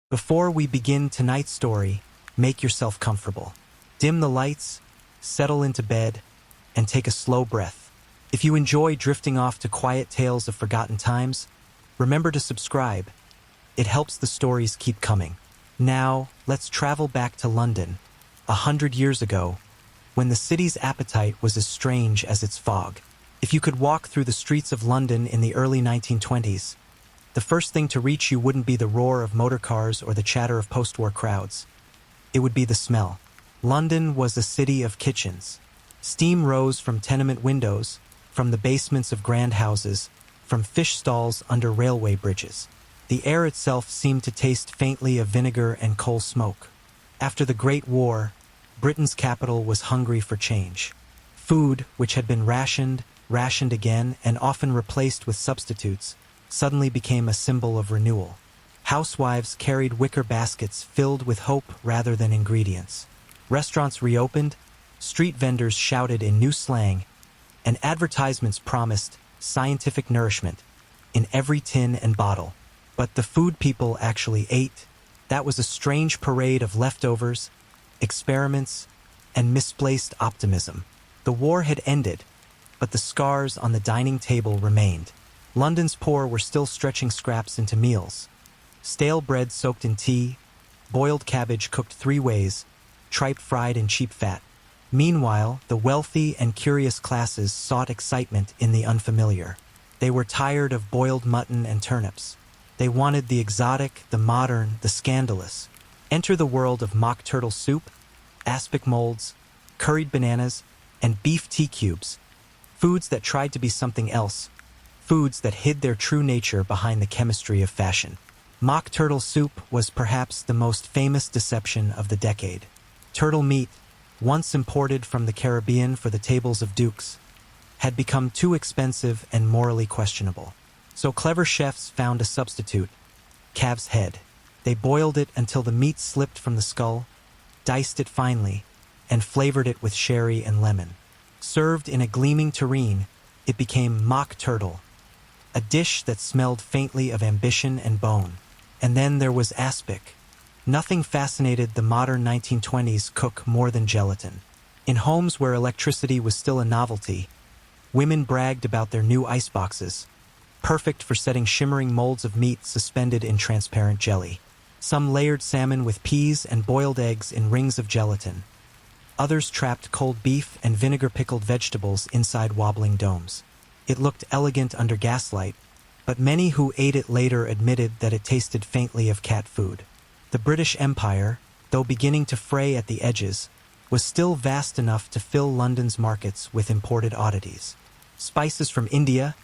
Before we begin tonight's story, make yourself comfortable. Dim the lights, settle into bed, and take a slow breath. If you enjoy drifting off to quiet tales of forgotten times, remember to subscribe. It helps the stories keep coming. Now, let's travel back to London, 100 years ago, when the city's appetite was as strange as its fog. If you could walk through the streets of London in the early 1920s, the first thing to reach you wouldn't be the roar of motor cars or the chatter of post-war crowds. It would be the smell. London was a city of kitchens. Steam rose from tenement windows, from the basements of grand houses, from fish stalls under railway bridges. The air itself seemed to taste faintly of vinegar and coal smoke. After the Great War, Britain's capital was hungry for change. Food, which had been rationed again, and often replaced with substitutes, suddenly became a symbol of renewal. Housewives carried wicker baskets filled with hope rather than ingredients. Restaurants reopened, street vendors shouted in new slang, and advertisements promised scientific nourishment in every tin and bottle. But the food people actually ate, that was a strange parade of leftovers, experiments, and misplaced optimism. The war had ended, but the scars on the dining table remained. London's poor were still stretching scraps into meals. Stale bread soaked in tea, boiled cabbage cooked 3 ways, tripe fried in cheap fat. Meanwhile, the wealthy and curious classes sought excitement in the unfamiliar. They were tired of boiled mutton and turnips. They wanted the exotic, the modern, the scandalous. Enter the world of mock turtle soup, aspic molds, curried bananas, and beef tea cubes. Foods that tried to be something else. Foods that hid their true nature behind the chemistry of fashion. Mock turtle soup was perhaps the most famous deception of the decade. Turtle meat, once imported from the Caribbean for the tables of dukes, had become too expensive and morally questionable. So clever chefs found a substitute: calf's head. They boiled it until the meat slipped from the skull, diced it finely, and flavored it with sherry and lemon. Served in a gleaming tureen, it became mock turtle, a dish that smelled faintly of ambition and bone. And then there was aspic. Nothing fascinated the modern 1920s cook more than gelatin. In homes where electricity was still a novelty, women bragged about their new ice boxes, perfect for setting shimmering molds of meat suspended in transparent jelly. Some layered salmon with peas and boiled eggs in rings of gelatin. Others trapped cold beef and vinegar-pickled vegetables inside wobbling domes. It looked elegant under gaslight, but many who ate it later admitted that it tasted faintly of cat food. The British Empire, though beginning to fray at the edges, was still vast enough to fill London's markets with imported oddities. Spices from India,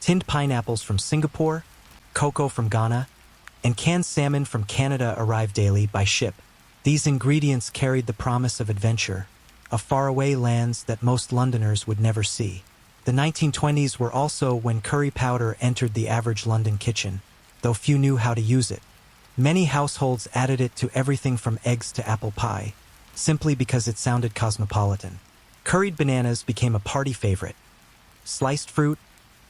tinned pineapples from Singapore, cocoa from Ghana, and canned salmon from Canada arrived daily by ship. These ingredients carried the promise of adventure, of faraway lands that most Londoners would never see. The 1920s were also when curry powder entered the average London kitchen, though few knew how to use it. Many households added it to everything from eggs to apple pie, simply because it sounded cosmopolitan. Curried bananas became a party favorite. Sliced fruit,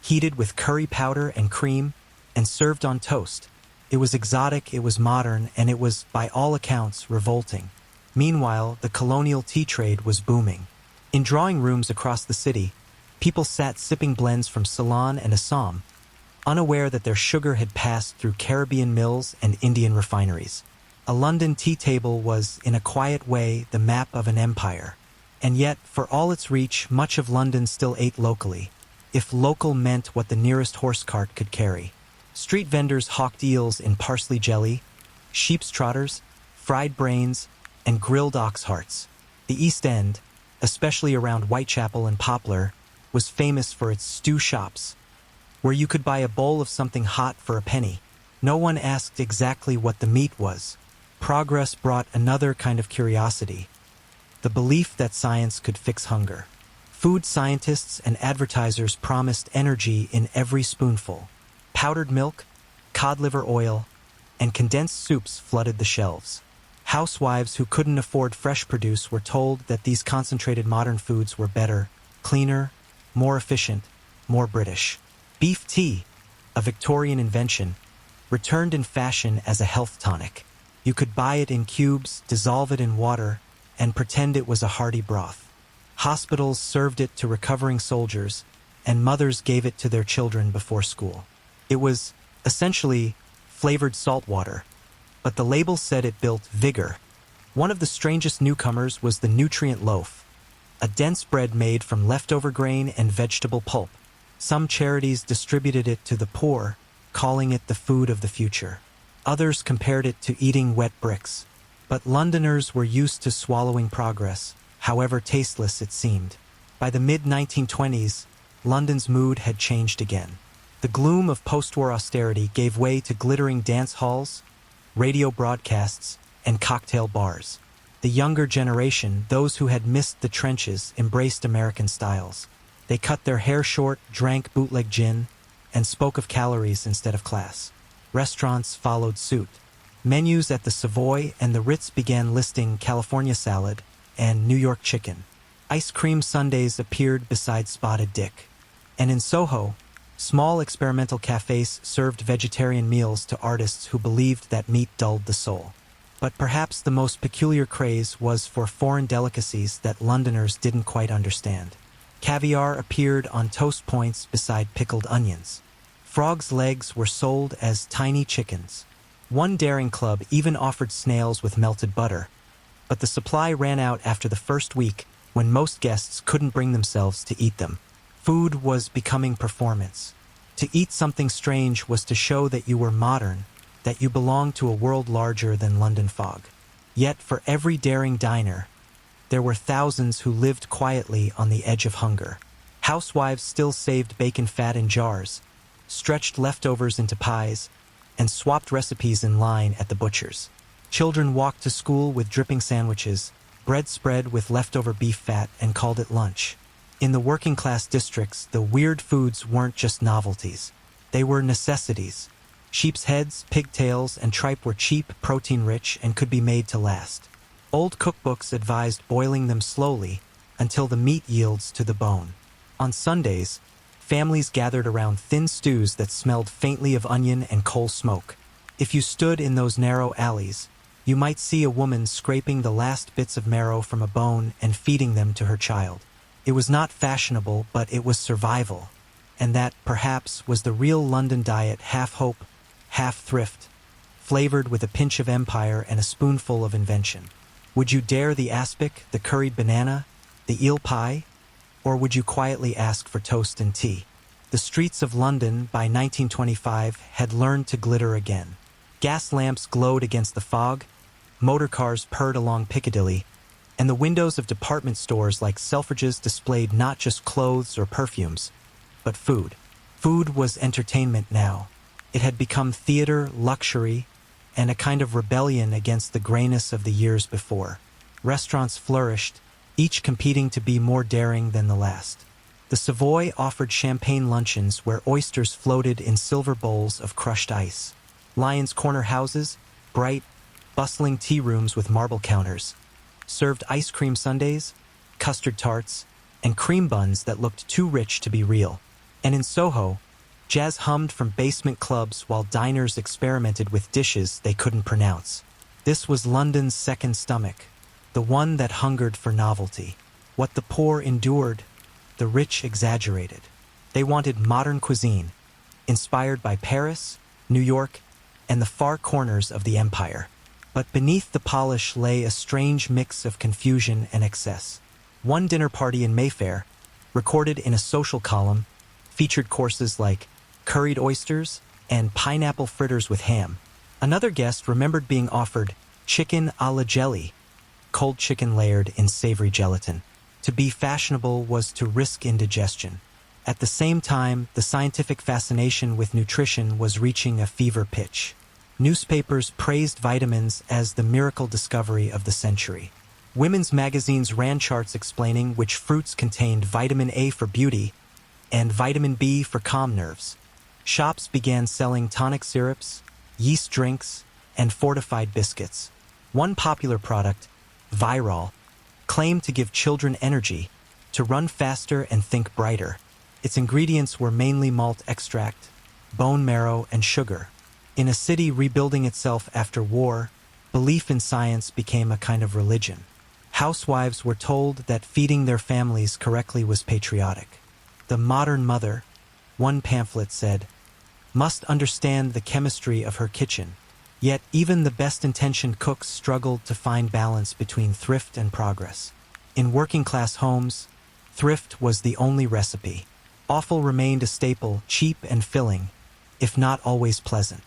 heated with curry powder and cream, and served on toast. It was exotic, it was modern, and it was, by all accounts, revolting. Meanwhile, the colonial tea trade was booming. In drawing rooms across the city, people sat sipping blends from Ceylon and Assam, unaware that their sugar had passed through Caribbean mills and Indian refineries. A London tea table was, in a quiet way, the map of an empire. And yet, for all its reach, much of London still ate locally, if local meant what the nearest horse cart could carry. Street vendors hawked eels in parsley jelly, sheep's trotters, fried brains, and grilled ox hearts. The East End, especially around Whitechapel and Poplar, was famous for its stew shops, where you could buy a bowl of something hot for a penny. No one asked exactly what the meat was. Progress brought another kind of curiosity: the belief that science could fix hunger. Food scientists and advertisers promised energy in every spoonful. Powdered milk, cod liver oil, and condensed soups flooded the shelves. Housewives who couldn't afford fresh produce were told that these concentrated modern foods were better, cleaner, more efficient, more British. Beef tea, a Victorian invention, returned in fashion as a health tonic. You could buy it in cubes, dissolve it in water, and pretend it was a hearty broth. Hospitals served it to recovering soldiers, and mothers gave it to their children before school. It was, essentially, flavored salt water, but the label said it built vigor. One of the strangest newcomers was the nutrient loaf, a dense bread made from leftover grain and vegetable pulp. Some charities distributed it to the poor, calling it the food of the future. Others compared it to eating wet bricks. But Londoners were used to swallowing progress, however tasteless it seemed. By the mid-1920s, London's mood had changed again. The gloom of post-war austerity gave way to glittering dance halls, radio broadcasts, and cocktail bars. The younger generation, those who had missed the trenches, embraced American styles. They cut their hair short, drank bootleg gin, and spoke of calories instead of class. Restaurants followed suit. Menus at the Savoy and the Ritz began listing California salad and New York chicken. Ice cream sundaes appeared beside Spotted Dick. And in Soho, small experimental cafes served vegetarian meals to artists who believed that meat dulled the soul. But perhaps the most peculiar craze was for foreign delicacies that Londoners didn't quite understand. Caviar appeared on toast points beside pickled onions. Frogs' legs were sold as tiny chickens. One daring club even offered snails with melted butter, but the supply ran out after the first week when most guests couldn't bring themselves to eat them. Food was becoming performance. To eat something strange was to show that you were modern, that you belonged to a world larger than London fog. Yet for every daring diner, there were thousands who lived quietly on the edge of hunger. Housewives still saved bacon fat in jars, stretched leftovers into pies, and swapped recipes in line at the butcher's. Children walked to school with dripping sandwiches, bread spread with leftover beef fat, and called it lunch. In the working-class districts, the weird foods weren't just novelties. They were necessities. Sheep's heads, pigtails, and tripe were cheap, protein-rich, and could be made to last. Old cookbooks advised boiling them slowly until the meat yields to the bone. On Sundays, families gathered around thin stews that smelled faintly of onion and coal smoke. If you stood in those narrow alleys, you might see a woman scraping the last bits of marrow from a bone and feeding them to her child. It was not fashionable, but it was survival. And that, perhaps, was the real London diet, half hope, half thrift, flavored with a pinch of empire and a spoonful of invention. Would you dare the aspic, the curried banana, the eel pie? Or would you quietly ask for toast and tea? The streets of London, by 1925, had learned to glitter again. Gas lamps glowed against the fog, motor cars purred along Piccadilly, and the windows of department stores like Selfridges displayed not just clothes or perfumes, but food. Food was entertainment now. It had become theater, luxury, and a kind of rebellion against the grayness of the years before. Restaurants flourished, each competing to be more daring than the last. The Savoy offered champagne luncheons where oysters floated in silver bowls of crushed ice. Lyons' Corner houses, bright, bustling tea rooms with marble counters, served ice cream sundaes, custard tarts, and cream buns that looked too rich to be real. And in Soho, jazz hummed from basement clubs while diners experimented with dishes they couldn't pronounce. This was London's second stomach, the one that hungered for novelty. What the poor endured, the rich exaggerated. They wanted modern cuisine, inspired by Paris, New York, and the far corners of the empire. But beneath the polish lay a strange mix of confusion and excess. One dinner party in Mayfair, recorded in a social column, featured courses like curried oysters and pineapple fritters with ham. Another guest remembered being offered chicken a la jelly, cold chicken layered in savory gelatin. To be fashionable was to risk indigestion. At the same time, the scientific fascination with nutrition was reaching a fever pitch. Newspapers praised vitamins as the miracle discovery of the century. Women's magazines ran charts explaining which fruits contained vitamin A for beauty and vitamin B for calm nerves. Shops began selling tonic syrups, yeast drinks, and fortified biscuits. One popular product, Virol, claimed to give children energy, to run faster and think brighter. Its ingredients were mainly malt extract, bone marrow, and sugar. In a city rebuilding itself after war, Belief in science became a kind of religion. Housewives were told that feeding their families correctly was patriotic. The modern mother, one pamphlet said, must understand the chemistry of her kitchen. Yet even the best-intentioned cooks struggled to find balance between thrift and progress. In working-class homes, thrift was the only recipe. Offal remained a staple, cheap and filling, if not always pleasant.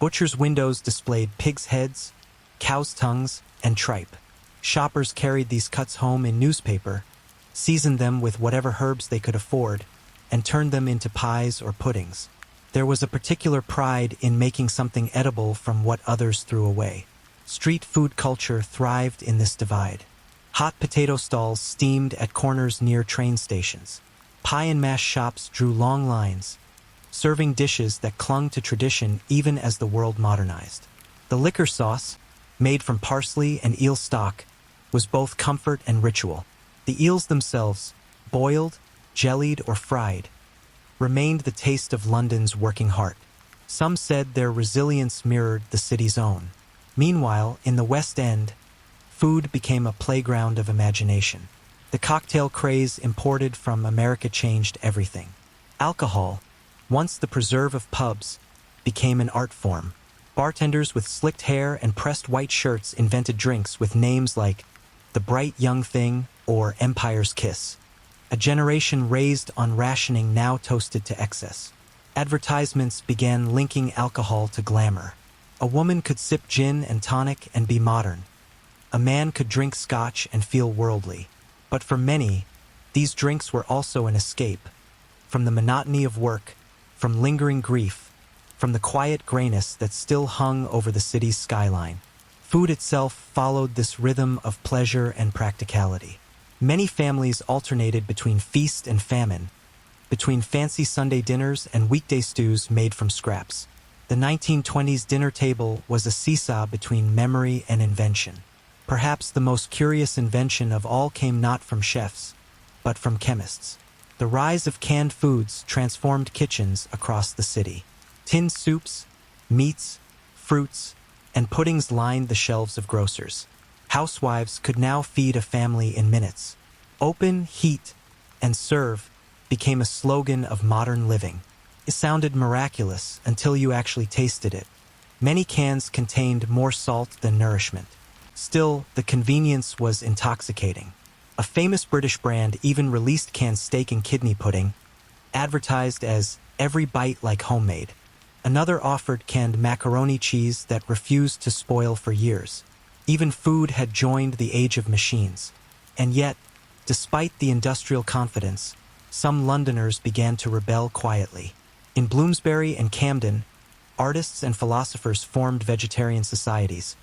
Butchers' windows displayed pigs' heads, cows' tongues, and tripe. Shoppers carried these cuts home in newspaper, seasoned them with whatever herbs they could afford, and turned them into pies or puddings. There was a particular pride in making something edible from what others threw away. Street food culture thrived in this divide. Hot potato stalls steamed at corners near train stations. Pie and mash shops drew long lines, serving dishes that clung to tradition even as the world modernized. The liquor sauce, made from parsley and eel stock, was both comfort and ritual. The eels themselves, boiled, jellied, or fried, remained the taste of London's working heart. Some said their resilience mirrored the city's own. Meanwhile, in the West End, food became a playground of imagination. The cocktail craze imported from America changed everything. Alcohol, once the preserve of pubs, became an art form. Bartenders with slicked hair and pressed white shirts invented drinks with names like The Bright Young Thing or Empire's Kiss. A generation raised on rationing now toasted to excess. Advertisements began linking alcohol to glamour. A woman could sip gin and tonic and be modern. A man could drink scotch and feel worldly. But for many, these drinks were also an escape. From the monotony of work, from lingering grief, from the quiet grayness that still hung over the city's skyline. Food itself followed this rhythm of pleasure and practicality. Many families alternated between feast and famine, between fancy Sunday dinners and weekday stews made from scraps. The 1920s dinner table was a seesaw between memory and invention. Perhaps the most curious invention of all came not from chefs, but from chemists. The rise of canned foods transformed kitchens across the city. Tinned soups, meats, fruits, and puddings lined the shelves of grocers. Housewives could now feed a family in minutes. Open, heat, and serve became a slogan of modern living. It sounded miraculous until you actually tasted it. Many cans contained more salt than nourishment. Still, the convenience was intoxicating. A famous British brand even released canned steak and kidney pudding, advertised as every bite like homemade. Another offered canned macaroni cheese that refused to spoil for years. Even food had joined the age of machines. And yet, despite the industrial confidence, some Londoners began to rebel quietly. In Bloomsbury and Camden, artists and philosophers formed vegetarian societies,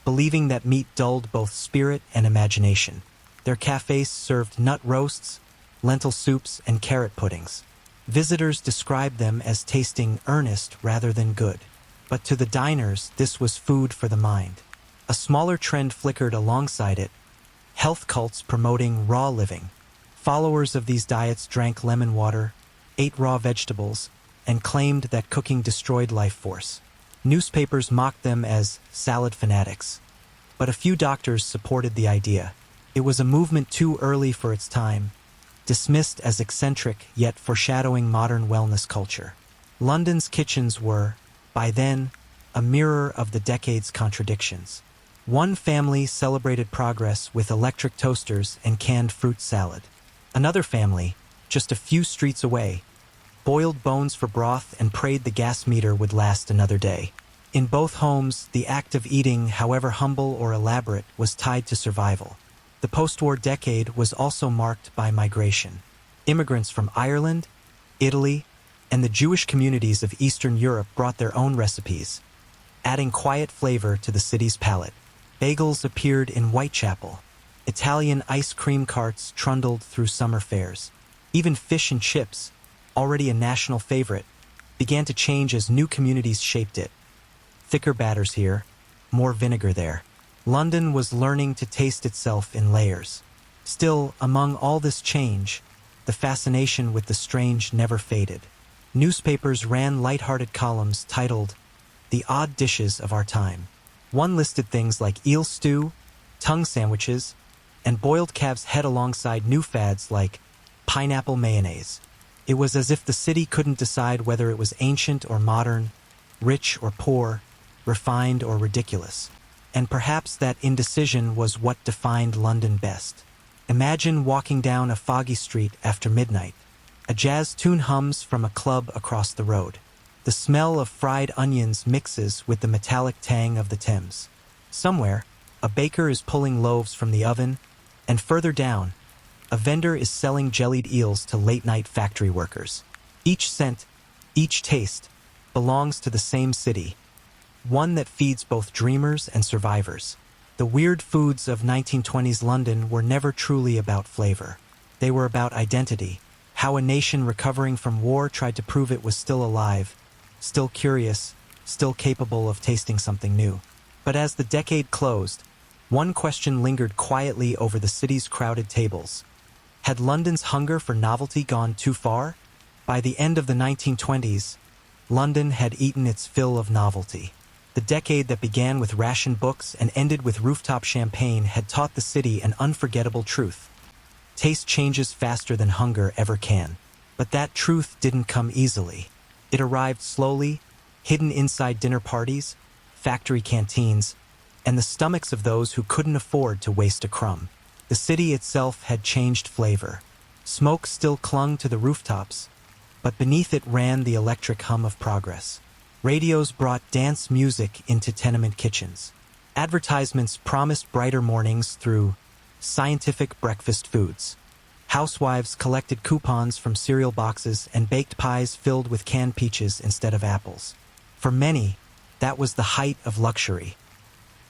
believing that meat dulled both spirit and imagination. Their cafes served nut roasts, lentil soups, and carrot puddings. Visitors described them as tasting earnest rather than good. But to the diners, this was food for the mind. A smaller trend flickered alongside it: health cults promoting raw living. Followers of these diets drank lemon water, ate raw vegetables, and claimed that cooking destroyed life force. Newspapers mocked them as salad fanatics. But a few doctors supported the idea. It was a movement too early for its time, dismissed as eccentric yet foreshadowing modern wellness culture. London's kitchens were, by then, a mirror of the decade's contradictions. One family celebrated progress with electric toasters and canned fruit salad. Another family, just a few streets away, boiled bones for broth and prayed the gas meter would last another day. In both homes, the act of eating, however humble or elaborate, was tied to survival. The post-war decade was also marked by migration. Immigrants from Ireland, Italy, and the Jewish communities of Eastern Europe brought their own recipes, adding quiet flavor to the city's palate. Bagels appeared in Whitechapel. Italian ice cream carts trundled through summer fairs. Even fish and chips, already a national favorite, began to change as new communities shaped it. Thicker batters here, more vinegar there. London was learning to taste itself in layers. Still, among all this change, the fascination with the strange never faded. Newspapers ran light-hearted columns titled "The Odd Dishes of Our Time." One listed things like eel stew, tongue sandwiches, and boiled calf's head alongside new fads like pineapple mayonnaise. It was as if the city couldn't decide whether it was ancient or modern, rich or poor, refined or ridiculous. And perhaps that indecision was what defined London best. Imagine walking down a foggy street after midnight. A jazz tune hums from a club across the road. The smell of fried onions mixes with the metallic tang of the Thames. Somewhere, a baker is pulling loaves from the oven, and further down, a vendor is selling jellied eels to late-night factory workers. Each scent, each taste, belongs to the same city, one that feeds both dreamers and survivors. The weird foods of 1920s London were never truly about flavor. They were about identity, how a nation recovering from war tried to prove it was still alive, still curious, still capable of tasting something new. But as the decade closed, one question lingered quietly over the city's crowded tables. Had London's hunger for novelty gone too far? By the end of the 1920s, London had eaten its fill of novelty. The decade that began with ration books and ended with rooftop champagne had taught the city an unforgettable truth. Taste changes faster than hunger ever can. But that truth didn't come easily. It arrived slowly, hidden inside dinner parties, factory canteens, and the stomachs of those who couldn't afford to waste a crumb. The city itself had changed flavor. Smoke still clung to the rooftops, but beneath it ran the electric hum of progress. Radios brought dance music into tenement kitchens. Advertisements promised brighter mornings through scientific breakfast foods. Housewives collected coupons from cereal boxes and baked pies filled with canned peaches instead of apples. For many, that was the height of luxury.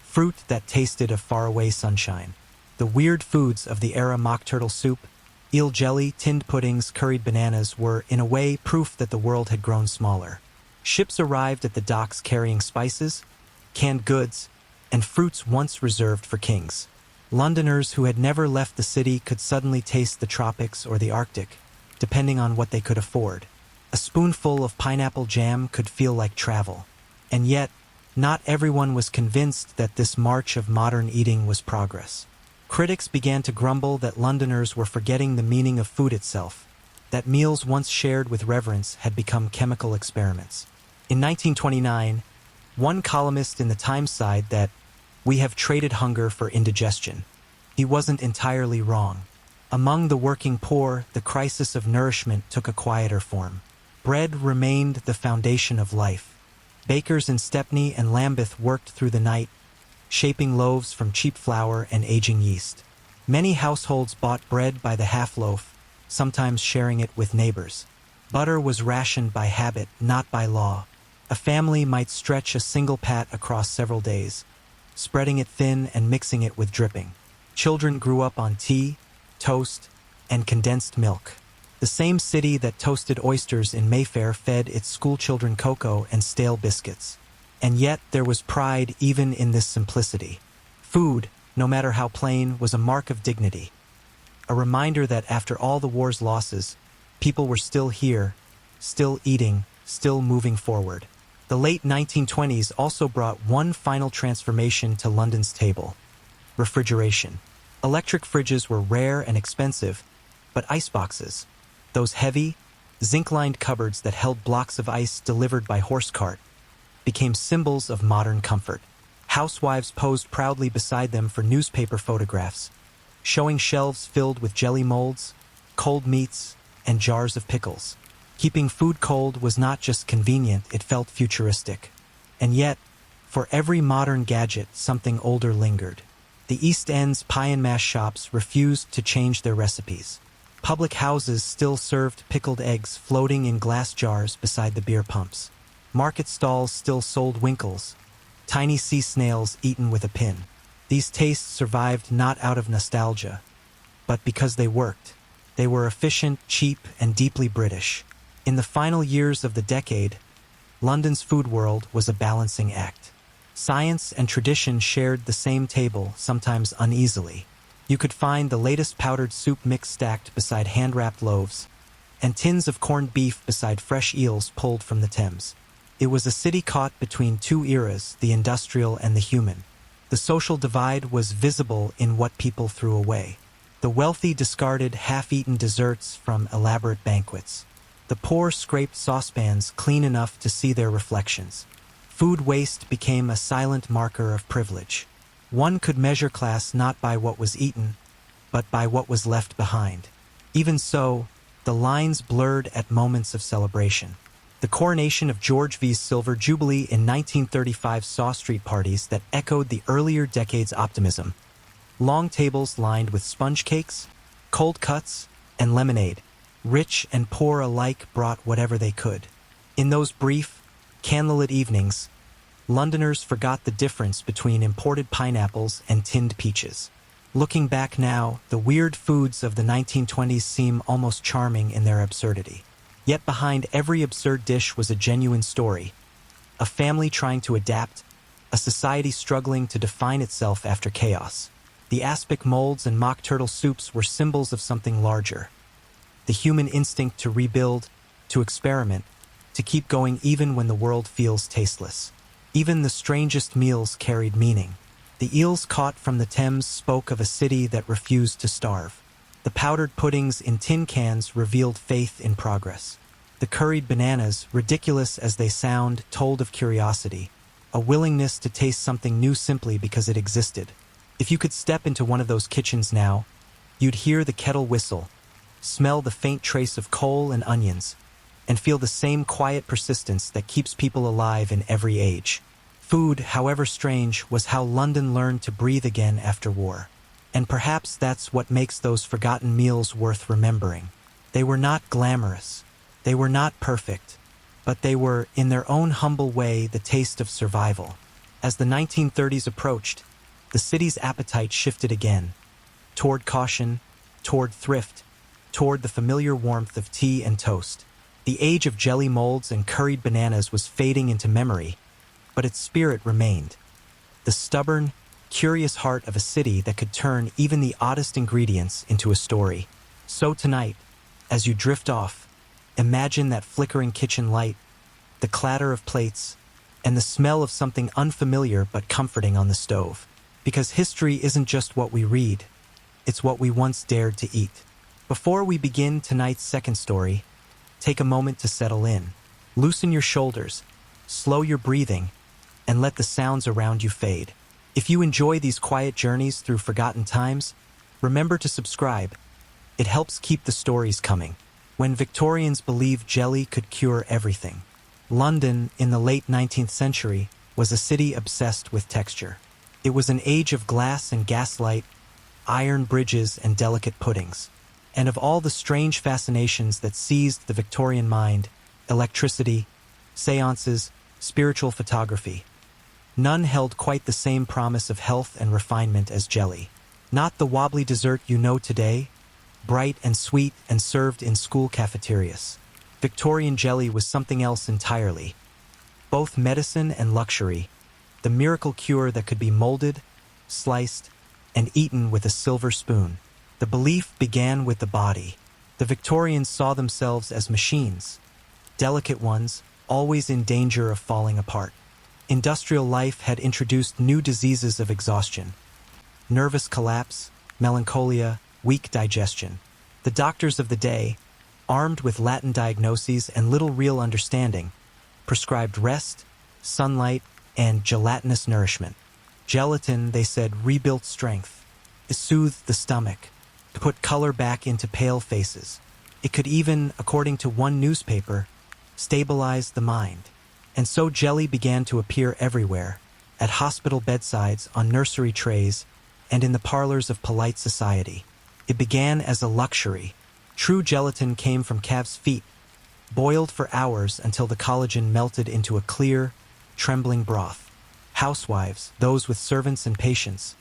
Fruit that tasted of faraway sunshine. The weird foods of the era, mock turtle soup, eel jelly, tinned puddings, curried bananas, were, in a way, proof that the world had grown smaller. Ships arrived at the docks carrying spices, canned goods, and fruits once reserved for kings. Londoners who had never left the city could suddenly taste the tropics or the Arctic, depending on what they could afford. A spoonful of pineapple jam could feel like travel. And yet, not everyone was convinced that this march of modern eating was progress. Critics began to grumble that Londoners were forgetting the meaning of food itself, that meals once shared with reverence had become chemical experiments. In 1929, one columnist in the Times sighed that we have traded hunger for indigestion. He wasn't entirely wrong. Among the working poor, the crisis of nourishment took a quieter form. Bread remained the foundation of life. Bakers in Stepney and Lambeth worked through the night, shaping loaves from cheap flour and aging yeast. Many households bought bread by the half-loaf, sometimes sharing it with neighbors. Butter was rationed by habit, not by law. A family might stretch a single pat across several days, spreading it thin and mixing it with dripping. Children grew up on tea, toast, and condensed milk. The same city that toasted oysters in Mayfair fed its schoolchildren cocoa and stale biscuits. And yet there was pride even in this simplicity. Food, no matter how plain, was a mark of dignity. A reminder that after all the war's losses, people were still here, still eating, still moving forward. The late 1920s also brought one final transformation to London's table: refrigeration. Electric fridges were rare and expensive, but iceboxes, those heavy, zinc-lined cupboards that held blocks of ice delivered by horse cart, became symbols of modern comfort. Housewives posed proudly beside them for newspaper photographs, showing shelves filled with jelly molds, cold meats, and jars of pickles. Keeping food cold was not just convenient, it felt futuristic. And yet, for every modern gadget, something older lingered. The East End's pie and mash shops refused to change their recipes. Public houses still served pickled eggs floating in glass jars beside the beer pumps. Market stalls still sold winkles, tiny sea snails eaten with a pin. These tastes survived not out of nostalgia, but because they worked. They were efficient, cheap, and deeply British. In the final years of the decade, London's food world was a balancing act. Science and tradition shared the same table, sometimes uneasily. You could find the latest powdered soup mix stacked beside hand-wrapped loaves, and tins of corned beef beside fresh eels pulled from the Thames. It was a city caught between two eras, the industrial and the human. The social divide was visible in what people threw away. The wealthy discarded half-eaten desserts from elaborate banquets. The poor scraped saucepans clean enough to see their reflections. Food waste became a silent marker of privilege. One could measure class not by what was eaten, but by what was left behind. Even so, the lines blurred at moments of celebration. The coronation of George V's Silver Jubilee in 1935 saw street parties that echoed the earlier decades' optimism. Long tables lined with sponge cakes, cold cuts, and lemonade. Rich and poor alike brought whatever they could. In those brief, candlelit evenings, Londoners forgot the difference between imported pineapples and tinned peaches. Looking back now, the weird foods of the 1920s seem almost charming in their absurdity. Yet behind every absurd dish was a genuine story. A family trying to adapt, a society struggling to define itself after chaos. The aspic molds and mock turtle soups were symbols of something larger. The human instinct to rebuild, to experiment, to keep going even when the world feels tasteless. Even the strangest meals carried meaning. The eels caught from the Thames spoke of a city that refused to starve. The powdered puddings in tin cans revealed faith in progress. The curried bananas, ridiculous as they sound, told of curiosity, a willingness to taste something new simply because it existed. If you could step into one of those kitchens now, you'd hear the kettle whistle, smell the faint trace of coal and onions, and feel the same quiet persistence that keeps people alive in every age. Food, however strange, was how London learned to breathe again after war. And perhaps that's what makes those forgotten meals worth remembering. They were not glamorous. They were not perfect. But they were, in their own humble way, the taste of survival. As the 1930s approached, the city's appetite shifted again. Toward caution, toward thrift, toward the familiar warmth of tea and toast. The age of jelly molds and curried bananas was fading into memory, but its spirit remained. The stubborn, curious heart of a city that could turn even the oddest ingredients into a story. So tonight, as you drift off, imagine that flickering kitchen light, the clatter of plates, and the smell of something unfamiliar but comforting on the stove. Because history isn't just what we read, it's what we once dared to eat. Before we begin tonight's second story, take a moment to settle in. Loosen your shoulders, slow your breathing, and let the sounds around you fade. If you enjoy these quiet journeys through forgotten times, remember to subscribe. It helps keep the stories coming. When Victorians believed jelly could cure everything, London, in the late 19th century, was a city obsessed with texture. It was an age of glass and gaslight, iron bridges and delicate puddings. And of all the strange fascinations that seized the Victorian mind, electricity, seances, spiritual photography, none held quite the same promise of health and refinement as jelly. Not the wobbly dessert you know today, bright and sweet and served in school cafeterias. Victorian jelly was something else entirely. Both medicine and luxury, the miracle cure that could be molded, sliced, and eaten with a silver spoon. The belief began with the body. The Victorians saw themselves as machines, delicate ones, always in danger of falling apart. Industrial life had introduced new diseases of exhaustion, nervous collapse, melancholia, weak digestion. The doctors of the day, armed with Latin diagnoses and little real understanding, prescribed rest, sunlight, and gelatinous nourishment. Gelatin, they said, rebuilt strength. It soothed the stomach, to put color back into pale faces. It could even, according to one newspaper, stabilize the mind. And so jelly began to appear everywhere, at hospital bedsides, on nursery trays, and in the parlors of polite society. It began as a luxury. True gelatin came from calves' feet, boiled for hours until the collagen melted into a clear, trembling broth. Housewives, those with servants and patients,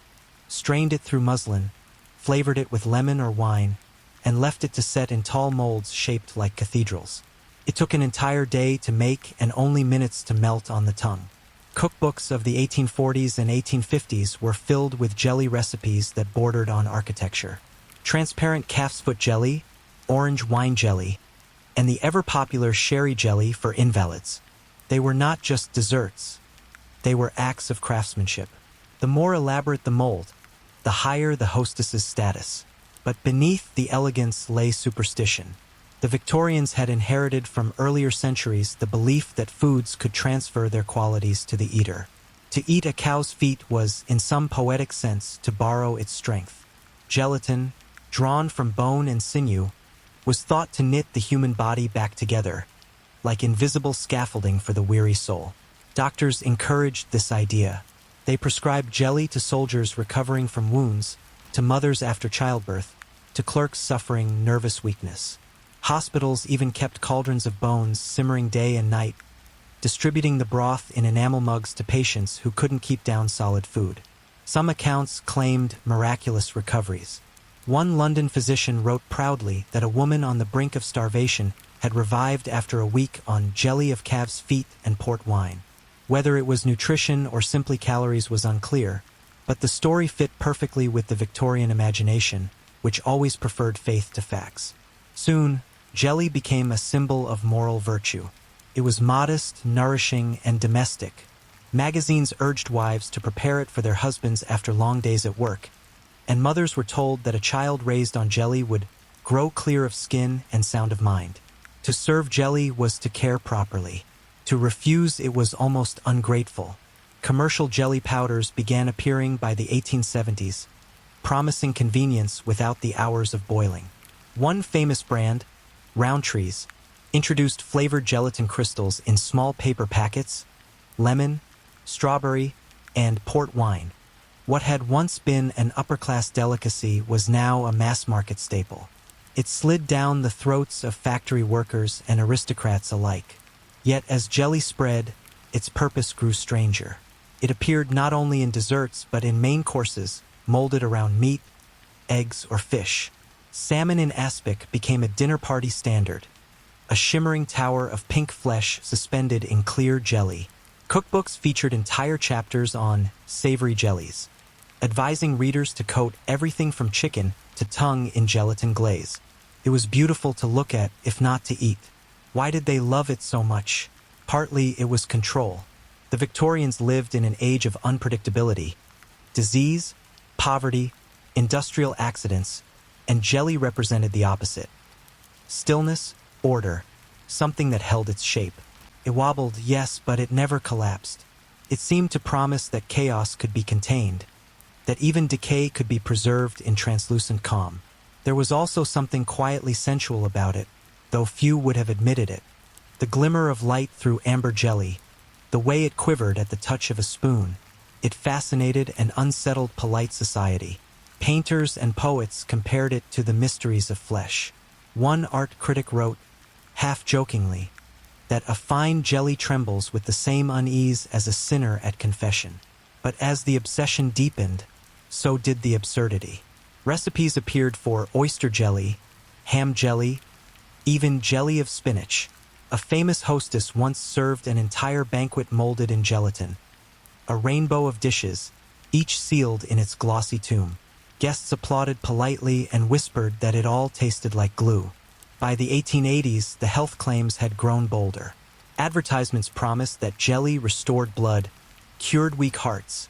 strained it through muslin, flavored it with lemon or wine, and left it to set in tall molds shaped like cathedrals. It took an entire day to make and only minutes to melt on the tongue. Cookbooks of the 1840s and 1850s were filled with jelly recipes that bordered on architecture. Transparent calf's foot jelly, orange wine jelly, and the ever-popular sherry jelly for invalids. They were not just desserts. They were acts of craftsmanship. The more elaborate the mold, the higher the hostess's status. But beneath the elegance lay superstition. The Victorians had inherited from earlier centuries the belief that foods could transfer their qualities to the eater. To eat a cow's feet was, in some poetic sense, to borrow its strength. Gelatin, drawn from bone and sinew, was thought to knit the human body back together, like invisible scaffolding for the weary soul. Doctors encouraged this idea. They prescribed jelly to soldiers recovering from wounds, to mothers after childbirth, to clerks suffering nervous weakness. Hospitals even kept cauldrons of bones simmering day and night, distributing the broth in enamel mugs to patients who couldn't keep down solid food. Some accounts claimed miraculous recoveries. One London physician wrote proudly that a woman on the brink of starvation had revived after a week on jelly of calves' feet and port wine. Whether it was nutrition or simply calories was unclear, but the story fit perfectly with the Victorian imagination, which always preferred faith to facts. Soon, jelly became a symbol of moral virtue. It was modest, nourishing, and domestic. Magazines urged wives to prepare it for their husbands after long days at work, and mothers were told that a child raised on jelly would grow clear of skin and sound of mind. To serve jelly was to care properly. To refuse it was almost ungrateful. Commercial jelly powders began appearing by the 1870s, promising convenience without the hours of boiling. One famous brand, Rowntree's, introduced flavored gelatin crystals in small paper packets, lemon, strawberry, and port wine. What had once been an upper-class delicacy was now a mass-market staple. It slid down the throats of factory workers and aristocrats alike. Yet as jelly spread, its purpose grew stranger. It appeared not only in desserts but in main courses, molded around meat, eggs, or fish. Salmon in aspic became a dinner party standard, a shimmering tower of pink flesh suspended in clear jelly. Cookbooks featured entire chapters on savory jellies, advising readers to coat everything from chicken to tongue in gelatin glaze. It was beautiful to look at, if not to eat. Why did they love it so much? Partly it was control. The Victorians lived in an age of unpredictability. Disease, poverty, industrial accidents, and jelly represented the opposite. Stillness, order, something that held its shape. It wobbled, yes, but it never collapsed. It seemed to promise that chaos could be contained, that even decay could be preserved in translucent calm. There was also something quietly sensual about it, though few would have admitted it. The glimmer of light through amber jelly, the way it quivered at the touch of a spoon, it fascinated and unsettled polite society. Painters and poets compared it to the mysteries of flesh. One art critic wrote, half-jokingly, that a fine jelly trembles with the same unease as a sinner at confession. But as the obsession deepened, so did the absurdity. Recipes appeared for oyster jelly, ham jelly, even jelly of spinach. A famous hostess once served an entire banquet molded in gelatin. A rainbow of dishes, each sealed in its glossy tomb. Guests applauded politely and whispered that it all tasted like glue. By the 1880s, the health claims had grown bolder. Advertisements promised that jelly restored blood, cured weak hearts,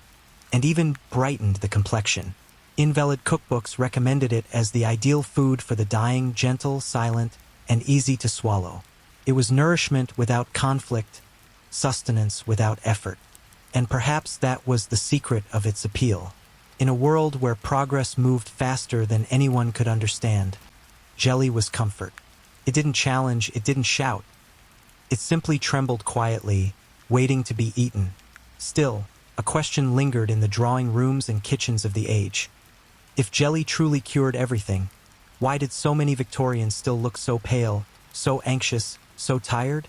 and even brightened the complexion. Invalid cookbooks recommended it as the ideal food for the dying, gentle, silent, and easy to swallow. It was nourishment without conflict, sustenance without effort. And perhaps that was the secret of its appeal. In a world where progress moved faster than anyone could understand, jelly was comfort. It didn't challenge, it didn't shout. It simply trembled quietly, waiting to be eaten. Still, a question lingered in the drawing rooms and kitchens of the age. If jelly truly cured everything, why did so many Victorians still look so pale, so anxious, so tired?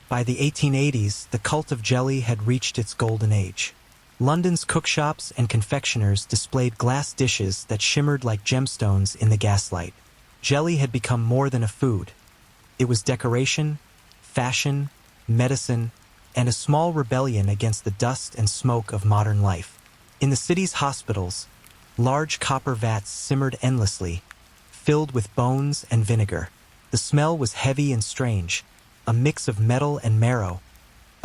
By the 1880s, the cult of jelly had reached its golden age. London's cookshops and confectioners displayed glass dishes that shimmered like gemstones in the gaslight. Jelly had become more than a food. It was decoration, fashion, medicine, and a small rebellion against the dust and smoke of modern life. In the city's hospitals, large copper vats simmered endlessly, filled with bones and vinegar. The smell was heavy and strange, a mix of metal and marrow,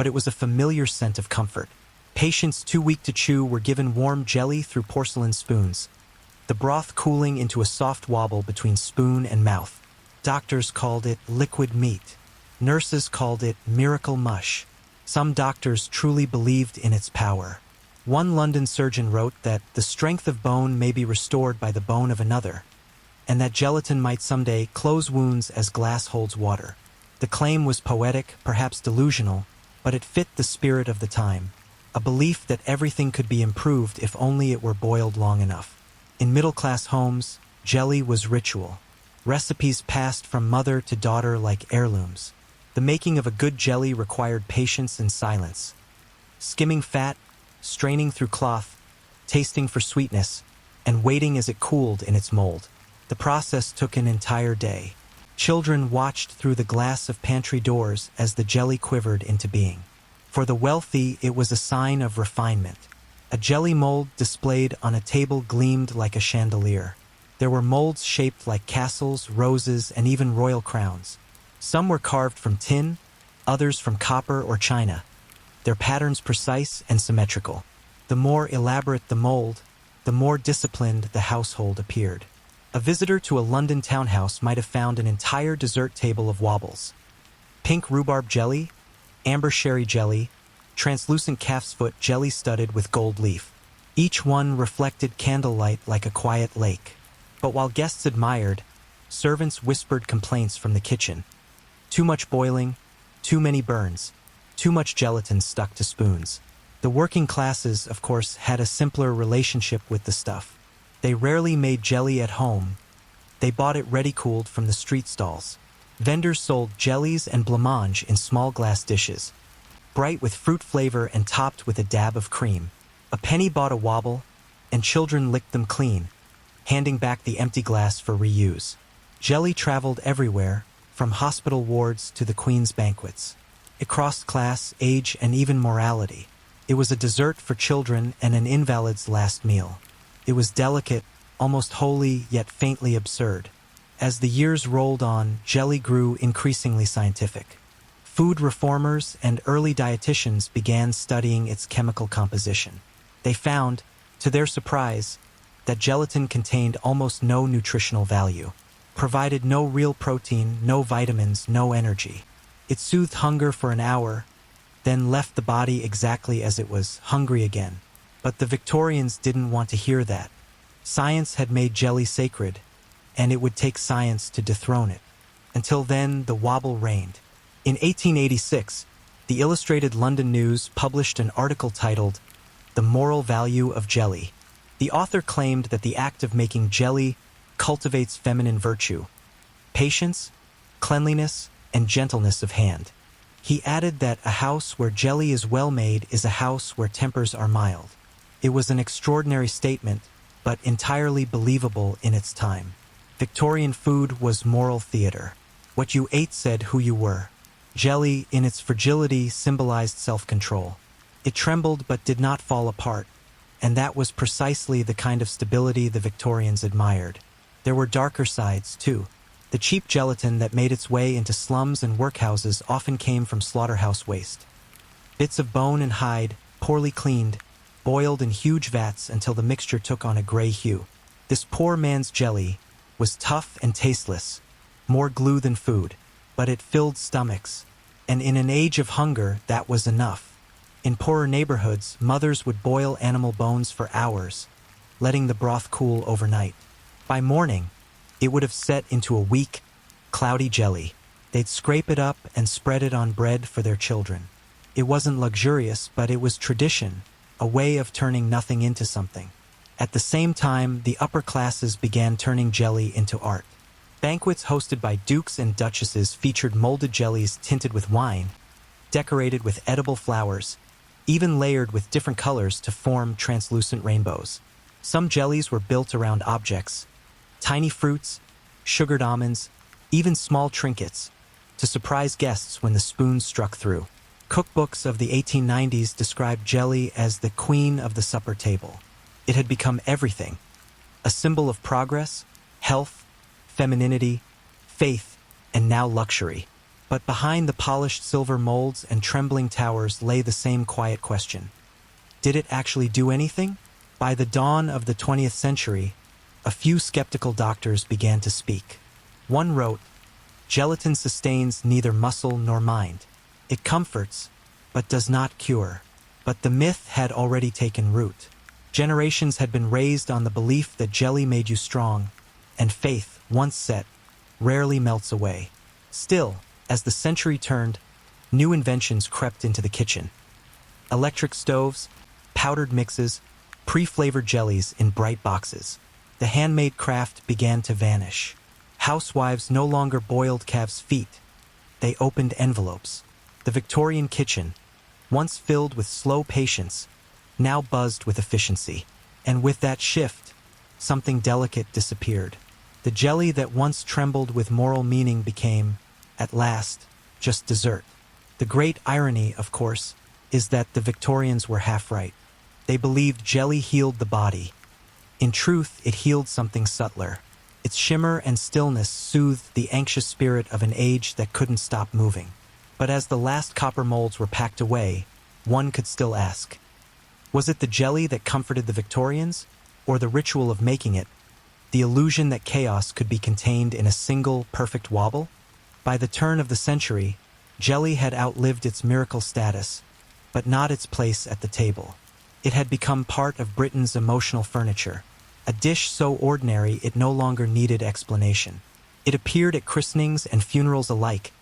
but it was a familiar scent of comfort. Patients too weak to chew were given warm jelly through porcelain spoons, the broth cooling into a soft wobble between spoon and mouth. Doctors called it liquid meat. Nurses called it miracle mush. Some doctors truly believed in its power. One London surgeon wrote that the strength of bone may be restored by the bone of another, and that gelatin might someday close wounds as glass holds water. The claim was poetic, perhaps delusional, but it fit the spirit of the time, a belief that everything could be improved if only it were boiled long enough. In middle-class homes, jelly was ritual. Recipes passed from mother to daughter like heirlooms. The making of a good jelly required patience and silence. Skimming fat, straining through cloth, tasting for sweetness, and waiting as it cooled in its mold. The process took an entire day. Children watched through the glass of pantry doors as the jelly quivered into being. For the wealthy, it was a sign of refinement. A jelly mold displayed on a table gleamed like a chandelier. There were molds shaped like castles, roses, and even royal crowns. Some were carved from tin, others from copper or china, their patterns precise and symmetrical. The more elaborate the mold, the more disciplined the household appeared. A visitor to a London townhouse might have found an entire dessert table of wobbles. Pink rhubarb jelly, amber sherry jelly, translucent calf's foot jelly studded with gold leaf. Each one reflected candlelight like a quiet lake. But while guests admired, servants whispered complaints from the kitchen. Too much boiling, too many burns, too much gelatin stuck to spoons. The working classes, of course, had a simpler relationship with the stuff. They rarely made jelly at home. They bought it ready-cooled from the street stalls. Vendors sold jellies and blancmange in small glass dishes, bright with fruit flavor and topped with a dab of cream. A penny bought a wobble, and children licked them clean, handing back the empty glass for reuse. Jelly traveled everywhere, from hospital wards to the Queen's banquets. It crossed class, age, and even morality. It was a dessert for children and an invalid's last meal. It was delicate, almost holy, yet faintly absurd. As the years rolled on, jelly grew increasingly scientific. Food reformers and early dietitians began studying its chemical composition. They found, to their surprise, that gelatin contained almost no nutritional value, provided no real protein, no vitamins, no energy. It soothed hunger for an hour, then left the body exactly as it was, hungry again. But the Victorians didn't want to hear that. Science had made jelly sacred, and it would take science to dethrone it. Until then, the wobble reigned. In 1886, the Illustrated London News published an article titled, "The Moral Value of Jelly." The author claimed that the act of making jelly cultivates feminine virtue, patience, cleanliness, and gentleness of hand. He added that a house where jelly is well made is a house where tempers are mild. It was an extraordinary statement, but entirely believable in its time. Victorian food was moral theater. What you ate said who you were. Jelly, in its fragility, symbolized self-control. It trembled but did not fall apart, and that was precisely the kind of stability the Victorians admired. There were darker sides, too. The cheap gelatin that made its way into slums and workhouses often came from slaughterhouse waste. Bits of bone and hide, poorly cleaned, boiled in huge vats until the mixture took on a gray hue. This poor man's jelly was tough and tasteless, more glue than food, but it filled stomachs, and in an age of hunger, that was enough. In poorer neighborhoods, mothers would boil animal bones for hours, letting the broth cool overnight. By morning, it would have set into a weak, cloudy jelly. They'd scrape it up and spread it on bread for their children. It wasn't luxurious, but it was tradition, a way of turning nothing into something. At the same time, the upper classes began turning jelly into art. Banquets hosted by dukes and duchesses featured molded jellies tinted with wine, decorated with edible flowers, even layered with different colors to form translucent rainbows. Some jellies were built around objects, tiny fruits, sugared almonds, even small trinkets, to surprise guests when the spoon struck through. Cookbooks of the 1890s described jelly as the queen of the supper table. It had become everything, a symbol of progress, health, femininity, faith, and now luxury. But behind the polished silver molds and trembling towers lay the same quiet question. Did it actually do anything? By the dawn of the 20th century, a few skeptical doctors began to speak. One wrote, "Gelatin sustains neither muscle nor mind. It comforts, but does not cure." But the myth had already taken root. Generations had been raised on the belief that jelly made you strong, and faith, once set, rarely melts away. Still, as the century turned, new inventions crept into the kitchen. Electric stoves, powdered mixes, pre-flavored jellies in bright boxes. The handmade craft began to vanish. Housewives no longer boiled calves' feet. They opened envelopes. The Victorian kitchen, once filled with slow patience, now buzzed with efficiency. And with that shift, something delicate disappeared. The jelly that once trembled with moral meaning became, at last, just dessert. The great irony, of course, is that the Victorians were half right. They believed jelly healed the body. In truth, it healed something subtler. Its shimmer and stillness soothed the anxious spirit of an age that couldn't stop moving. But as the last copper molds were packed away, one could still ask, was it the jelly that comforted the Victorians, or the ritual of making it, the illusion that chaos could be contained in a single, perfect wobble? By the turn of the century, jelly had outlived its miracle status, but not its place at the table. It had become part of Britain's emotional furniture, a dish so ordinary it no longer needed explanation. It appeared at christenings and funerals alike,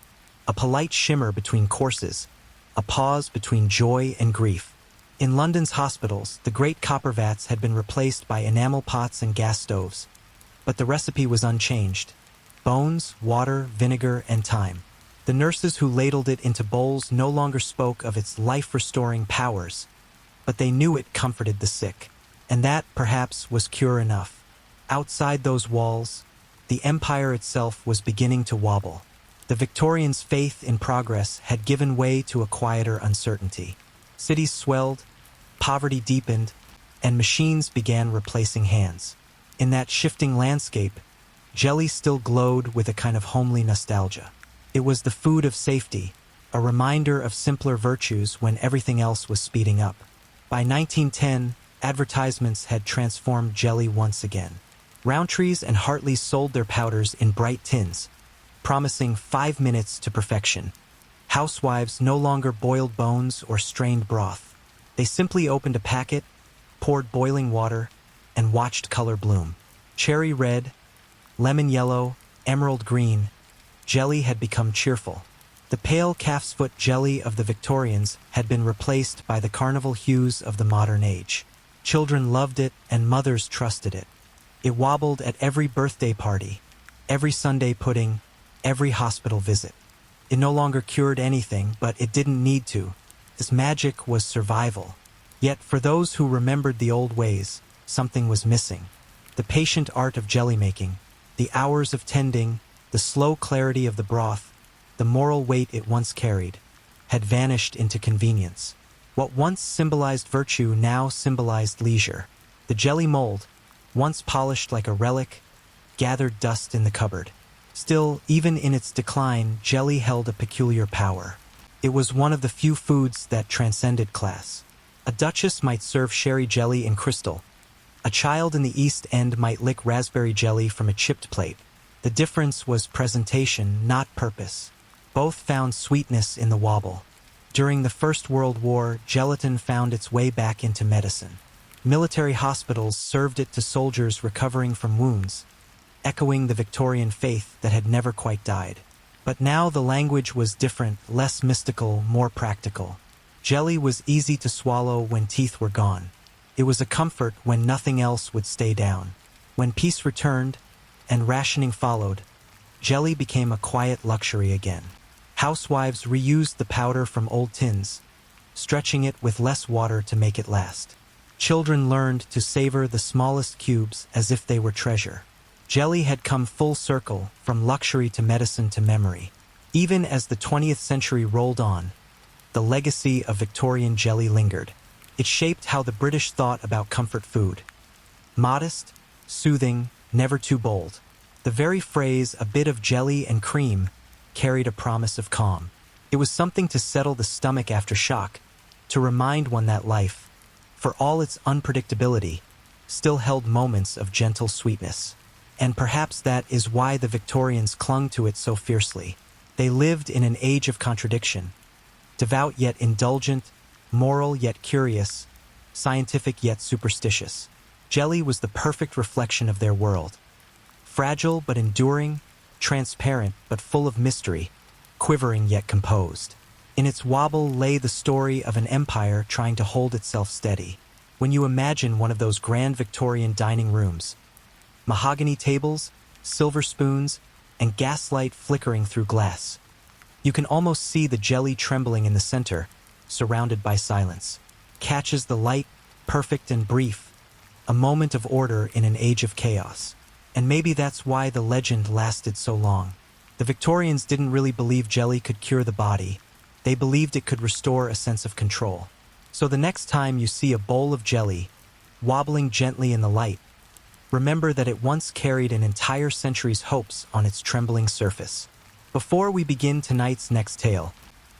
a polite shimmer between courses, a pause between joy and grief. In London's hospitals, the great copper vats had been replaced by enamel pots and gas stoves, but the recipe was unchanged: bones, water, vinegar, and thyme. The nurses who ladled it into bowls no longer spoke of its life-restoring powers, but they knew it comforted the sick. And that, perhaps, was cure enough. Outside those walls, the empire itself was beginning to wobble. The Victorians' faith in progress had given way to a quieter uncertainty. Cities swelled, poverty deepened, and machines began replacing hands. In that shifting landscape, jelly still glowed with a kind of homely nostalgia. It was the food of safety, a reminder of simpler virtues when everything else was speeding up. By 1910, advertisements had transformed jelly once again. Rowntree's and Hartley's sold their powders in bright tins, promising 5 minutes to perfection. Housewives no longer boiled bones or strained broth. They simply opened a packet, poured boiling water, and watched color bloom. Cherry red, lemon yellow, emerald green, jelly had become cheerful. The pale calf's foot jelly of the Victorians had been replaced by the carnival hues of the modern age. Children loved it and mothers trusted it. It wobbled at every birthday party, every Sunday pudding, every hospital visit. It no longer cured anything, but it didn't need to. This magic was survival. Yet for those who remembered the old ways, something was missing. The patient art of jelly making, the hours of tending, the slow clarity of the broth, the moral weight it once carried, had vanished into convenience. What once symbolized virtue now symbolized leisure. The jelly mold, once polished like a relic, gathered dust in the cupboard. Still, even in its decline, jelly held a peculiar power. It was one of the few foods that transcended class. A duchess might serve sherry jelly in crystal. A child in the East End might lick raspberry jelly from a chipped plate. The difference was presentation, not purpose. Both found sweetness in the wobble. During the First World War, gelatin found its way back into medicine. Military hospitals served it to soldiers recovering from wounds, echoing the Victorian faith that had never quite died. But now the language was different, less mystical, more practical. Jelly was easy to swallow when teeth were gone. It was a comfort when nothing else would stay down. When peace returned, and rationing followed, jelly became a quiet luxury again. Housewives reused the powder from old tins, stretching it with less water to make it last. Children learned to savor the smallest cubes as if they were treasure. Jelly had come full circle, from luxury to medicine to memory. Even as the 20th century rolled on, the legacy of Victorian jelly lingered. It shaped how the British thought about comfort food. Modest, soothing, never too bold. The very phrase, "a bit of jelly and cream," carried a promise of calm. It was something to settle the stomach after shock, to remind one that life, for all its unpredictability, still held moments of gentle sweetness. And perhaps that is why the Victorians clung to it so fiercely. They lived in an age of contradiction, devout yet indulgent, moral yet curious, scientific yet superstitious. Jelly was the perfect reflection of their world. Fragile but enduring, transparent but full of mystery, quivering yet composed. In its wobble lay the story of an empire trying to hold itself steady. When you imagine one of those grand Victorian dining rooms, mahogany tables, silver spoons, and gaslight flickering through glass, you can almost see the jelly trembling in the center, surrounded by silence. Catches the light, perfect and brief, a moment of order in an age of chaos. And maybe that's why the legend lasted so long. The Victorians didn't really believe jelly could cure the body. They believed it could restore a sense of control. So the next time you see a bowl of jelly, wobbling gently in the light, remember that it once carried an entire century's hopes on its trembling surface. Before we begin tonight's next tale,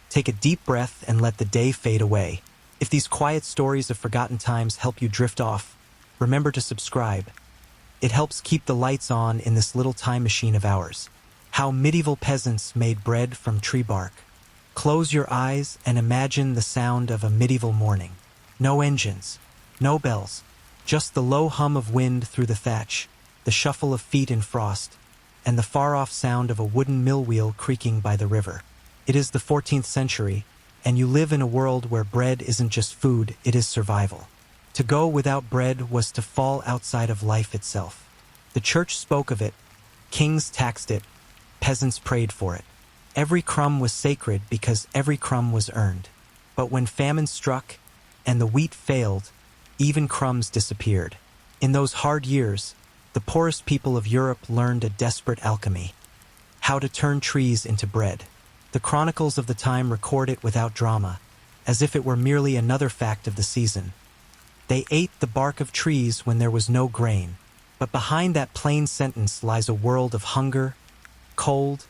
take a deep breath and let the day fade away. If these quiet stories of forgotten times help you drift off, remember to subscribe. It helps keep the lights on in this little time machine of ours. How medieval peasants made bread from tree bark. Close your eyes and imagine the sound of a medieval morning. No engines, no bells, just the low hum of wind through the thatch, the shuffle of feet in frost, and the far-off sound of a wooden mill wheel creaking by the river. It is the 14th century, and you live in a world where bread isn't just food, it is survival. To go without bread was to fall outside of life itself. The church spoke of it, kings taxed it, peasants prayed for it. Every crumb was sacred because every crumb was earned. But when famine struck and the wheat failed, even crumbs disappeared. In those hard years, the poorest people of Europe learned a desperate alchemy: how to turn trees into bread. The chronicles of the time record it without drama, as if it were merely another fact of the season. They ate the bark of trees when there was no grain, but behind that plain sentence lies a world of hunger, cold,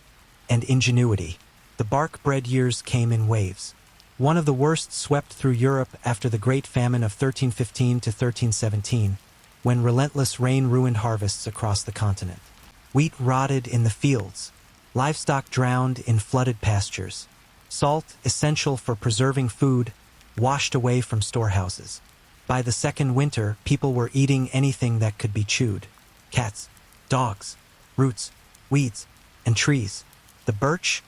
and ingenuity. The bark bread years came in waves. One of the worst swept through Europe after the Great Famine of 1315 to 1317, when relentless rain ruined harvests across the continent. Wheat rotted in the fields, livestock drowned in flooded pastures. Salt, essential for preserving food, washed away from storehouses. By the second winter, people were eating anything that could be chewed: cats, dogs, roots, weeds, and trees. The birch,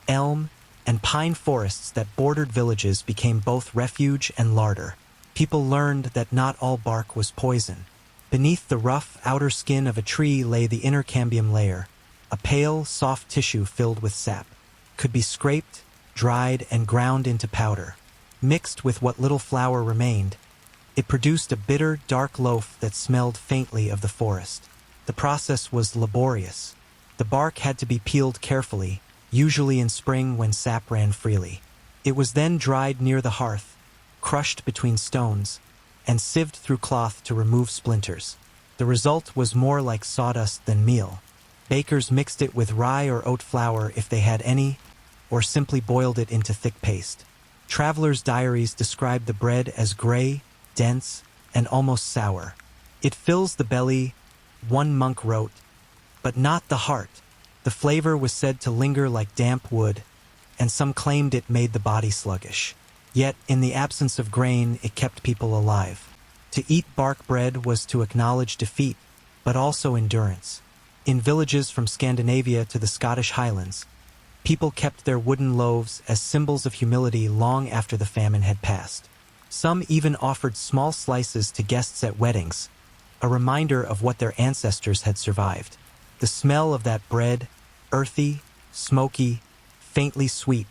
elm, and pine forests that bordered villages became both refuge and larder. People learned that not all bark was poison. Beneath the rough outer skin of a tree lay the inner cambium layer, a pale, soft tissue filled with sap. Could be scraped, dried, and ground into powder. Mixed with what little flour remained, it produced a bitter, dark loaf that smelled faintly of the forest. The process was laborious. The bark had to be peeled carefully, usually in spring when sap ran freely. It was then dried near the hearth, crushed between stones, and sieved through cloth to remove splinters. The result was more like sawdust than meal. Bakers mixed it with rye or oat flour if they had any, or simply boiled it into thick paste. Travelers' diaries described the bread as gray, dense, and almost sour. It fills the belly, one monk wrote, but not the heart. The flavor was said to linger like damp wood, and some claimed it made the body sluggish. Yet, in the absence of grain, it kept people alive. To eat bark bread was to acknowledge defeat, but also endurance. In villages from Scandinavia to the Scottish Highlands, people kept their wooden loaves as symbols of humility long after the famine had passed. Some even offered small slices to guests at weddings, a reminder of what their ancestors had survived. The smell of that bread, earthy, smoky, faintly sweet,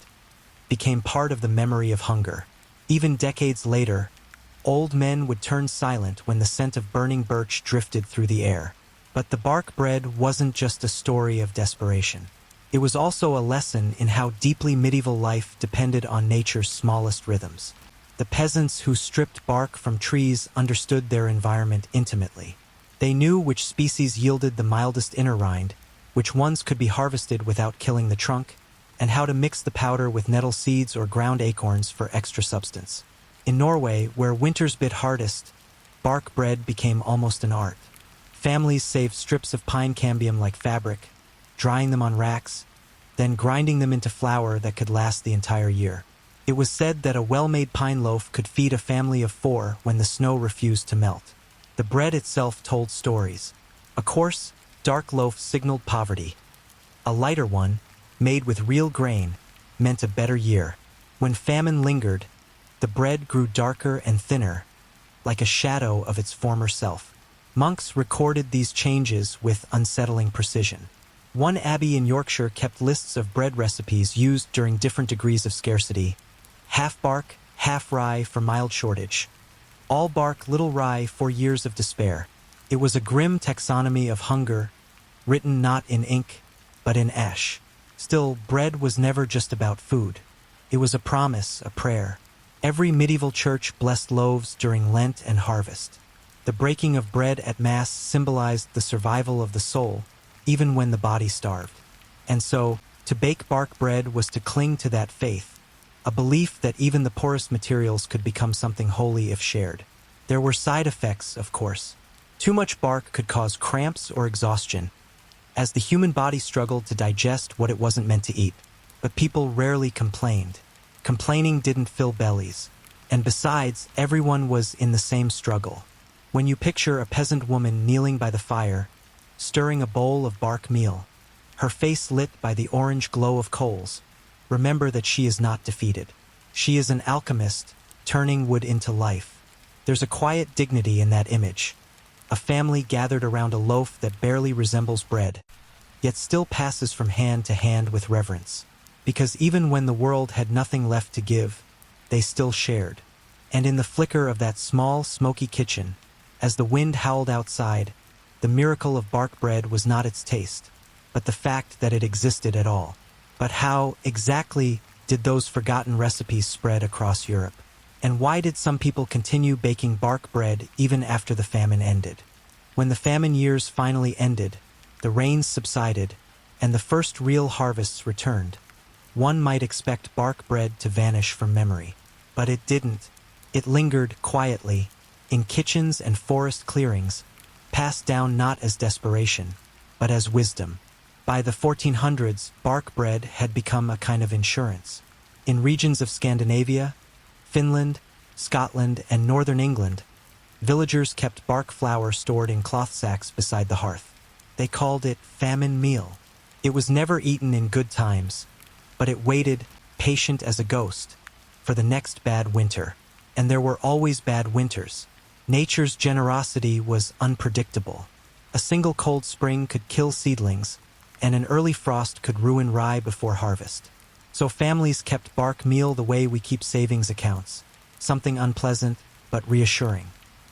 became part of the memory of hunger. Even decades later, old men would turn silent when the scent of burning birch drifted through the air. But the bark bread wasn't just a story of desperation. It was also a lesson in how deeply medieval life depended on nature's smallest rhythms. The peasants who stripped bark from trees understood their environment intimately. They knew which species yielded the mildest inner rind, which ones could be harvested without killing the trunk, and how to mix the powder with nettle seeds or ground acorns for extra substance. In Norway, where winters bit hardest, bark bread became almost an art. Families saved strips of pine cambium like fabric, drying them on racks, then grinding them into flour that could last the entire year. It was said that a well-made pine loaf could feed a family of 4 when the snow refused to melt. The bread itself told stories. A coarse, dark loaf signaled poverty. A lighter one, made with real grain, meant a better year. When famine lingered, the bread grew darker and thinner, like a shadow of its former self. Monks recorded these changes with unsettling precision. One abbey in Yorkshire kept lists of bread recipes used during different degrees of scarcity. Half bark, half rye for mild shortage. All bark, little rye for years of despair. It was a grim taxonomy of hunger, written not in ink, but in ash. Still, bread was never just about food. It was a promise, a prayer. Every medieval church blessed loaves during Lent and harvest. The breaking of bread at Mass symbolized the survival of the soul, even when the body starved. And so, to bake bark bread was to cling to that faith, a belief that even the poorest materials could become something holy if shared. There were side effects, of course. Too much bark could cause cramps or exhaustion, as the human body struggled to digest what it wasn't meant to eat. But people rarely complained. Complaining didn't fill bellies. And besides, everyone was in the same struggle. When you picture a peasant woman kneeling by the fire, stirring a bowl of bark meal, her face lit by the orange glow of coals, remember that she is not defeated. She is an alchemist, turning wood into life. There's a quiet dignity in that image. A family gathered around a loaf that barely resembles bread, yet still passes from hand to hand with reverence. Because even when the world had nothing left to give, they still shared. And in the flicker of that small, smoky kitchen, as the wind howled outside, the miracle of bark bread was not its taste, but the fact that it existed at all. But how, exactly, did those forgotten recipes spread across Europe? And why did some people continue baking bark bread even after the famine ended? When the famine years finally ended, the rains subsided, and the first real harvests returned, one might expect bark bread to vanish from memory. But it didn't. It lingered quietly, in kitchens and forest clearings, passed down not as desperation, but as wisdom. By the 1400s, bark bread had become a kind of insurance. In regions of Scandinavia, Finland, Scotland, and northern England, villagers kept bark flour stored in cloth sacks beside the hearth. They called it famine meal. It was never eaten in good times, but it waited, patient as a ghost, for the next bad winter. And there were always bad winters. Nature's generosity was unpredictable. A single cold spring could kill seedlings, and an early frost could ruin rye before harvest. So families kept bark meal the way we keep savings accounts, something unpleasant but reassuring.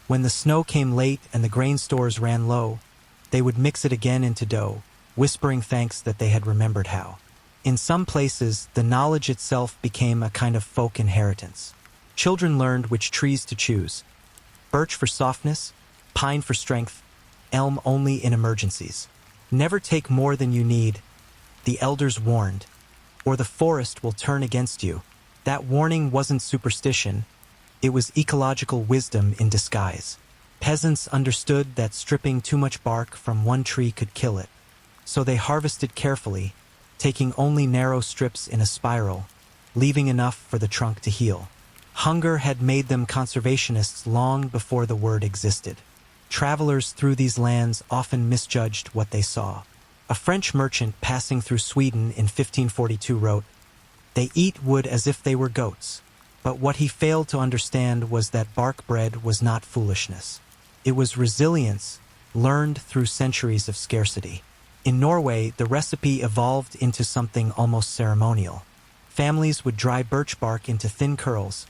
When the snow came late and the grain stores ran low, they would mix it again into dough, whispering thanks that they had remembered how. In some places, the knowledge itself became a kind of folk inheritance. Children learned which trees to choose: birch for softness, pine for strength, elm only in emergencies. Never take more than you need, the elders warned, or the forest will turn against you. That warning wasn't superstition, it was ecological wisdom in disguise. Peasants understood that stripping too much bark from one tree could kill it, so they harvested carefully, taking only narrow strips in a spiral, leaving enough for the trunk to heal. Hunger had made them conservationists long before the word existed. Travelers through these lands often misjudged what they saw. A French merchant passing through Sweden in 1542 wrote, "They eat wood as if they were goats." But what he failed to understand was that bark bread was not foolishness. It was resilience, learned through centuries of scarcity. In Norway, the recipe evolved into something almost ceremonial. Families would dry birch bark into thin curls,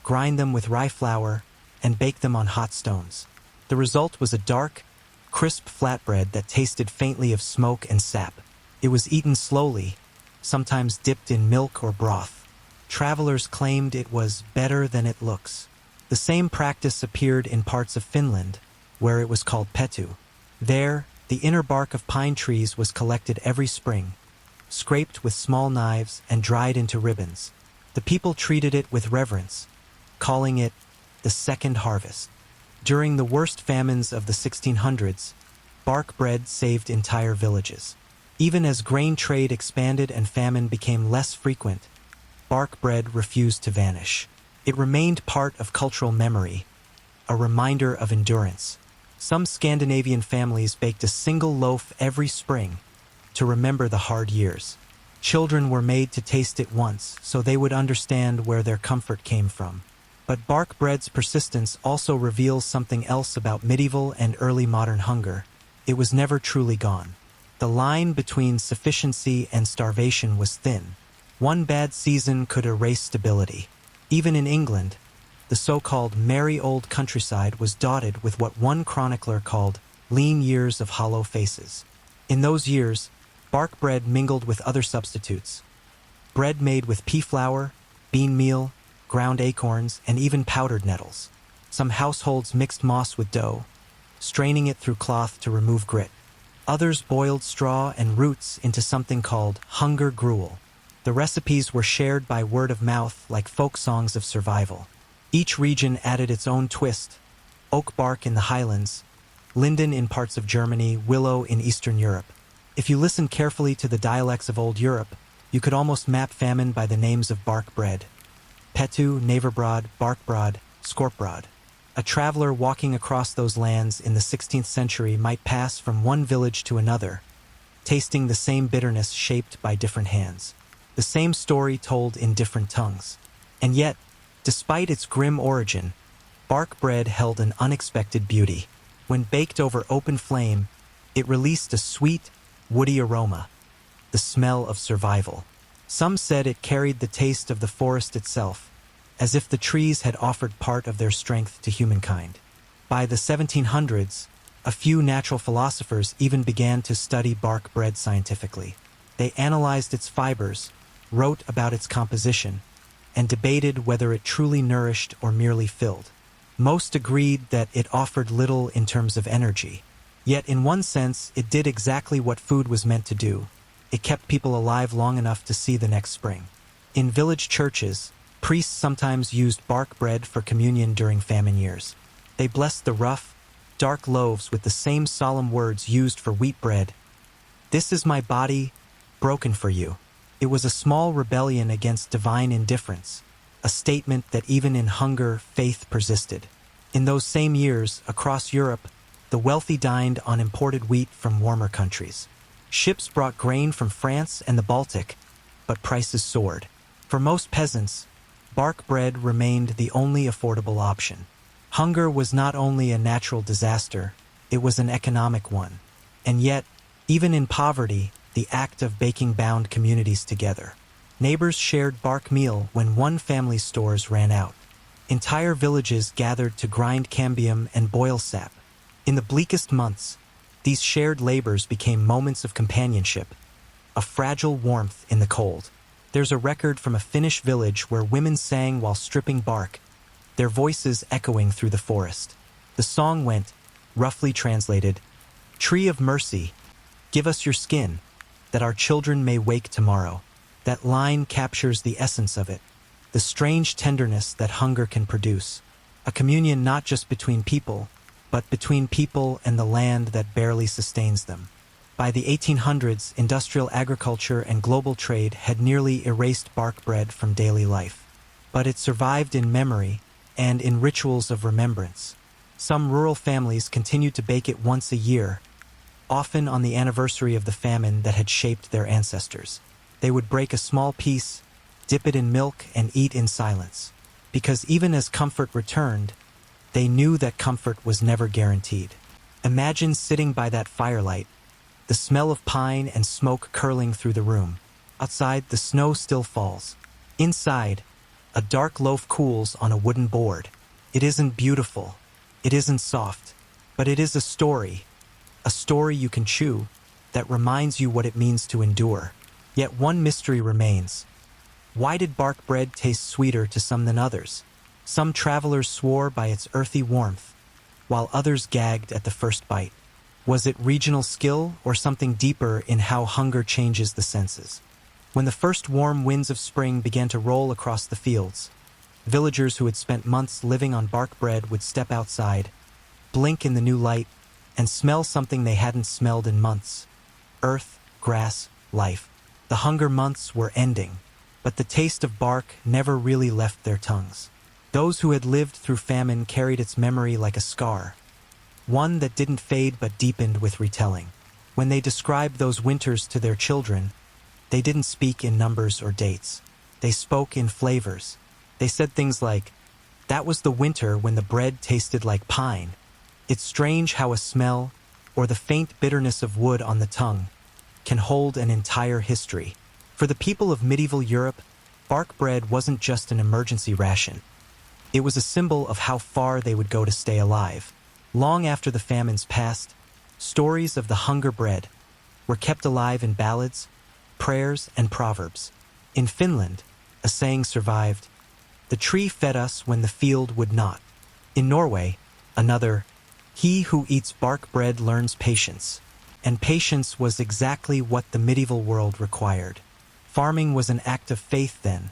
grind them with rye flour, and bake them on hot stones. The result was a dark, crisp flatbread that tasted faintly of smoke and sap. It was eaten slowly, sometimes dipped in milk or broth. Travelers claimed it was better than it looks. The same practice appeared in parts of Finland, where it was called petu. There, the inner bark of pine trees was collected every spring, scraped with small knives and dried into ribbons. The people treated it with reverence, calling it the second harvest. During the worst famines of the 1600s, bark bread saved entire villages. Even as grain trade expanded and famine became less frequent, bark bread refused to vanish. It remained part of cultural memory, a reminder of endurance. Some Scandinavian families baked a single loaf every spring to remember the hard years. Children were made to taste it once so they would understand where their comfort came from. But bark bread's persistence also reveals something else about medieval and early modern hunger. It was never truly gone. The line between sufficiency and starvation was thin. One bad season could erase stability. Even in England, the so-called merry old countryside was dotted with what one chronicler called lean years of hollow faces. In those years, bark bread mingled with other substitutes. Bread made with pea flour, bean meal, ground acorns, and even powdered nettles. Some households mixed moss with dough, straining it through cloth to remove grit. Others boiled straw and roots into something called hunger gruel. The recipes were shared by word of mouth like folk songs of survival. Each region added its own twist: oak bark in the highlands, linden in parts of Germany, willow in Eastern Europe. If you listened carefully to the dialects of old Europe, you could almost map famine by the names of bark bread: petu, naverbrod, barkbrod, skorpbrod. A traveler walking across those lands in the 16th century might pass from one village to another, tasting the same bitterness shaped by different hands, the same story told in different tongues. And yet, despite its grim origin, bark bread held an unexpected beauty. When baked over open flame, it released a sweet, woody aroma, the smell of survival. Some said it carried the taste of the forest itself, as if the trees had offered part of their strength to humankind. By the 1700s, a few natural philosophers even began to study bark bread scientifically. They analyzed its fibers, wrote about its composition, and debated whether it truly nourished or merely filled. Most agreed that it offered little in terms of energy. Yet in one sense, it did exactly what food was meant to do. It kept people alive long enough to see the next spring. In village churches, priests sometimes used bark bread for communion during famine years. They blessed the rough, dark loaves with the same solemn words used for wheat bread: "This is my body, broken for you." It was a small rebellion against divine indifference, a statement that even in hunger, faith persisted. In those same years, across Europe, the wealthy dined on imported wheat from warmer countries. Ships brought grain from France and the Baltic, but prices soared. For most peasants, bark bread remained the only affordable option. Hunger was not only a natural disaster, it was an economic one. And yet, even in poverty, the act of baking bound communities together. Neighbors shared bark meal when one family's stores ran out. Entire villages gathered to grind cambium and boil sap. In the bleakest months, these shared labors became moments of companionship, a fragile warmth in the cold. There's a record from a Finnish village where women sang while stripping bark, their voices echoing through the forest. The song went, roughly translated, "Tree of mercy, give us your skin, that our children may wake tomorrow." That line captures the essence of it, the strange tenderness that hunger can produce. A communion not just between people, but between people and the land that barely sustains them. By the 1800s, industrial agriculture and global trade had nearly erased bark bread from daily life. But it survived in memory and in rituals of remembrance. Some rural families continued to bake it once a year, often on the anniversary of the famine that had shaped their ancestors. They would break a small piece, dip it in milk, and eat in silence. Because even as comfort returned, they knew that comfort was never guaranteed. Imagine sitting by that firelight, the smell of pine and smoke curling through the room. Outside, the snow still falls. Inside, a dark loaf cools on a wooden board. It isn't beautiful, it isn't soft, but it is a story you can chew, that reminds you what it means to endure. Yet one mystery remains. Why did bark bread taste sweeter to some than others? Some travelers swore by its earthy warmth, while others gagged at the first bite. Was it regional skill or something deeper in how hunger changes the senses? When the first warm winds of spring began to roll across the fields, villagers who had spent months living on bark bread would step outside, blink in the new light, and smell something they hadn't smelled in months. Earth, grass, life. The hunger months were ending, but the taste of bark never really left their tongues. Those who had lived through famine carried its memory like a scar, one that didn't fade but deepened with retelling. When they described those winters to their children, they didn't speak in numbers or dates. They spoke in flavors. They said things like, "That was the winter when the bread tasted like pine." It's strange how a smell, or the faint bitterness of wood on the tongue, can hold an entire history. For the people of medieval Europe, bark bread wasn't just an emergency ration. It was a symbol of how far they would go to stay alive. Long after the famines passed, stories of the hunger bread were kept alive in ballads, prayers, and proverbs. In Finland, a saying survived, "The tree fed us when the field would not." In Norway, another, "He who eats bark bread learns patience." And patience was exactly what the medieval world required. Farming was an act of faith then,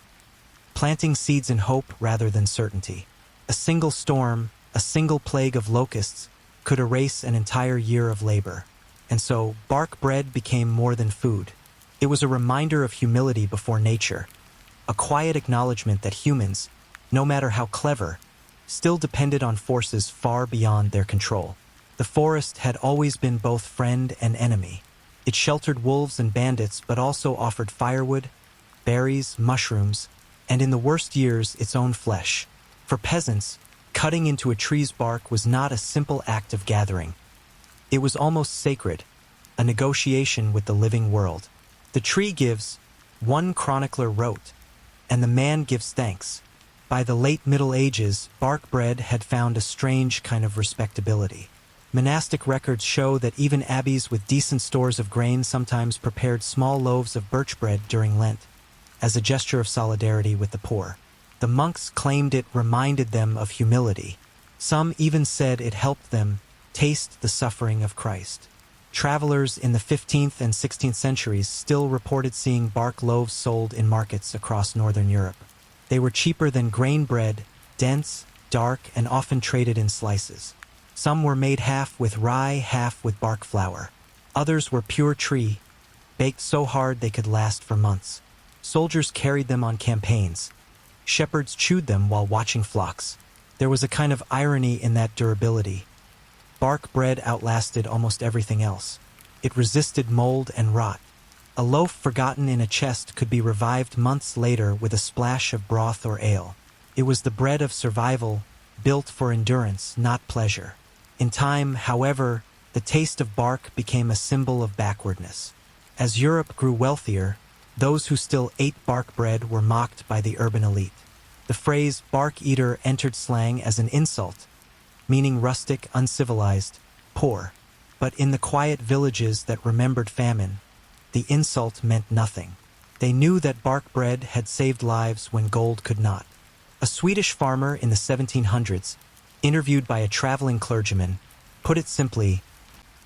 planting seeds in hope rather than certainty. A single storm, a single plague of locusts, could erase an entire year of labor. And so, bark bread became more than food. It was a reminder of humility before nature, a quiet acknowledgement that humans, no matter how clever, still depended on forces far beyond their control. The forest had always been both friend and enemy. It sheltered wolves and bandits, but also offered firewood, berries, mushrooms, and in the worst years, its own flesh. For peasants, cutting into a tree's bark was not a simple act of gathering. It was almost sacred, a negotiation with the living world. "The tree gives," one chronicler wrote, "and the man gives thanks." By the late Middle Ages, bark bread had found a strange kind of respectability. Monastic records show that even abbeys with decent stores of grain sometimes prepared small loaves of birch bread during Lent, as a gesture of solidarity with the poor. The monks claimed it reminded them of humility. Some even said it helped them taste the suffering of Christ. Travelers in the 15th and 16th centuries still reported seeing bark loaves sold in markets across northern Europe. They were cheaper than grain bread, dense, dark, and often traded in slices. Some were made half with rye, half with bark flour. Others were pure tree, baked so hard they could last for months. Soldiers carried them on campaigns. Shepherds chewed them while watching flocks. There was a kind of irony in that durability. Bark bread outlasted almost everything else. It resisted mold and rot. A loaf forgotten in a chest could be revived months later with a splash of broth or ale. It was the bread of survival, built for endurance, not pleasure. In time, however, the taste of bark became a symbol of backwardness. As Europe grew wealthier, those who still ate bark bread were mocked by the urban elite. The phrase bark eater entered slang as an insult, meaning rustic, uncivilized, poor. But in the quiet villages that remembered famine, the insult meant nothing. They knew that bark bread had saved lives when gold could not. A Swedish farmer in the 1700s, interviewed by a traveling clergyman, put it simply,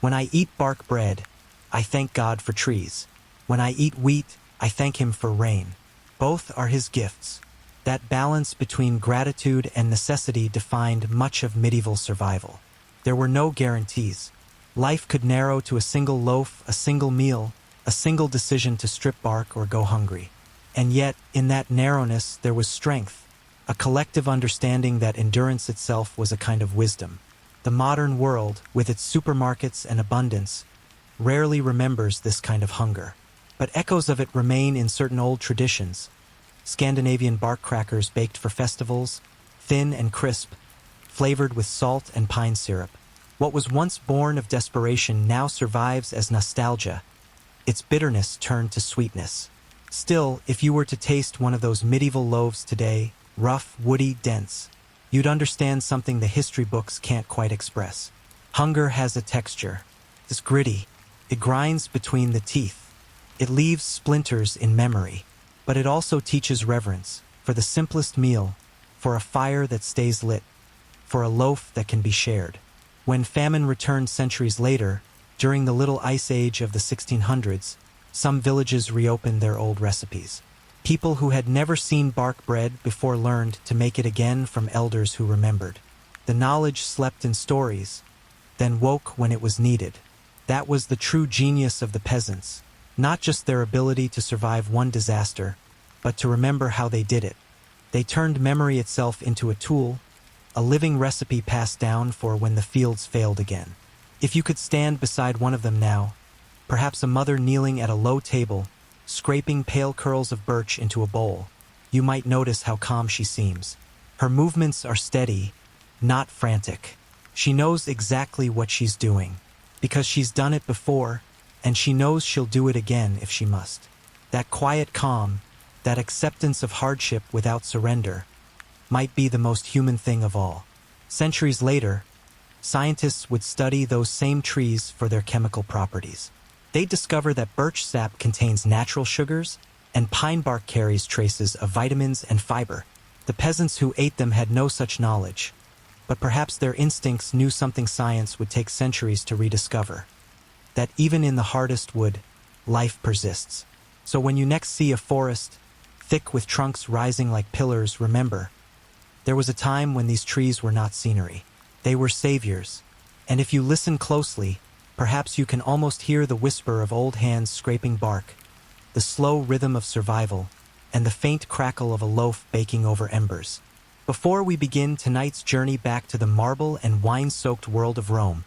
"When I eat bark bread, I thank God for trees. When I eat wheat, I thank him for rain. Both are his gifts." That balance between gratitude and necessity defined much of medieval survival. There were no guarantees. Life could narrow to a single loaf, a single meal, a single decision to strip bark or go hungry. And yet, in that narrowness, there was strength, a collective understanding that endurance itself was a kind of wisdom. The modern world, with its supermarkets and abundance, rarely remembers this kind of hunger. But echoes of it remain in certain old traditions. Scandinavian bark crackers baked for festivals, thin and crisp, flavored with salt and pine syrup. What was once born of desperation now survives as nostalgia. Its bitterness turned to sweetness. Still, if you were to taste one of those medieval loaves today, rough, woody, dense, you'd understand something the history books can't quite express. Hunger has a texture. It's gritty. It grinds between the teeth. It leaves splinters in memory. But it also teaches reverence for the simplest meal, for a fire that stays lit, for a loaf that can be shared. When famine returned centuries later, During the Little Ice Age of the 1600s, some villages reopened their old recipes. People who had never seen bark bread before learned to make it again from elders who remembered. The knowledge slept in stories, then woke when it was needed. That was the true genius of the peasants, not just their ability to survive one disaster, but to remember how they did it. They turned memory itself into a tool, a living recipe passed down for when the fields failed again. If you could stand beside one of them now, perhaps a mother kneeling at a low table, scraping pale curls of birch into a bowl, you might notice how calm she seems. Her movements are steady, not frantic. She knows exactly what she's doing, because she's done it before, and she knows she'll do it again if she must. That quiet calm, that acceptance of hardship without surrender, might be the most human thing of all. Centuries later, scientists would study those same trees for their chemical properties. They'd discover that birch sap contains natural sugars, and pine bark carries traces of vitamins and fiber. The peasants who ate them had no such knowledge, but perhaps their instincts knew something science would take centuries to rediscover. That even in the hardest wood, life persists. So when you next see a forest, thick with trunks rising like pillars, remember, there was a time when these trees were not scenery. They were saviors, and if you listen closely, perhaps you can almost hear the whisper of old hands scraping bark, the slow rhythm of survival, and the faint crackle of a loaf baking over embers. Before we begin tonight's journey back to the marble and wine-soaked world of Rome,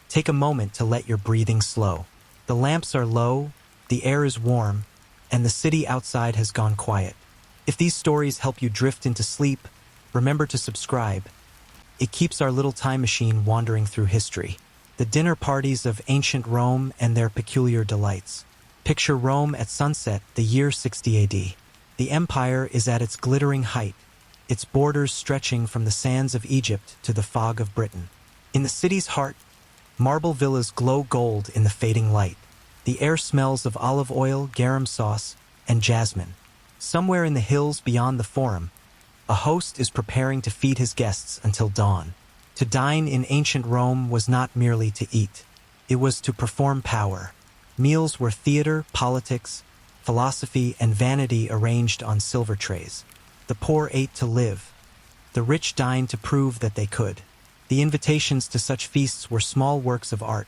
take a moment to let your breathing slow. The lamps are low, the air is warm, and the city outside has gone quiet. If these stories help you drift into sleep, remember to subscribe. It keeps our little time machine wandering through history. The dinner parties of ancient Rome and their peculiar delights. Picture Rome at sunset, the year 60 AD. The empire is at its glittering height, its borders stretching from the sands of Egypt to the fog of Britain. In the city's heart, marble villas glow gold in the fading light. The air smells of olive oil, garum sauce, and jasmine. Somewhere in the hills beyond the Forum, a host is preparing to feed his guests until dawn. To dine in ancient Rome was not merely to eat. It was to perform power. Meals were theater, politics, philosophy, and vanity arranged on silver trays. The poor ate to live. The rich dined to prove that they could. The invitations to such feasts were small works of art,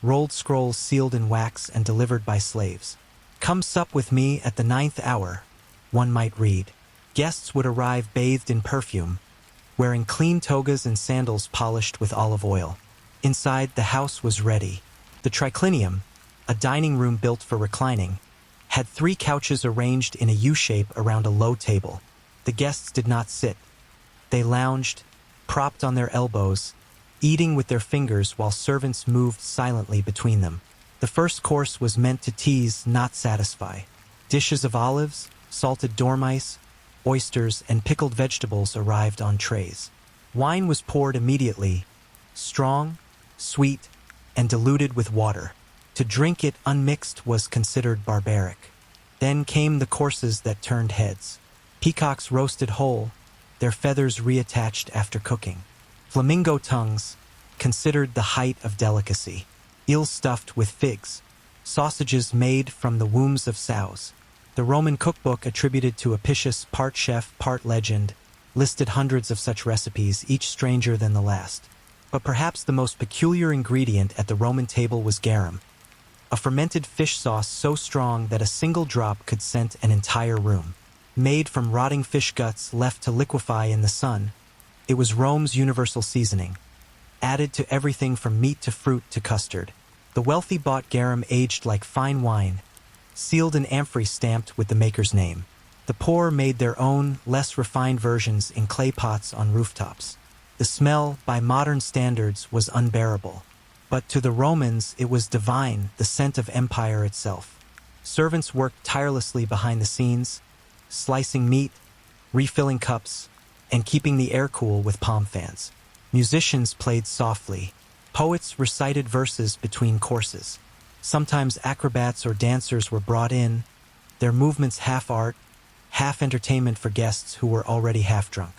rolled scrolls sealed in wax and delivered by slaves. "Come sup with me at the 9th hour," one might read. Guests would arrive bathed in perfume, wearing clean togas and sandals polished with olive oil. Inside, the house was ready. The triclinium, a dining room built for reclining, had 3 couches arranged in a U-shape around a low table. The guests did not sit. They lounged, propped on their elbows, eating with their fingers while servants moved silently between them. The first course was meant to tease, not satisfy. Dishes of olives, salted dormice, oysters, and pickled vegetables arrived on trays. Wine was poured immediately, strong, sweet, and diluted with water. To drink it unmixed was considered barbaric. Then came the courses that turned heads. Peacocks roasted whole, their feathers reattached after cooking. Flamingo tongues, considered the height of delicacy. Eels stuffed with figs. Sausages made from the wombs of sows. The Roman cookbook, attributed to Apicius, part chef, part legend, listed hundreds of such recipes, each stranger than the last. But perhaps the most peculiar ingredient at the Roman table was garum, a fermented fish sauce so strong that a single drop could scent an entire room. Made from rotting fish guts left to liquefy in the sun, it was Rome's universal seasoning, added to everything from meat to fruit to custard. The wealthy bought garum aged like fine wine, sealed in amphorae stamped with the maker's name. The poor made their own, less refined versions in clay pots on rooftops. The smell, by modern standards, was unbearable. But to the Romans it was divine, the scent of empire itself. Servants worked tirelessly behind the scenes, slicing meat, refilling cups, and keeping the air cool with palm fans. Musicians played softly. Poets recited verses between courses. Sometimes acrobats or dancers were brought in, their movements half art, half entertainment for guests who were already half drunk.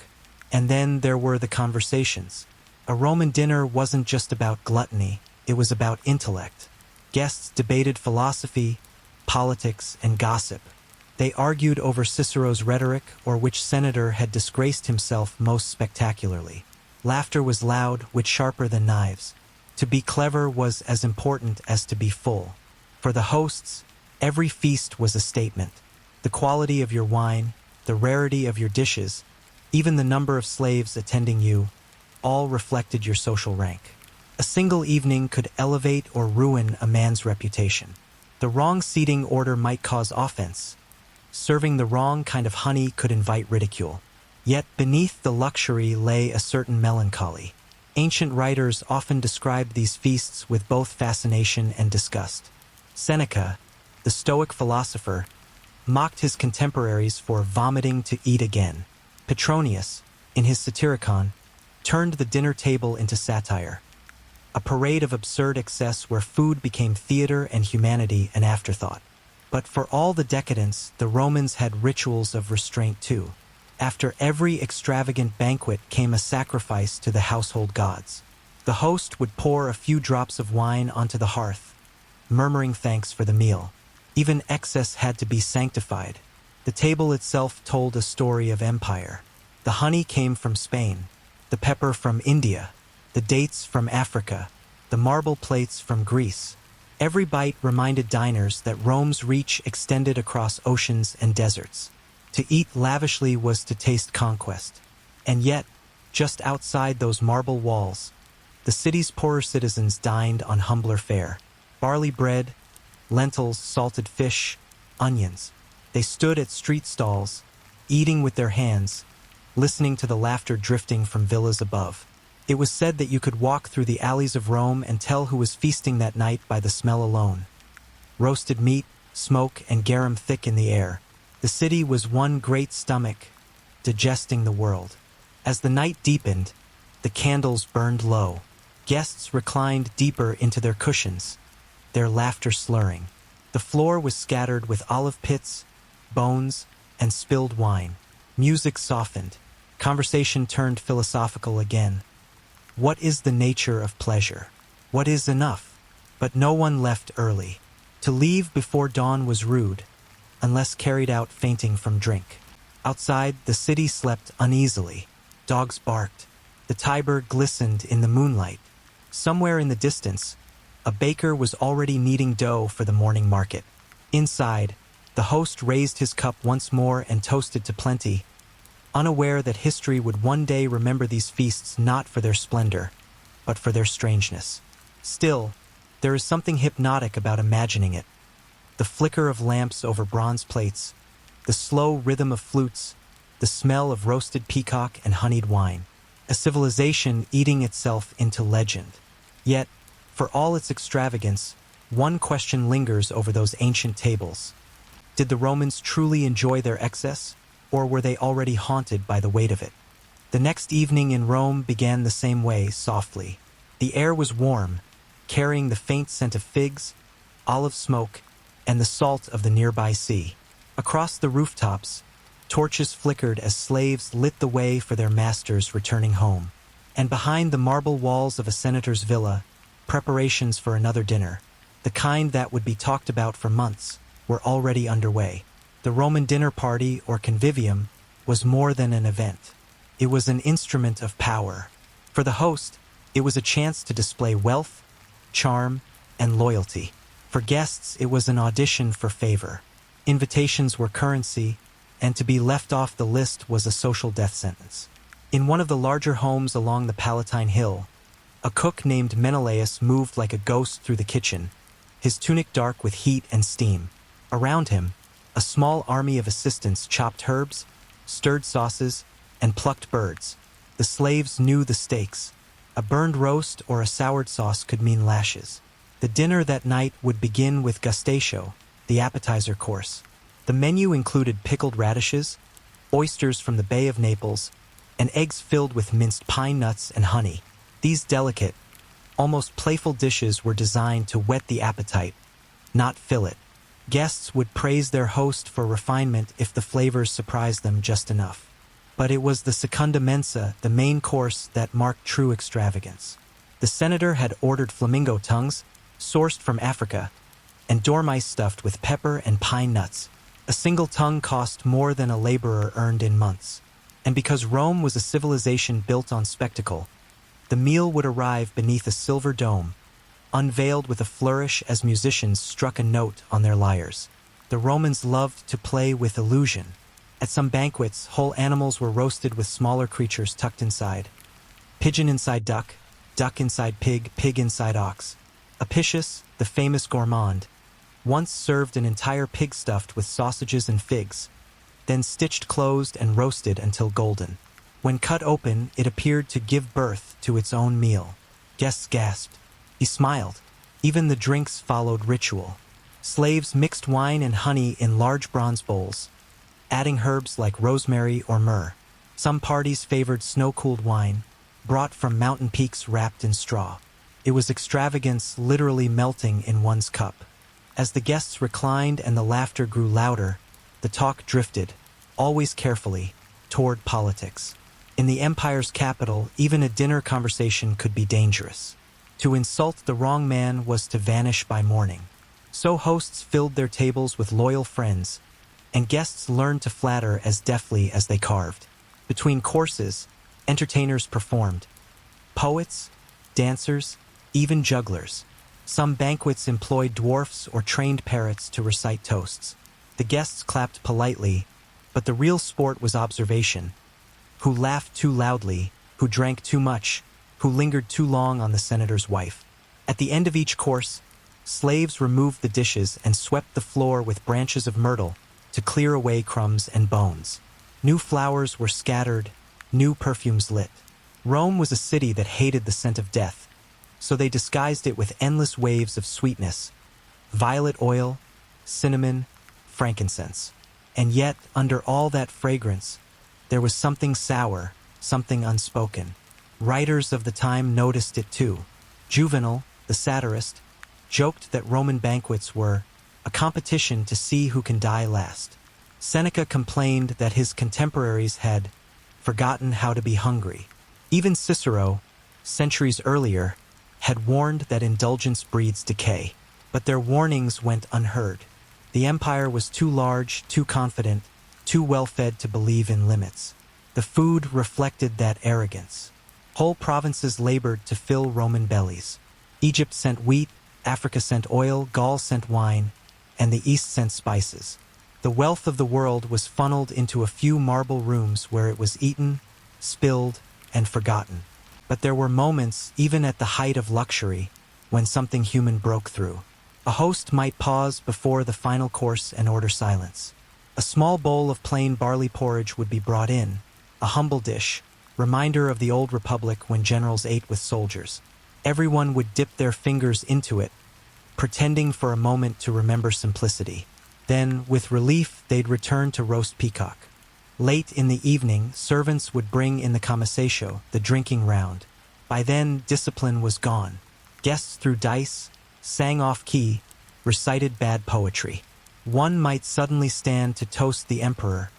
And then there were the conversations. A Roman dinner wasn't just about gluttony. it was about intellect. Guests debated philosophy, politics, and gossip. They argued over Cicero's rhetoric or which senator had disgraced himself most spectacularly. Laughter was loud, wit sharper than knives. To be clever was as important as to be full. For the hosts, every feast was a statement. The quality of your wine, the rarity of your dishes, even the number of slaves attending you, all reflected your social rank. A single evening could elevate or ruin a man's reputation. The wrong seating order might cause offense. Serving the wrong kind of honey could invite ridicule. Yet beneath the luxury lay a certain melancholy. Ancient writers often described these feasts with both fascination and disgust. Seneca, the Stoic philosopher, mocked his contemporaries for vomiting to eat again. Petronius, in his Satyricon, turned the dinner table into satire, a parade of absurd excess where food became theater and humanity an afterthought. But for all the decadence, the Romans had rituals of restraint too. After every extravagant banquet came a sacrifice to the household gods. The host would pour a few drops of wine onto the hearth, murmuring thanks for the meal. Even excess had to be sanctified. The table itself told a story of empire. The honey came from Spain, the pepper from India, the dates from Africa, the marble plates from Greece. Every bite reminded diners that Rome's reach extended across oceans and deserts. To eat lavishly was to taste conquest. And yet, just outside those marble walls, the city's poorer citizens dined on humbler fare. Barley bread, lentils, salted fish, onions. They stood at street stalls, eating with their hands, listening to the laughter drifting from villas above. It was said that you could walk through the alleys of Rome and tell who was feasting that night by the smell alone. Roasted meat, smoke, and garum thick in the air. The city was one great stomach, digesting the world. As the night deepened, the candles burned low. Guests reclined deeper into their cushions, their laughter slurring. The floor was scattered with olive pits, bones, and spilled wine. Music softened. Conversation turned philosophical again. What is the nature of pleasure? What is enough? But no one left early. To leave before dawn was rude, unless carried out fainting from drink. Outside, the city slept uneasily. Dogs barked. The Tiber glistened in the moonlight. Somewhere in the distance, a baker was already kneading dough for the morning market. Inside, the host raised his cup once more and toasted to plenty, unaware that history would one day remember these feasts not for their splendor, but for their strangeness. Still, there is something hypnotic about imagining it. The flicker of lamps over bronze plates, the slow rhythm of flutes, the smell of roasted peacock and honeyed wine. A civilization eating itself into legend. Yet, for all its extravagance, one question lingers over those ancient tables. Did the Romans truly enjoy their excess, or were they already haunted by the weight of it? The next evening in Rome began the same way, softly. The air was warm, carrying the faint scent of figs, olive smoke, and the salt of the nearby sea. Across the rooftops, torches flickered as slaves lit the way for their masters returning home. And behind the marble walls of a senator's villa, preparations for another dinner, the kind that would be talked about for months, were already underway. The Roman dinner party, or convivium, was more than an event. It was an instrument of power. For the host, it was a chance to display wealth, charm, and loyalty. For guests, it was an audition for favor. Invitations were currency, and to be left off the list was a social death sentence. In one of the larger homes along the Palatine Hill, a cook named Menelaus moved like a ghost through the kitchen, his tunic dark with heat and steam. Around him, a small army of assistants chopped herbs, stirred sauces, and plucked birds. The slaves knew the stakes. A burned roast or a soured sauce could mean lashes. The dinner that night would begin with gustatio, the appetizer course. The menu included pickled radishes, oysters from the Bay of Naples, and eggs filled with minced pine nuts and honey. These delicate, almost playful dishes were designed to whet the appetite, not fill it. Guests would praise their host for refinement if the flavors surprised them just enough. But it was the secunda mensa, the main course, that marked true extravagance. The senator had ordered flamingo tongues, sourced from Africa, and dormice stuffed with pepper and pine nuts. A single tongue cost more than a laborer earned in months. And because Rome was a civilization built on spectacle, the meal would arrive beneath a silver dome, unveiled with a flourish as musicians struck a note on their lyres. The Romans loved to play with illusion. At some banquets, whole animals were roasted with smaller creatures tucked inside. Pigeon inside duck, duck inside pig, pig inside ox. Apicius, the famous gourmand, once served an entire pig stuffed with sausages and figs, then stitched closed and roasted until golden. When cut open, it appeared to give birth to its own meal. Guests gasped. He smiled. Even the drinks followed ritual. Slaves mixed wine and honey in large bronze bowls, adding herbs like rosemary or myrrh. Some parties favored snow-cooled wine, brought from mountain peaks wrapped in straw. It was extravagance literally melting in one's cup. As the guests reclined and the laughter grew louder, the talk drifted, always carefully, toward politics. In the empire's capital, even a dinner conversation could be dangerous. To insult the wrong man was to vanish by morning. So hosts filled their tables with loyal friends, and guests learned to flatter as deftly as they carved. Between courses, entertainers performed. Poets, dancers, even jugglers. Some banquets employed dwarfs or trained parrots to recite toasts. The guests clapped politely, but the real sport was observation. Who laughed too loudly, who drank too much, who lingered too long on the senator's wife. At the end of each course, slaves removed the dishes and swept the floor with branches of myrtle to clear away crumbs and bones. New flowers were scattered, new perfumes lit. Rome was a city that hated the scent of death, so they disguised it with endless waves of sweetness, violet oil, cinnamon, frankincense. And yet, under all that fragrance, there was something sour, something unspoken. Writers of the time noticed it too. Juvenal, the satirist, joked that Roman banquets were a competition to see who can die last. Seneca complained that his contemporaries had forgotten how to be hungry. Even Cicero, centuries earlier, had warned that indulgence breeds decay. But their warnings went unheard. The empire was too large, too confident, too well-fed to believe in limits. The food reflected that arrogance. Whole provinces labored to fill Roman bellies. Egypt sent wheat, Africa sent oil, Gaul sent wine, and the East sent spices. The wealth of the world was funneled into a few marble rooms where it was eaten, spilled, and forgotten. But there were moments, even at the height of luxury, when something human broke through. A host might pause before the final course and order silence. A small bowl of plain barley porridge would be brought in, a humble dish, reminder of the old republic when generals ate with soldiers. Everyone would dip their fingers into it, pretending for a moment to remember simplicity. Then, with relief, they'd return to roast peacock. Late in the evening, servants would bring in the commissatio, the drinking round. By then, discipline was gone. Guests threw dice, sang off-key, recited bad poetry. One might suddenly stand to toast the emperor,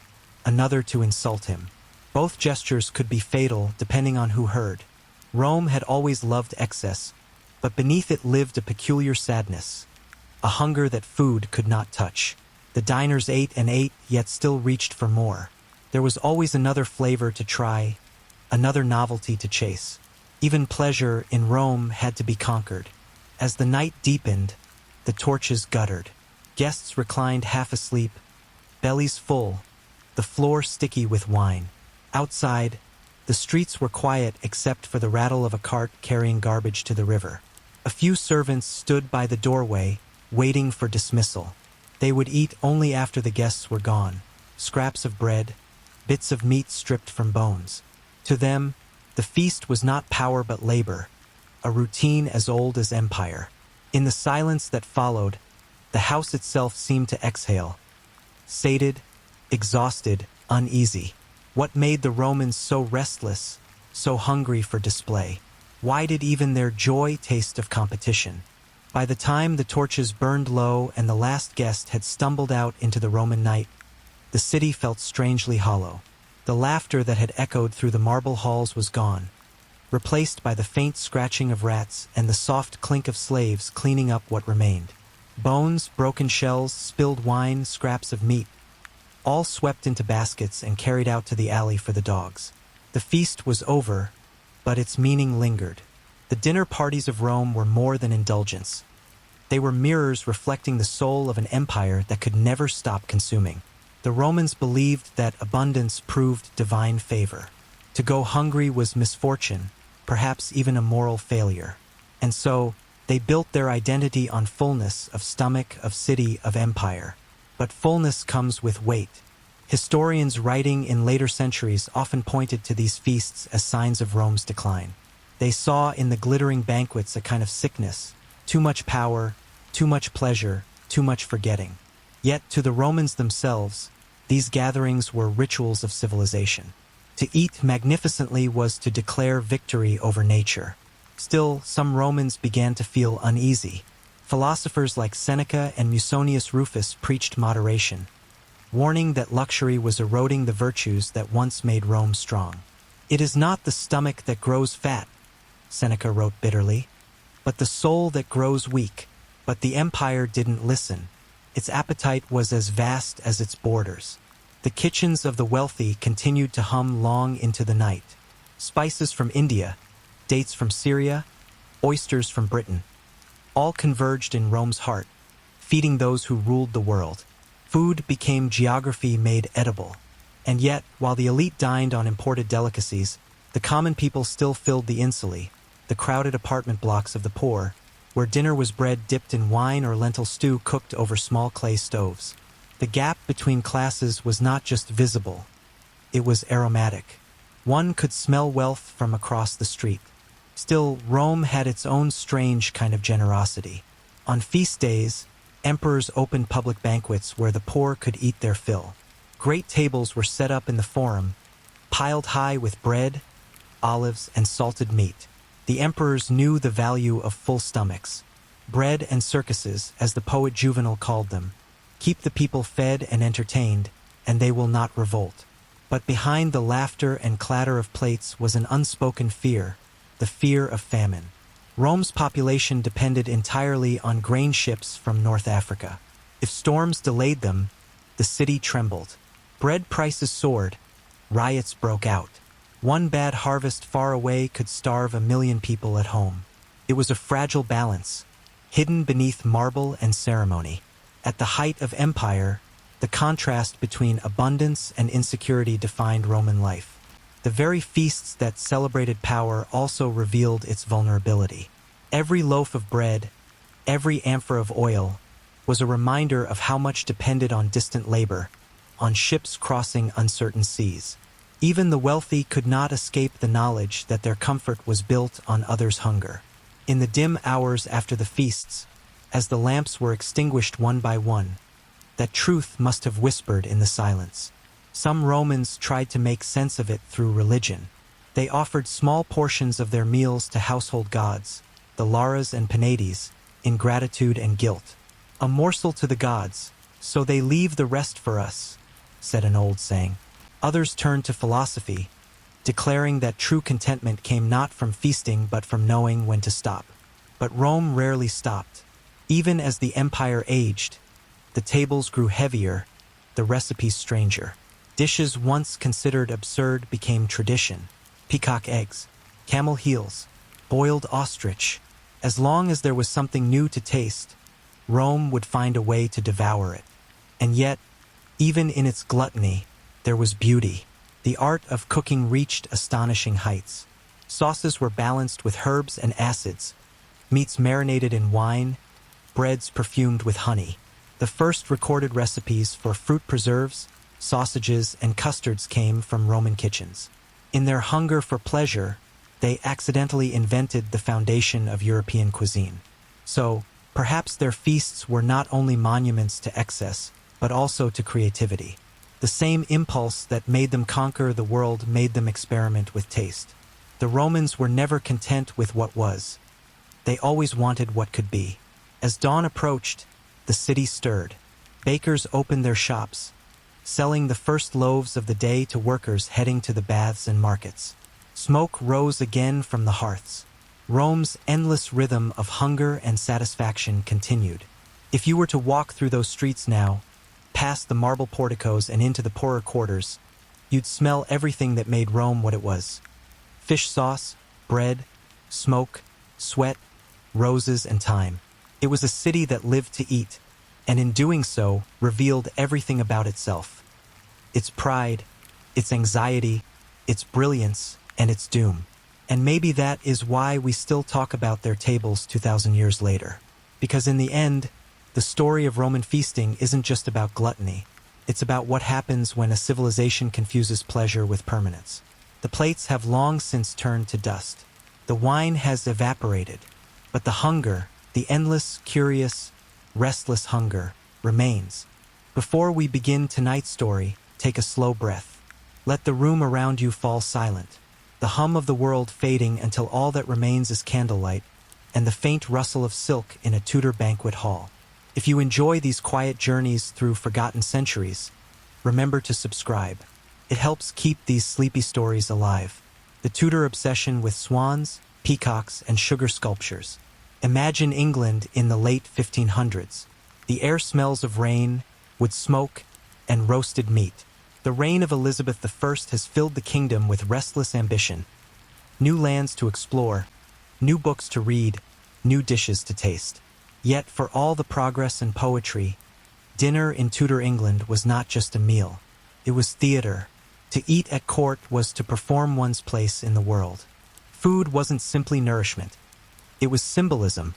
another to insult him. Both gestures could be fatal depending on who heard. Rome had always loved excess, but beneath it lived a peculiar sadness, a hunger that food could not touch. The diners ate and ate, yet still reached for more. There was always another flavor to try, another novelty to chase. Even pleasure in Rome had to be conquered. As the night deepened, the torches guttered. Guests reclined half asleep, bellies full, the floor sticky with wine. Outside, the streets were quiet except for the rattle of a cart carrying garbage to the river. A few servants stood by the doorway, waiting for dismissal. They would eat only after the guests were gone. Scraps of bread, bits of meat stripped from bones. To them, the feast was not power but labor, a routine as old as empire. In the silence that followed, the house itself seemed to exhale. Sated, exhausted, uneasy. What made the Romans so restless, so hungry for display? Why did even their joy taste of competition? By the time the torches burned low and the last guest had stumbled out into the Roman night, the city felt strangely hollow. The laughter that had echoed through the marble halls was gone. replaced by the faint scratching of rats and the soft clink of slaves cleaning up what remained. Bones, broken shells, spilled wine, scraps of meat, all swept into baskets and carried out to the alley for the dogs. The feast was over, but its meaning lingered. The dinner parties of Rome were more than indulgence. They were mirrors reflecting the soul of an empire that could never stop consuming. The Romans believed that abundance proved divine favor. To go hungry was misfortune, perhaps even a moral failure. And so, they built their identity on fullness of stomach, of city, of empire. But fullness comes with weight. Historians writing in later centuries often pointed to these feasts as signs of Rome's decline. They saw in the glittering banquets a kind of sickness, too much power, too much pleasure, too much forgetting. Yet to the Romans themselves, these gatherings were rituals of civilization. To eat magnificently was to declare victory over nature. Still, some Romans began to feel uneasy. Philosophers like Seneca and Musonius Rufus preached moderation, warning that luxury was eroding the virtues that once made Rome strong. "It is not the stomach that grows fat," Seneca wrote bitterly, "but the soul that grows weak." But the empire didn't listen. Its appetite was as vast as its borders. The kitchens of the wealthy continued to hum long into the night. Spices from India, dates from Syria, oysters from Britain, all converged in Rome's heart, feeding those who ruled the world. Food became geography made edible. And yet, while the elite dined on imported delicacies, the common people still filled the insulae, the crowded apartment blocks of the poor, where dinner was bread dipped in wine or lentil stew cooked over small clay stoves. The gap between classes was not just visible, it was aromatic. One could smell wealth from across the street. Still, Rome had its own strange kind of generosity. On feast days, emperors opened public banquets where the poor could eat their fill. Great tables were set up in the forum, piled high with bread, olives, and salted meat. The emperors knew the value of full stomachs. Bread and circuses, as the poet Juvenal called them. Keep the people fed and entertained, and they will not revolt. But behind the laughter and clatter of plates was an unspoken fear, the fear of famine. Rome's population depended entirely on grain ships from North Africa. If storms delayed them, the city trembled. Bread prices soared, riots broke out. One bad harvest far away could starve 1 million people at home. It was a fragile balance, hidden beneath marble and ceremony. At the height of empire, the contrast between abundance and insecurity defined Roman life. The very feasts that celebrated power also revealed its vulnerability. Every loaf of bread, every amphora of oil, was a reminder of how much depended on distant labor, on ships crossing uncertain seas. Even the wealthy could not escape the knowledge that their comfort was built on others' hunger. In the dim hours after the feasts, as the lamps were extinguished one by one, that truth must have whispered in the silence. Some Romans tried to make sense of it through religion. They offered small portions of their meals to household gods, the Lares and Penates, in gratitude and guilt. "A morsel to the gods, so they leave the rest for us," said an old saying. Others turned to philosophy, declaring that true contentment came not from feasting but from knowing when to stop. But Rome rarely stopped. Even as the empire aged, the tables grew heavier, the recipes stranger. Dishes once considered absurd became tradition. Peacock eggs, camel heels, boiled ostrich. As long as there was something new to taste, Rome would find a way to devour it. And yet, even in its gluttony, there was beauty. The art of cooking reached astonishing heights. Sauces were balanced with herbs and acids, meats marinated in wine, breads perfumed with honey. The first recorded recipes for fruit preserves, sausages, and custards came from Roman kitchens. In their hunger for pleasure, they accidentally invented the foundation of European cuisine. So, perhaps their feasts were not only monuments to excess, but also to creativity. The same impulse that made them conquer the world made them experiment with taste. The Romans were never content with what was. They always wanted what could be. As dawn approached, the city stirred. Bakers opened their shops, selling the first loaves of the day to workers heading to the baths and markets. Smoke rose again from the hearths. Rome's endless rhythm of hunger and satisfaction continued. If you were to walk through those streets now, past the marble porticos and into the poorer quarters, you'd smell everything that made Rome what it was. Fish sauce, bread, smoke, sweat, roses, and thyme. It was a city that lived to eat, and in doing so, revealed everything about itself. Its pride, its anxiety, its brilliance, and its doom. And maybe that is why we still talk about their tables 2,000 years later. Because in the end, the story of Roman feasting isn't just about gluttony. It's about what happens when a civilization confuses pleasure with permanence. The plates have long since turned to dust. The wine has evaporated, but the hunger, the endless, curious, restless hunger, remains. Before we begin tonight's story, take a slow breath. Let the room around you fall silent, the hum of the world fading until all that remains is candlelight and the faint rustle of silk in a Tudor banquet hall. If you enjoy these quiet journeys through forgotten centuries, remember to subscribe. It helps keep these sleepy stories alive. The Tudor obsession with swans, peacocks, and sugar sculptures. Imagine England in the late 1500s. The air smells of rain, wood smoke, and roasted meat. The reign of Elizabeth I has filled the kingdom with restless ambition. New lands to explore, new books to read, new dishes to taste. Yet for all the progress and poetry, dinner in Tudor England was not just a meal. It was theater. To eat at court was to perform one's place in the world. Food wasn't simply nourishment. It was symbolism,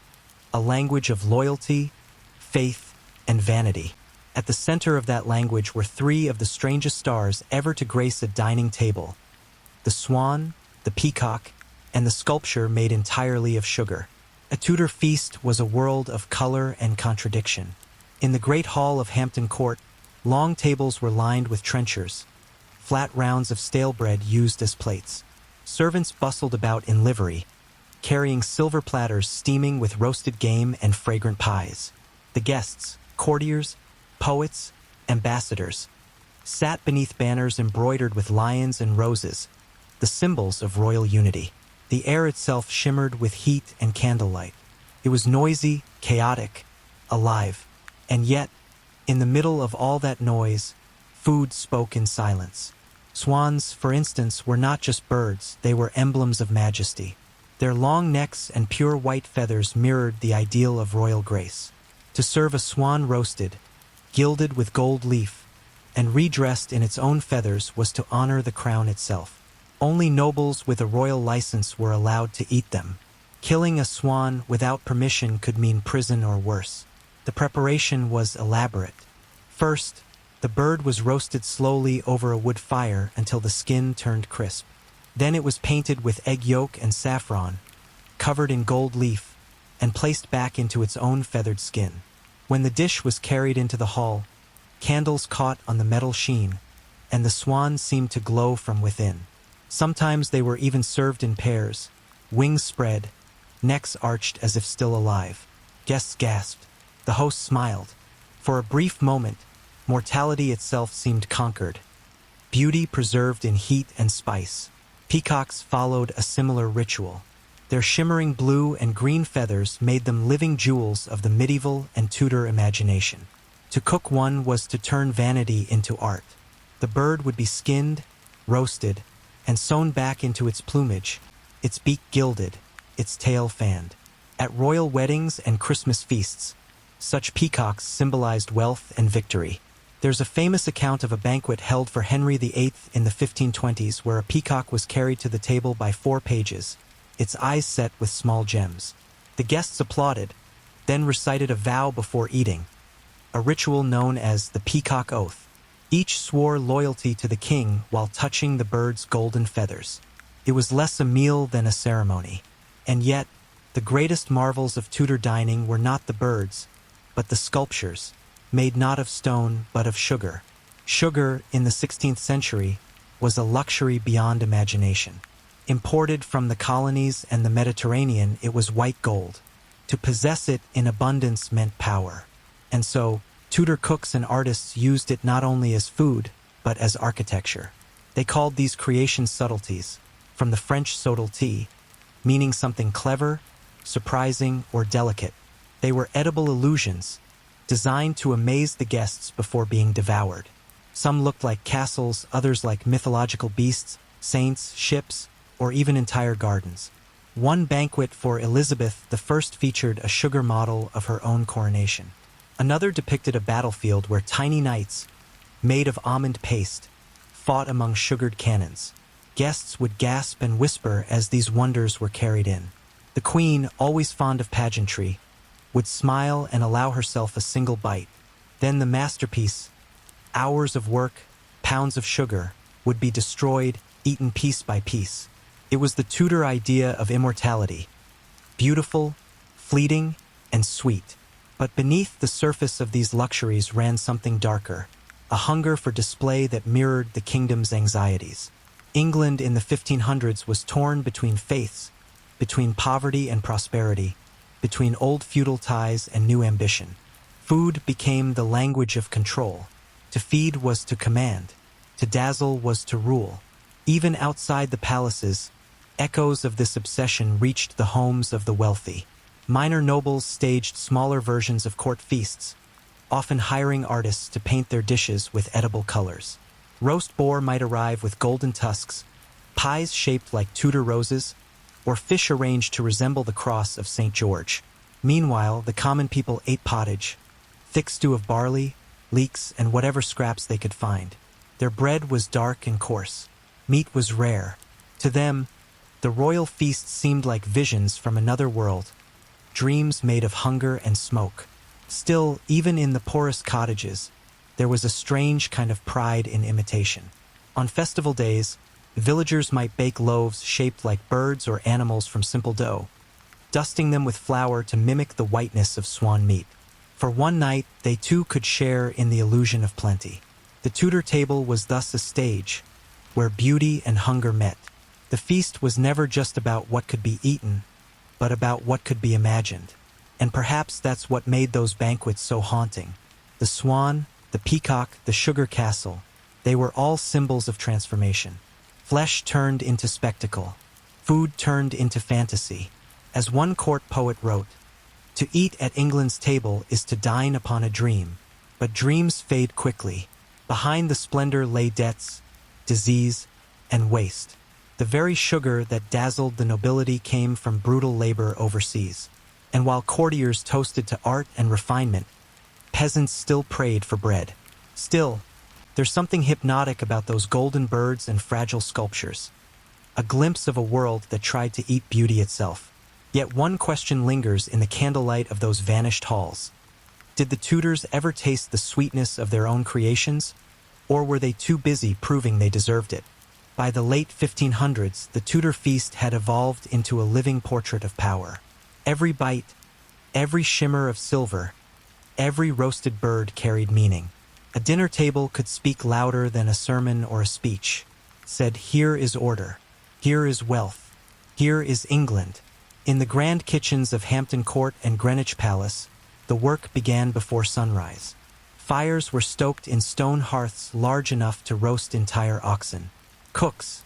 a language of loyalty, faith, and vanity. At the center of that language were three of the strangest stars ever to grace a dining table: the swan, the peacock, and the sculpture made entirely of sugar. A Tudor feast was a world of color and contradiction. In the great hall of Hampton Court, long tables were lined with trenchers, flat rounds of stale bread used as plates. Servants bustled about in livery, carrying silver platters steaming with roasted game and fragrant pies. The guests, courtiers, poets, ambassadors, sat beneath banners embroidered with lions and roses, the symbols of royal unity. The air itself shimmered with heat and candlelight. It was noisy, chaotic, alive. And yet, in the middle of all that noise, food spoke in silence. Swans, for instance, were not just birds, they were emblems of majesty. Their long necks and pure white feathers mirrored the ideal of royal grace. To serve a swan roasted, gilded with gold leaf, and redressed in its own feathers was to honor the crown itself. Only nobles with a royal license were allowed to eat them. Killing a swan without permission could mean prison or worse. The preparation was elaborate. First, the bird was roasted slowly over a wood fire until the skin turned crisp. Then it was painted with egg yolk and saffron, covered in gold leaf, and placed back into its own feathered skin. When the dish was carried into the hall, candles caught on the metal sheen, and the swan seemed to glow from within. Sometimes they were even served in pairs, wings spread, necks arched as if still alive. Guests gasped. The host smiled. For a brief moment, mortality itself seemed conquered. Beauty preserved in heat and spice. Peacocks followed a similar ritual. Their shimmering blue and green feathers made them living jewels of the medieval and Tudor imagination. To cook one was to turn vanity into art. The bird would be skinned, roasted, and sewn back into its plumage, its beak gilded, its tail fanned. At royal weddings and Christmas feasts, such peacocks symbolized wealth and victory. There's a famous account of a banquet held for Henry VIII in the 1520s where a peacock was carried to the table by 4 pages, its eyes set with small gems. The guests applauded, then recited a vow before eating, a ritual known as the Peacock Oath. Each swore loyalty to the king while touching the bird's golden feathers. It was less a meal than a ceremony. And yet, the greatest marvels of Tudor dining were not the birds, but the sculptures, made not of stone but of sugar. Sugar, in the 16th century, was a luxury beyond imagination. Imported from the colonies and the Mediterranean, it was white gold. To possess it in abundance meant power. And so, Tudor cooks and artists used it not only as food, but as architecture. They called these creations subtleties, from the French subtlety, meaning something clever, surprising, or delicate. They were edible illusions, designed to amaze the guests before being devoured. Some looked like castles, others like mythological beasts, saints, ships, or even entire gardens. One banquet for Elizabeth I featured a sugar model of her own coronation. Another depicted a battlefield where tiny knights, made of almond paste, fought among sugared cannons. Guests would gasp and whisper as these wonders were carried in. The queen, always fond of pageantry, would smile and allow herself a single bite. Then the masterpiece, hours of work, pounds of sugar, would be destroyed, eaten piece by piece. It was the Tudor idea of immortality, beautiful, fleeting, and sweet. But beneath the surface of these luxuries ran something darker, a hunger for display that mirrored the kingdom's anxieties. England in the 1500s was torn between faiths, between poverty and prosperity, between old feudal ties and new ambition. Food became the language of control. To feed was to command. To dazzle was to rule. Even outside the palaces, echoes of this obsession reached the homes of the wealthy. Minor nobles staged smaller versions of court feasts, often hiring artists to paint their dishes with edible colors. Roast boar might arrive with golden tusks, pies shaped like Tudor roses, or fish arranged to resemble the cross of St. George. Meanwhile, the common people ate pottage, thick stew of barley, leeks, and whatever scraps they could find. Their bread was dark and coarse. Meat was rare. To them, the royal feast seemed like visions from another world, dreams made of hunger and smoke. Still, even in the poorest cottages, there was a strange kind of pride in imitation. On festival days, villagers might bake loaves shaped like birds or animals from simple dough, dusting them with flour to mimic the whiteness of swan meat. For one night, they too could share in the illusion of plenty. The Tudor table was thus a stage where beauty and hunger met. The feast was never just about what could be eaten, but about what could be imagined. And perhaps that's what made those banquets so haunting. The swan, the peacock, the sugar castle, they were all symbols of transformation. Flesh turned into spectacle. Food turned into fantasy. As one court poet wrote, "To eat at England's table is to dine upon a dream, but dreams fade quickly. Behind the splendor lay debts, disease, and waste." The very sugar that dazzled the nobility came from brutal labor overseas. And while courtiers toasted to art and refinement, peasants still prayed for bread. Still, there's something hypnotic about those golden birds and fragile sculptures. A glimpse of a world that tried to eat beauty itself. Yet one question lingers in the candlelight of those vanished halls. Did the Tudors ever taste the sweetness of their own creations? Or were they too busy proving they deserved it? By the late 1500s, the Tudor feast had evolved into a living portrait of power. Every bite, every shimmer of silver, every roasted bird carried meaning. A dinner table could speak louder than a sermon or a speech. Said, "Here is order. Here is wealth. Here is England." In the grand kitchens of Hampton Court and Greenwich Palace, the work began before sunrise. Fires were stoked in stone hearths large enough to roast entire oxen. Cooks,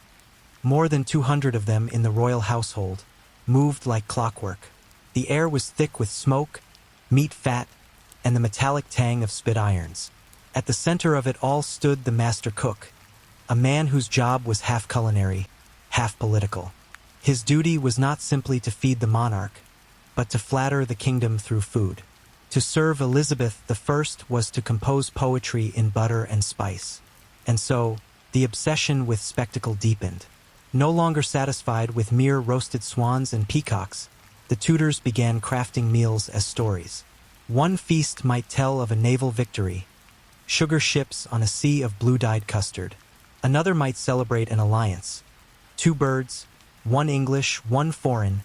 more than 200 of them in the royal household, moved like clockwork. The air was thick with smoke, meat fat, and the metallic tang of spit irons. At the center of it all stood the master cook, a man whose job was half culinary, half political. His duty was not simply to feed the monarch, but to flatter the kingdom through food. To serve Elizabeth I was to compose poetry in butter and spice. And so, the obsession with spectacle deepened. No longer satisfied with mere roasted swans and peacocks, the Tudors began crafting meals as stories. One feast might tell of a naval victory, sugar ships on a sea of blue-dyed custard. Another might celebrate an alliance. 2 birds, one English, one foreign,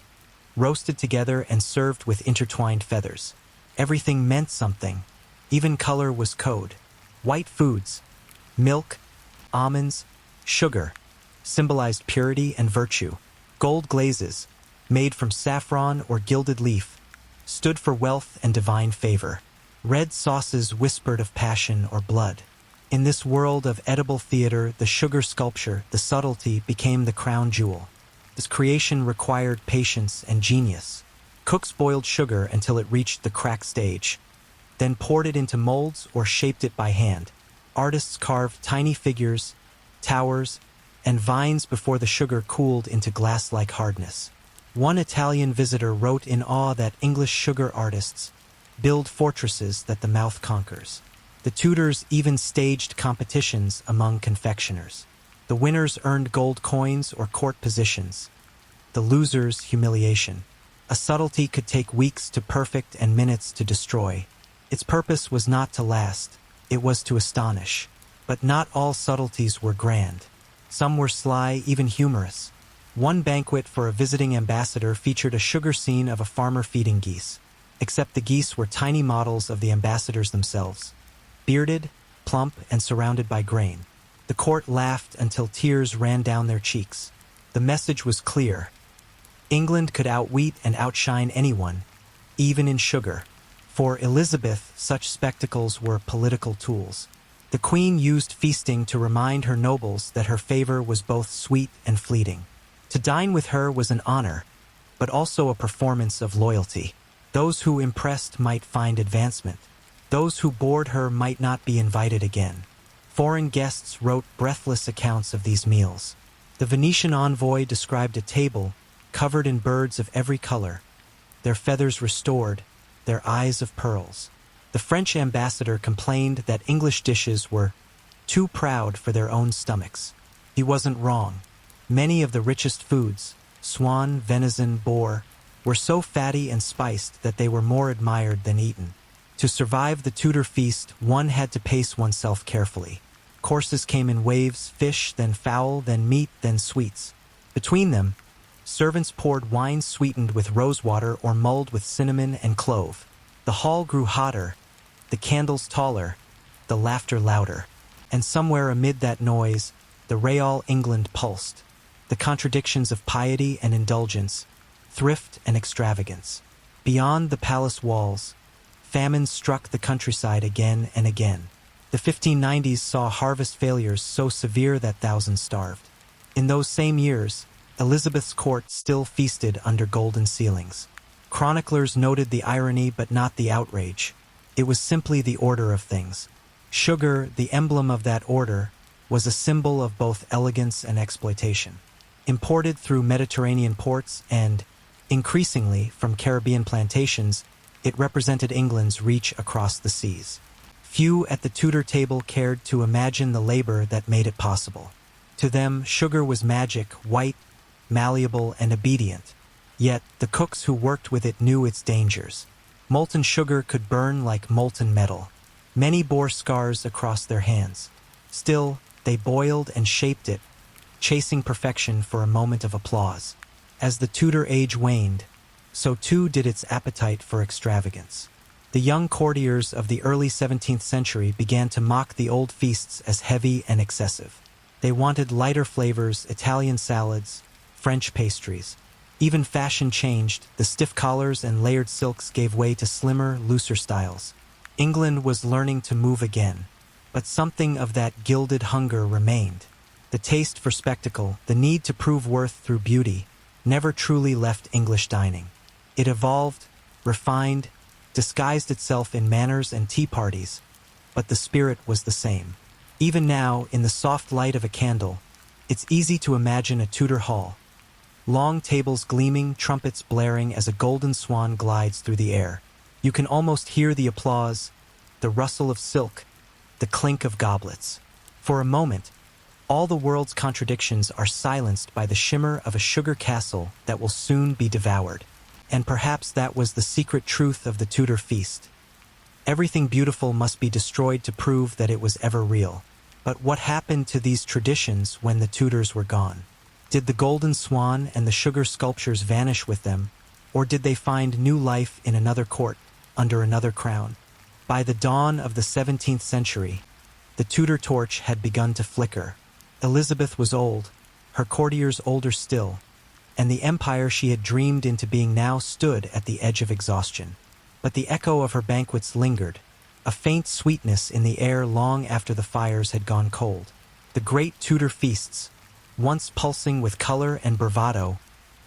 roasted together and served with intertwined feathers. Everything meant something. Even color was code. White foods, milk, almonds, sugar, symbolized purity and virtue. Gold glazes, made from saffron or gilded leaf, stood for wealth and divine favor. Red sauces whispered of passion or blood. In this world of edible theater, the sugar sculpture, the subtlety, became the crown jewel. His creation required patience and genius. Cooks boiled sugar until it reached the crack stage, then poured it into molds or shaped it by hand. Artists carved tiny figures, towers, and vines before the sugar cooled into glass-like hardness. One Italian visitor wrote in awe that English sugar artists build fortresses that the mouth conquers. The Tudors even staged competitions among confectioners. The winners earned gold coins or court positions. The losers, humiliation. A subtlety could take weeks to perfect and minutes to destroy. Its purpose was not to last, it was to astonish. But not all subtleties were grand. Some were sly, even humorous. One banquet for a visiting ambassador featured a sugar scene of a farmer feeding geese, except the geese were tiny models of the ambassadors themselves, bearded, plump, and surrounded by grain. The court laughed until tears ran down their cheeks. The message was clear. England could outwit and outshine anyone, even in sugar. For Elizabeth, such spectacles were political tools. The Queen used feasting to remind her nobles that her favor was both sweet and fleeting. To dine with her was an honor, but also a performance of loyalty. Those who impressed might find advancement. Those who bored her might not be invited again. Foreign guests wrote breathless accounts of these meals. The Venetian envoy described a table covered in birds of every color, their feathers restored, their eyes of pearls. The French ambassador complained that English dishes were too proud for their own stomachs. He wasn't wrong. Many of the richest foods, swan, venison, boar, were so fatty and spiced that they were more admired than eaten. To survive the Tudor feast, one had to pace oneself carefully. Courses came in waves, fish, then fowl, then meat, then sweets. Between them, servants poured wine sweetened with rosewater or mulled with cinnamon and clove. The hall grew hotter, the candles taller, the laughter louder. And somewhere amid that noise, the Real England pulsed. The contradictions of piety and indulgence, thrift and extravagance. Beyond the palace walls, famine struck the countryside again and again. The 1590s saw harvest failures so severe that thousands starved. In those same years, Elizabeth's court still feasted under golden ceilings. Chroniclers noted the irony but not the outrage. It was simply the order of things. Sugar, the emblem of that order, was a symbol of both elegance and exploitation. Imported through Mediterranean ports and, increasingly, from Caribbean plantations, it represented England's reach across the seas. Few at the Tudor table cared to imagine the labor that made it possible. To them, sugar was magic, white, malleable, and obedient. Yet, the cooks who worked with it knew its dangers. Molten sugar could burn like molten metal. Many bore scars across their hands. Still, they boiled and shaped it, chasing perfection for a moment of applause. As the Tudor age waned, so too did its appetite for extravagance. The young courtiers of the early 17th century began to mock the old feasts as heavy and excessive. They wanted lighter flavors, Italian salads, French pastries. Even fashion changed, the stiff collars and layered silks gave way to slimmer, looser styles. England was learning to move again, but something of that gilded hunger remained. The taste for spectacle, the need to prove worth through beauty, never truly left English dining. It evolved, refined, disguised itself in manners and tea parties, but the spirit was the same. Even now, in the soft light of a candle, it's easy to imagine a Tudor hall. Long tables gleaming, trumpets blaring as a golden swan glides through the air. You can almost hear the applause, the rustle of silk, the clink of goblets. For a moment, all the world's contradictions are silenced by the shimmer of a sugar castle that will soon be devoured. And perhaps that was the secret truth of the Tudor feast. Everything beautiful must be destroyed to prove that it was ever real. But what happened to these traditions when the Tudors were gone? Did the golden swan and the sugar sculptures vanish with them, or did they find new life in another court, under another crown? By the dawn of the 17th century, the Tudor torch had begun to flicker. Elizabeth was old, her courtiers older still, and the empire she had dreamed into being now stood at the edge of exhaustion. But the echo of her banquets lingered, a faint sweetness in the air long after the fires had gone cold. The great Tudor feasts, once pulsing with color and bravado,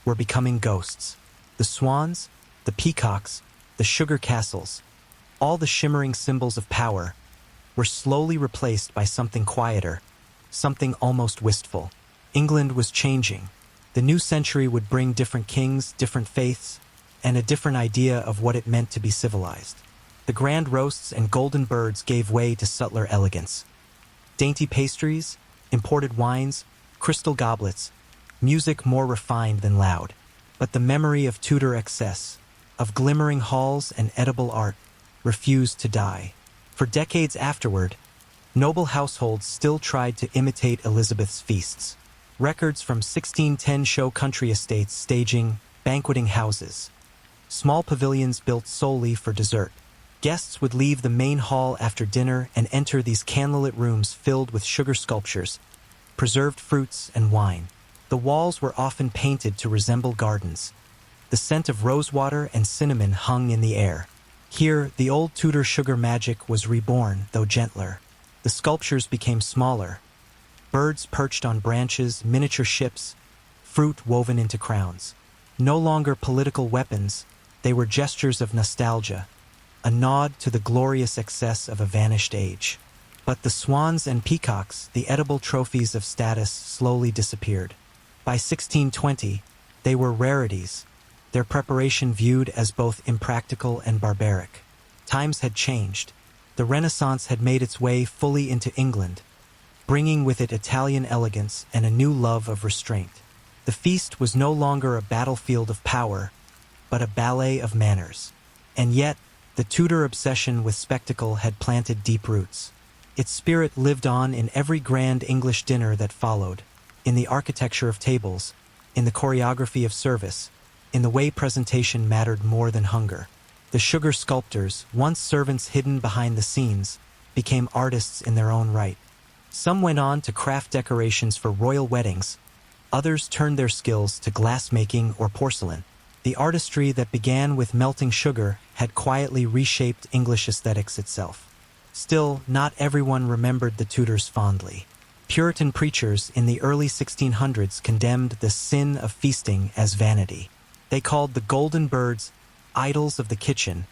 were becoming ghosts. The swans, the peacocks, the sugar castles, all the shimmering symbols of power, were slowly replaced by something quieter, something almost wistful. England was changing. The new century would bring different kings, different faiths, and a different idea of what it meant to be civilized. The grand roasts and golden birds gave way to subtler elegance. Dainty pastries, imported wines, crystal goblets, music more refined than loud. But the memory of Tudor excess, of glimmering halls and edible art, refused to die. For decades afterward, noble households still tried to imitate Elizabeth's feasts. Records from 1610 show country estates staging banqueting houses, small pavilions built solely for dessert. Guests would leave the main hall after dinner and enter these candlelit rooms filled with sugar sculptures, preserved fruits, and wine. The walls were often painted to resemble gardens. The scent of rosewater and cinnamon hung in the air. Here, the old Tudor sugar magic was reborn, though gentler. The sculptures became smaller. Birds perched on branches, miniature ships, fruit woven into crowns. No longer political weapons, they were gestures of nostalgia, a nod to the glorious excess of a vanished age. But the swans and peacocks, the edible trophies of status, slowly disappeared. By 1620, they were rarities, their preparation viewed as both impractical and barbaric. Times had changed. The Renaissance had made its way fully into England, bringing with it Italian elegance and a new love of restraint. The feast was no longer a battlefield of power, but a ballet of manners. And yet, the Tudor obsession with spectacle had planted deep roots. Its spirit lived on in every grand English dinner that followed, in the architecture of tables, in the choreography of service, in the way presentation mattered more than hunger. The sugar sculptors, once servants hidden behind the scenes, became artists in their own right. Some went on to craft decorations for royal weddings, others turned their skills to glassmaking or porcelain. The artistry that began with melting sugar had quietly reshaped English aesthetics itself. Still, not everyone remembered the Tudors fondly. Puritan preachers in the early 1600s condemned the sin of feasting as vanity. They called the golden birds idols of the kitchen,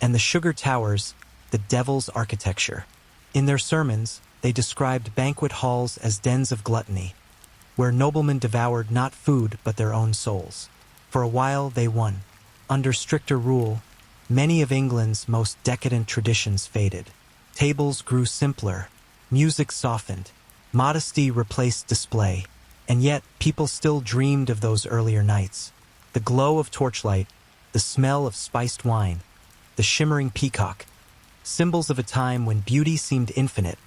and the sugar towers the devil's architecture. In their sermons, they described banquet halls as dens of gluttony, where noblemen devoured not food but their own souls. For a while they won. Under stricter rule, many of England's most decadent traditions faded. Tables grew simpler, music softened, modesty replaced display, and yet people still dreamed of those earlier nights. The glow of torchlight, the smell of spiced wine, the shimmering peacock, symbols of a time when beauty seemed infinite,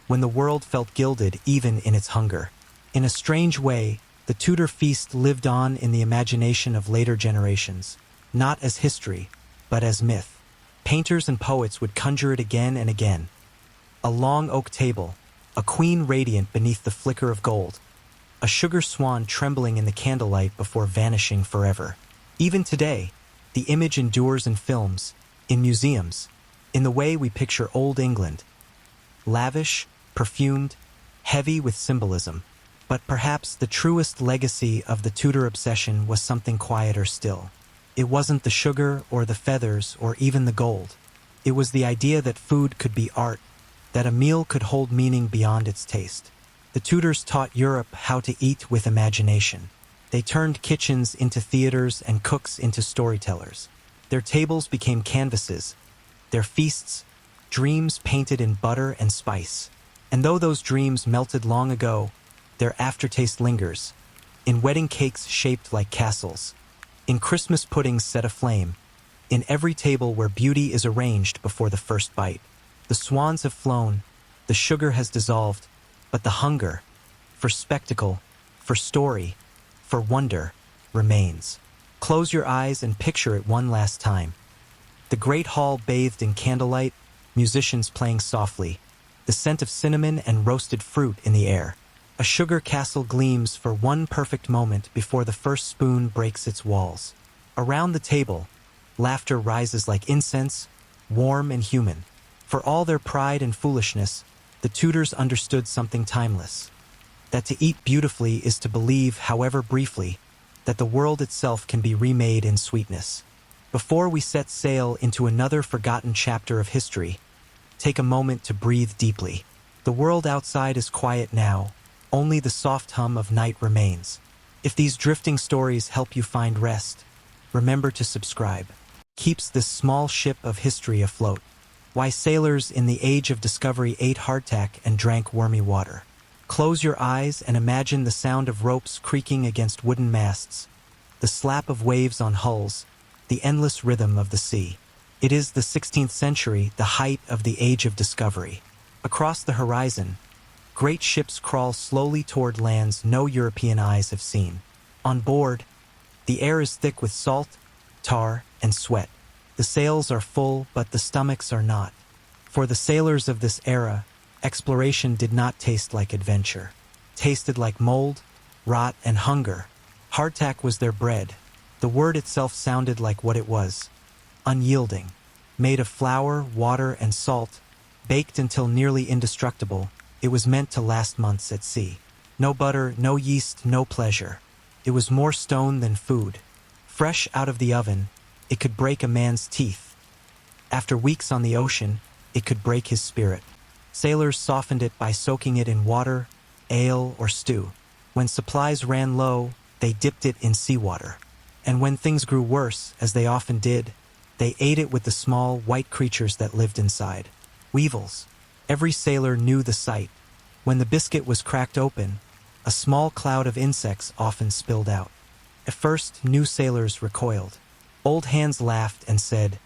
when the world felt gilded even in its hunger. In a strange way, the Tudor feast lived on in the imagination of later generations, not as history, but as myth. Painters and poets would conjure it again and again. A long oak table, a queen radiant beneath the flicker of gold, a sugar swan trembling in the candlelight before vanishing forever. Even today, the image endures in films, in museums, in the way we picture old England. Lavish, perfumed, heavy with symbolism. But perhaps the truest legacy of the Tudor obsession was something quieter still. It wasn't the sugar or the feathers or even the gold. It was the idea that food could be art, that a meal could hold meaning beyond its taste. The Tudors taught Europe how to eat with imagination. They turned kitchens into theaters and cooks into storytellers. Their tables became canvases, their feasts, dreams painted in butter and spice. And though those dreams melted long ago, their aftertaste lingers, in wedding cakes shaped like castles, in Christmas puddings set aflame, in every table where beauty is arranged before the first bite. The swans have flown, the sugar has dissolved, but the hunger, for spectacle, for story, for wonder, remains. Close your eyes and picture it one last time. The great hall bathed in candlelight, musicians playing softly, the scent of cinnamon and roasted fruit in the air. A sugar castle gleams for one perfect moment before the first spoon breaks its walls. Around the table, laughter rises like incense, warm and human. For all their pride and foolishness, the Tudors understood something timeless. That to eat beautifully is to believe, however briefly, that the world itself can be remade in sweetness. Before we set sail into another forgotten chapter of history, take a moment to breathe deeply. The world outside is quiet now, only the soft hum of night remains. If these drifting stories help you find rest, remember to subscribe. Keeps this small ship of history afloat. Why sailors in the age of discovery ate hardtack and drank wormy water. Close your eyes and imagine the sound of ropes creaking against wooden masts, the slap of waves on hulls, the endless rhythm of the sea. It is the 16th century, the height of the age of discovery. Across the horizon, great ships crawl slowly toward lands no European eyes have seen. On board, the air is thick with salt, tar, and sweat. The sails are full, but the stomachs are not. For the sailors of this era, exploration did not taste like adventure. Tasted like mold, rot, and hunger. Hardtack was their bread. The word itself sounded like what it was. Unyielding. Made of flour, water, and salt, baked until nearly indestructible, it was meant to last months at sea. No butter, no yeast, no pleasure. It was more stone than food. Fresh out of the oven, it could break a man's teeth. After weeks on the ocean, it could break his spirit. Sailors softened it by soaking it in water, ale, or stew. When supplies ran low, they dipped it in seawater. And when things grew worse, as they often did, they ate it with the small, white creatures that lived inside. Weevils. Every sailor knew the sight. When the biscuit was cracked open, a small cloud of insects often spilled out. At first, new sailors recoiled. Old hands laughed and said,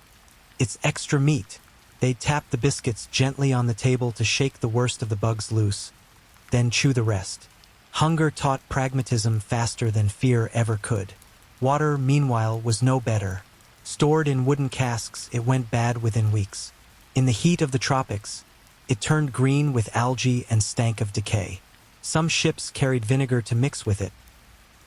"It's extra meat." They'd tap the biscuits gently on the table to shake the worst of the bugs loose, then chew the rest. Hunger taught pragmatism faster than fear ever could. Water, meanwhile, was no better. Stored in wooden casks, it went bad within weeks. In the heat of the tropics, it turned green with algae and stank of decay. Some ships carried vinegar to mix with it.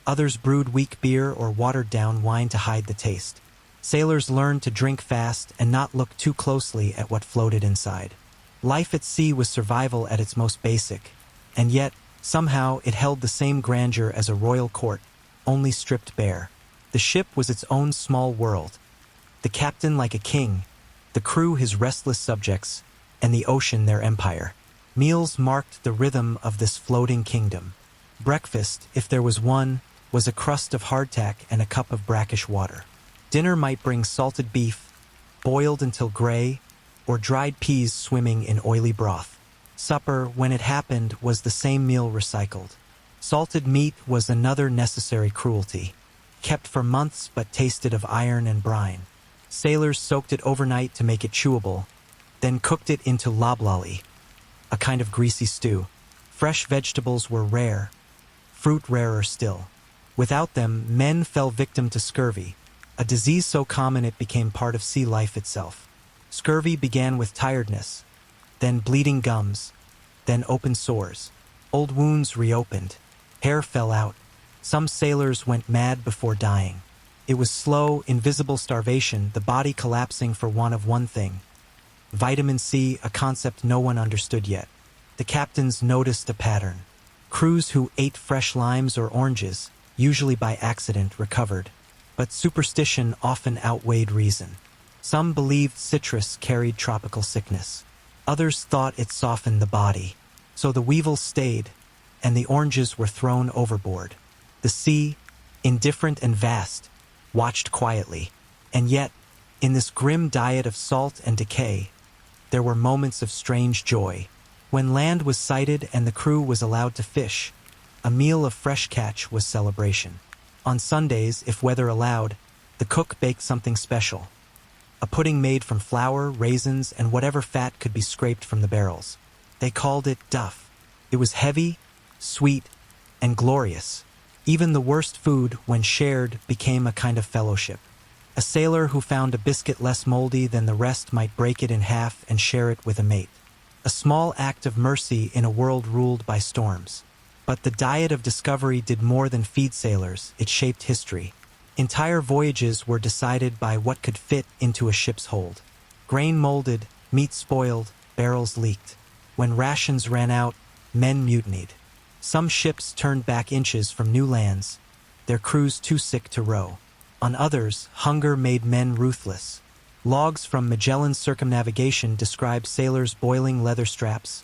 Others brewed weak beer or watered-down wine to hide the taste. Sailors learned to drink fast and not look too closely at what floated inside. Life at sea was survival at its most basic, and yet, somehow, it held the same grandeur as a royal court, only stripped bare. The ship was its own small world. The captain like a king, the crew his restless subjects, and the ocean their empire. Meals marked the rhythm of this floating kingdom. Breakfast, if there was one, was a crust of hardtack and a cup of brackish water. Dinner might bring salted beef, boiled until gray, or dried peas swimming in oily broth. Supper, when it happened, was the same meal recycled. Salted meat was another necessary cruelty, kept for months but tasted of iron and brine. Sailors soaked it overnight to make it chewable, then cooked it into loblolly, a kind of greasy stew. Fresh vegetables were rare, fruit rarer still. Without them, men fell victim to scurvy, a disease so common it became part of sea life itself. Scurvy began with tiredness, then bleeding gums, then open sores. Old wounds reopened, hair fell out. Some sailors went mad before dying. It was slow, invisible starvation, the body collapsing for want of one thing. Vitamin C, a concept no one understood yet. The captains noticed a pattern. Crews who ate fresh limes or oranges, usually by accident, recovered. But superstition often outweighed reason. Some believed citrus carried tropical sickness. Others thought it softened the body. So the weevils stayed, and the oranges were thrown overboard. The sea, indifferent and vast, watched quietly. And yet, in this grim diet of salt and decay, there were moments of strange joy. When land was sighted and the crew was allowed to fish, a meal of fresh catch was celebration. On Sundays, if weather allowed, the cook baked something special. A pudding made from flour, raisins, and whatever fat could be scraped from the barrels. They called it duff. It was heavy, sweet, and glorious. Even the worst food, when shared, became a kind of fellowship. A sailor who found a biscuit less moldy than the rest might break it in half and share it with a mate. A small act of mercy in a world ruled by storms. But the diet of discovery did more than feed sailors, it shaped history. Entire voyages were decided by what could fit into a ship's hold. Grain molded, meat spoiled, barrels leaked. When rations ran out, men mutinied. Some ships turned back inches from new lands, their crews too sick to row. On others, hunger made men ruthless. Logs from Magellan's circumnavigation describe sailors boiling leather straps,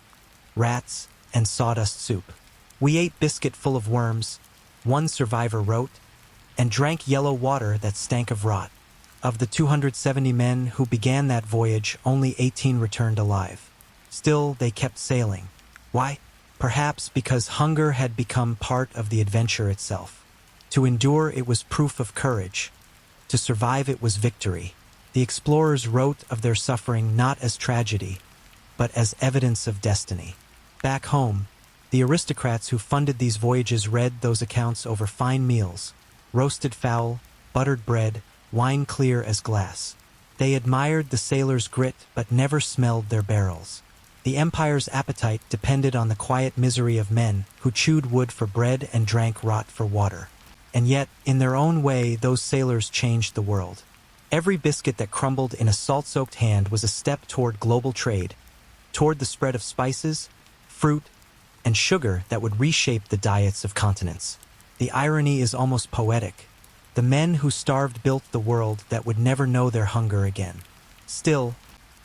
rats, and sawdust soup. "We ate biscuit full of worms," one survivor wrote, "and drank yellow water that stank of rot." Of the 270 men who began that voyage, only 18 returned alive. Still, they kept sailing. Why? Perhaps because hunger had become part of the adventure itself. To endure it was proof of courage. To survive it was victory. The explorers wrote of their suffering not as tragedy, but as evidence of destiny. Back home, the aristocrats who funded these voyages read those accounts over fine meals, roasted fowl, buttered bread, wine clear as glass. They admired the sailors' grit but never smelled their barrels. The empire's appetite depended on the quiet misery of men who chewed wood for bread and drank rot for water. And yet, in their own way, those sailors changed the world. Every biscuit that crumbled in a salt-soaked hand was a step toward global trade, toward the spread of spices, fruit, and sugar that would reshape the diets of continents. The irony is almost poetic. The men who starved built the world that would never know their hunger again. Still,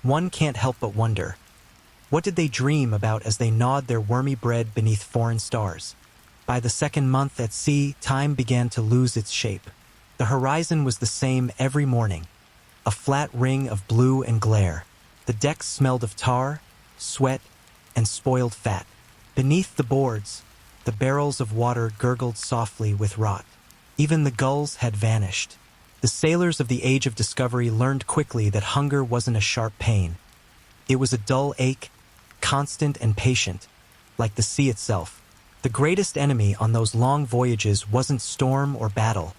one can't help but wonder, what did they dream about as they gnawed their wormy bread beneath foreign stars? By the second month at sea, time began to lose its shape. The horizon was the same every morning, a flat ring of blue and glare. The decks smelled of tar, sweat, and spoiled fat. Beneath the boards, the barrels of water gurgled softly with rot. Even the gulls had vanished. The sailors of the Age of Discovery learned quickly that hunger wasn't a sharp pain. It was a dull ache, constant and patient, like the sea itself. The greatest enemy on those long voyages wasn't storm or battle.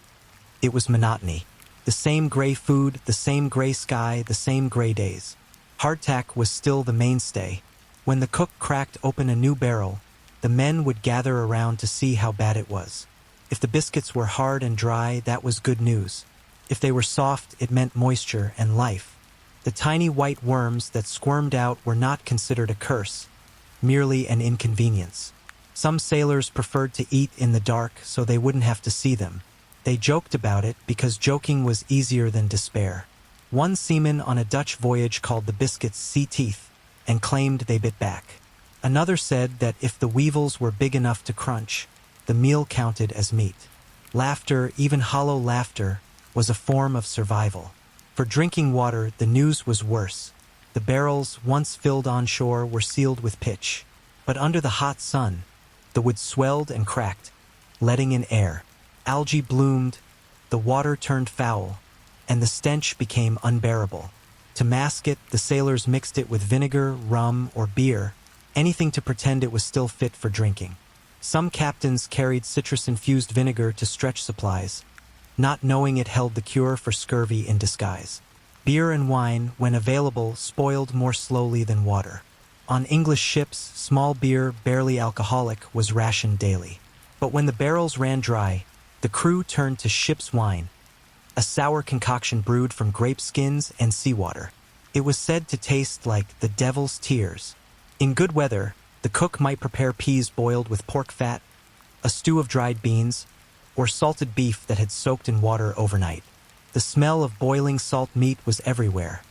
It was monotony. The same gray food, the same gray sky, the same gray days. Hardtack was still the mainstay. When the cook cracked open a new barrel, the men would gather around to see how bad it was. If the biscuits were hard and dry, that was good news. If they were soft, it meant moisture and life. The tiny white worms that squirmed out were not considered a curse, merely an inconvenience. Some sailors preferred to eat in the dark so they wouldn't have to see them. They joked about it because joking was easier than despair. One seaman on a Dutch voyage called the biscuits sea teeth and claimed they bit back. Another said that if the weevils were big enough to crunch, the meal counted as meat. Laughter, even hollow laughter, was a form of survival. For drinking water, the news was worse. The barrels, once filled on shore, were sealed with pitch. But under the hot sun, the wood swelled and cracked, letting in air. Algae bloomed, the water turned foul, and the stench became unbearable. To mask it, the sailors mixed it with vinegar, rum, or beer, anything to pretend it was still fit for drinking. Some captains carried citrus-infused vinegar to stretch supplies, not knowing it held the cure for scurvy in disguise. Beer and wine, when available, spoiled more slowly than water. On English ships, small beer, barely alcoholic, was rationed daily. But when the barrels ran dry, the crew turned to ship's wine, a sour concoction brewed from grape skins and seawater. It was said to taste like the devil's tears. In good weather, the cook might prepare peas boiled with pork fat, a stew of dried beans, or salted beef that had soaked in water overnight. The smell of boiling salt meat was everywhere,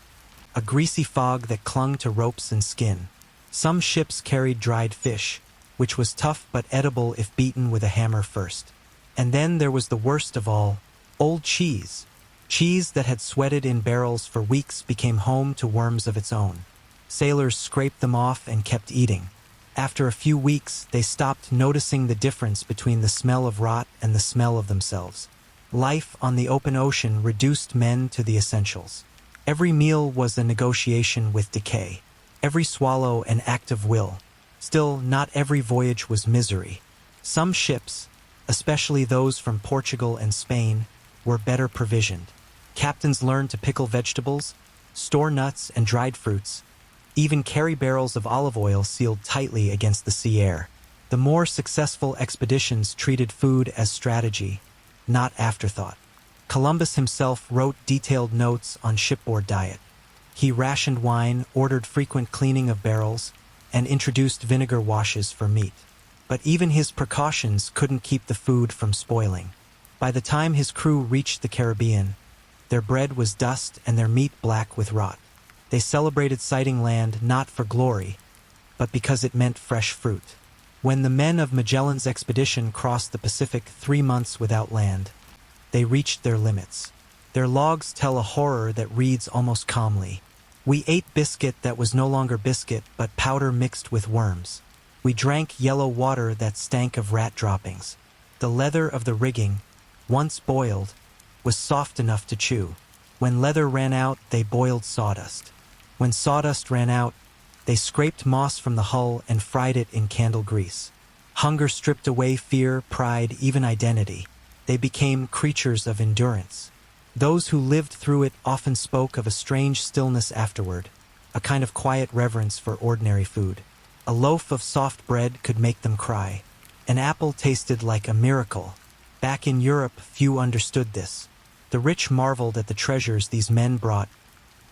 a greasy fog that clung to ropes and skin. Some ships carried dried fish, which was tough but edible if beaten with a hammer first. And then there was the worst of all, old cheese. Cheese that had sweated in barrels for weeks became home to worms of its own. Sailors scraped them off and kept eating. After a few weeks, they stopped noticing the difference between the smell of rot and the smell of themselves. Life on the open ocean reduced men to the essentials. Every meal was a negotiation with decay. Every swallow an act of will. Still, not every voyage was misery. Some ships, especially those from Portugal and Spain, were better provisioned. Captains learned to pickle vegetables, store nuts and dried fruits, even carry barrels of olive oil sealed tightly against the sea air. The more successful expeditions treated food as strategy, not afterthought. Columbus himself wrote detailed notes on shipboard diet. He rationed wine, ordered frequent cleaning of barrels, and introduced vinegar washes for meat. But even his precautions couldn't keep the food from spoiling. By the time his crew reached the Caribbean, their bread was dust and their meat black with rot. They celebrated sighting land not for glory, but because it meant fresh fruit. When the men of Magellan's expedition crossed the Pacific 3 months without land, they reached their limits. Their logs tell a horror that reads almost calmly. We ate biscuit that was no longer biscuit, but powder mixed with worms. We drank yellow water that stank of rat droppings. The leather of the rigging, once boiled, was soft enough to chew. When leather ran out, they boiled sawdust. When sawdust ran out, they scraped moss from the hull and fried it in candle grease. Hunger stripped away fear, pride, even identity. They became creatures of endurance. Those who lived through it often spoke of a strange stillness afterward, a kind of quiet reverence for ordinary food. A loaf of soft bread could make them cry. An apple tasted like a miracle. Back in Europe, few understood this. The rich marveled at the treasures these men brought.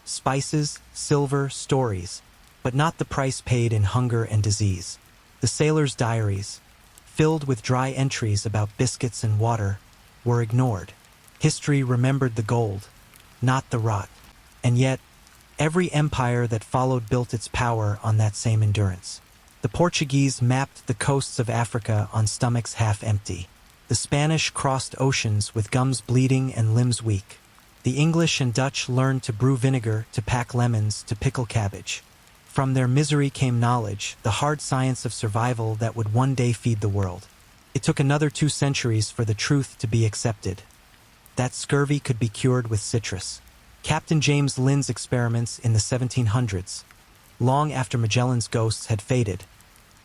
Spices, silver, stories, but not the price paid in hunger and disease. The sailors' diaries, filled with dry entries about biscuits and water, were ignored. History remembered the gold, not the rot. And yet, every empire that followed built its power on that same endurance. The Portuguese mapped the coasts of Africa on stomachs half empty. The Spanish crossed oceans with gums bleeding and limbs weak. The English and Dutch learned to brew vinegar, to pack lemons, to pickle cabbage. From their misery came knowledge, the hard science of survival that would one day feed the world. It took another 2 centuries for the truth to be accepted. That scurvy could be cured with citrus. Captain James Linn's experiments in the 1700s, long after Magellan's ghosts had faded,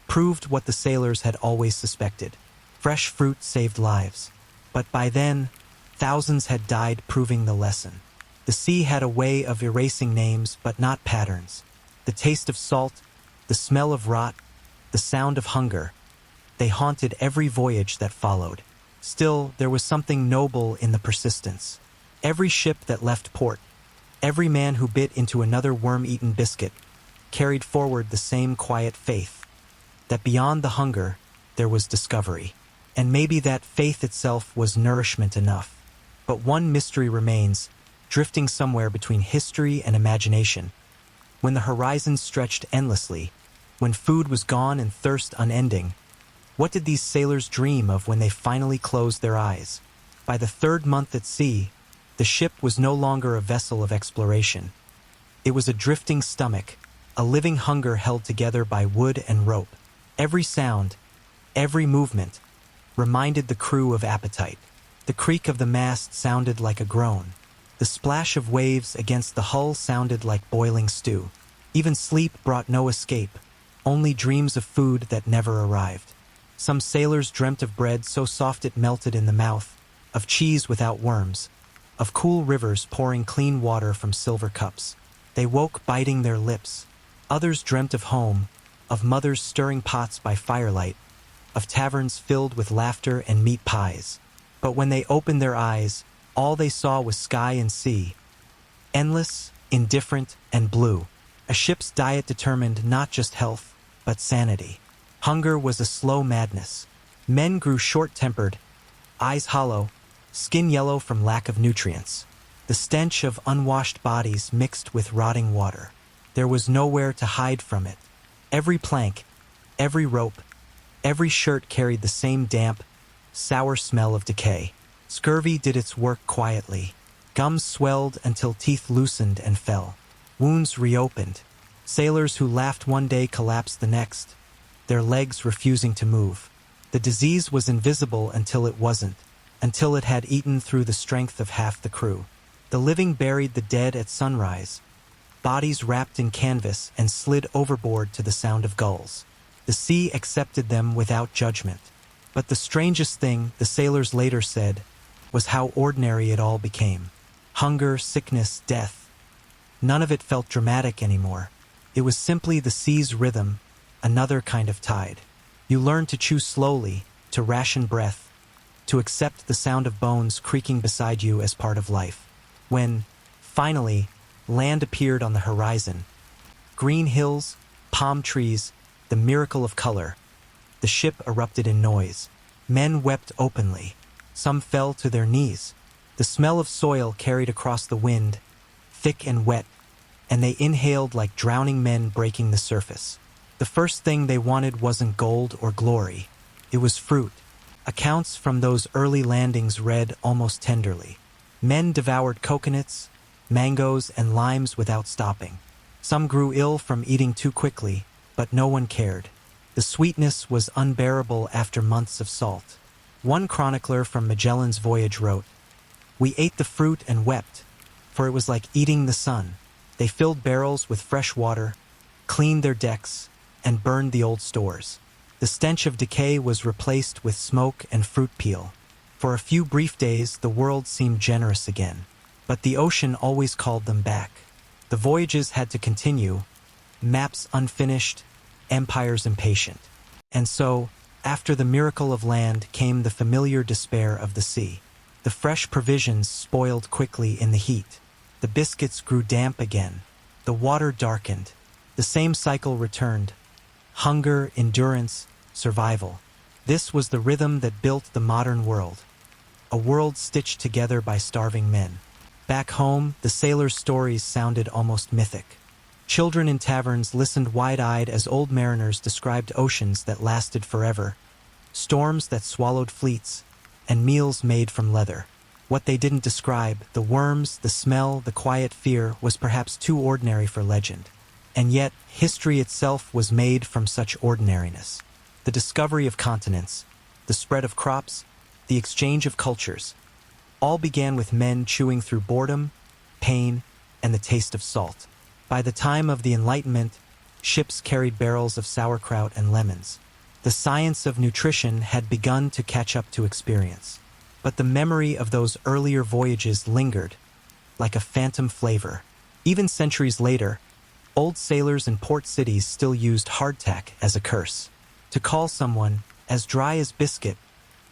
proved what the sailors had always suspected. Fresh fruit saved lives. But by then, thousands had died proving the lesson. The sea had a way of erasing names but not patterns. The taste of salt, the smell of rot, the sound of hunger, they haunted every voyage that followed. Still, there was something noble in the persistence. Every ship that left port, every man who bit into another worm-eaten biscuit, carried forward the same quiet faith, that beyond the hunger, there was discovery. And maybe that faith itself was nourishment enough. But one mystery remains, drifting somewhere between history and imagination. When the horizon stretched endlessly, when food was gone and thirst unending, what did these sailors dream of when they finally closed their eyes? By the 3rd month at sea, the ship was no longer a vessel of exploration. It was a drifting stomach, a living hunger held together by wood and rope. Every sound, every movement, reminded the crew of appetite. The creak of the mast sounded like a groan. The splash of waves against the hull sounded like boiling stew. Even sleep brought no escape, only dreams of food that never arrived. Some sailors dreamt of bread so soft it melted in the mouth, of cheese without worms, of cool rivers pouring clean water from silver cups. They woke biting their lips. Others dreamt of home, of mothers stirring pots by firelight, of taverns filled with laughter and meat pies. But when they opened their eyes, all they saw was sky and sea, endless, indifferent, and blue. A ship's diet determined not just health, but sanity. Hunger was a slow madness. Men grew short-tempered, eyes hollow, skin yellow from lack of nutrients. The stench of unwashed bodies mixed with rotting water. There was nowhere to hide from it. Every plank, every rope, every shirt carried the same damp, sour smell of decay. Scurvy did its work quietly. Gums swelled until teeth loosened and fell. Wounds reopened. Sailors who laughed one day collapsed the next, their legs refusing to move. The disease was invisible until it wasn't, until it had eaten through the strength of half the crew. The living buried the dead at sunrise, bodies wrapped in canvas and slid overboard to the sound of gulls. The sea accepted them without judgment. But the strangest thing, the sailors later said, was how ordinary it all became. Hunger, sickness, death. None of it felt dramatic anymore. It was simply the sea's rhythm, another kind of tide. You learned to chew slowly, to ration breath, to accept the sound of bones creaking beside you as part of life. When, finally, land appeared on the horizon, green hills, palm trees, the miracle of color, the ship erupted in noise. Men wept openly. Some fell to their knees. The smell of soil carried across the wind, thick and wet, and they inhaled like drowning men breaking the surface. The first thing they wanted wasn't gold or glory. It was fruit. Accounts from those early landings read almost tenderly. Men devoured coconuts, mangoes, and limes without stopping. Some grew ill from eating too quickly, but no one cared. The sweetness was unbearable after months of salt. One chronicler from Magellan's voyage wrote, "We ate the fruit and wept, for it was like eating the sun." They filled barrels with fresh water, cleaned their decks, and burned the old stores. The stench of decay was replaced with smoke and fruit peel. For a few brief days, the world seemed generous again. But the ocean always called them back. The voyages had to continue, maps unfinished, empires impatient. And so, after the miracle of land came the familiar despair of the sea. The fresh provisions spoiled quickly in the heat. The biscuits grew damp again. The water darkened. The same cycle returned. Hunger, endurance, survival. This was the rhythm that built the modern world. A world stitched together by starving men. Back home, the sailors' stories sounded almost mythic. Children in taverns listened wide-eyed as old mariners described oceans that lasted forever, storms that swallowed fleets, and meals made from leather. What they didn't describe, the worms, the smell, the quiet fear, was perhaps too ordinary for legend. And yet, history itself was made from such ordinariness. The discovery of continents, the spread of crops, the exchange of cultures, all began with men chewing through boredom, pain, and the taste of salt. By the time of the Enlightenment, ships carried barrels of sauerkraut and lemons. The science of nutrition had begun to catch up to experience. But the memory of those earlier voyages lingered, like a phantom flavor. Even centuries later, old sailors in port cities still used hardtack as a curse. To call someone as dry as biscuit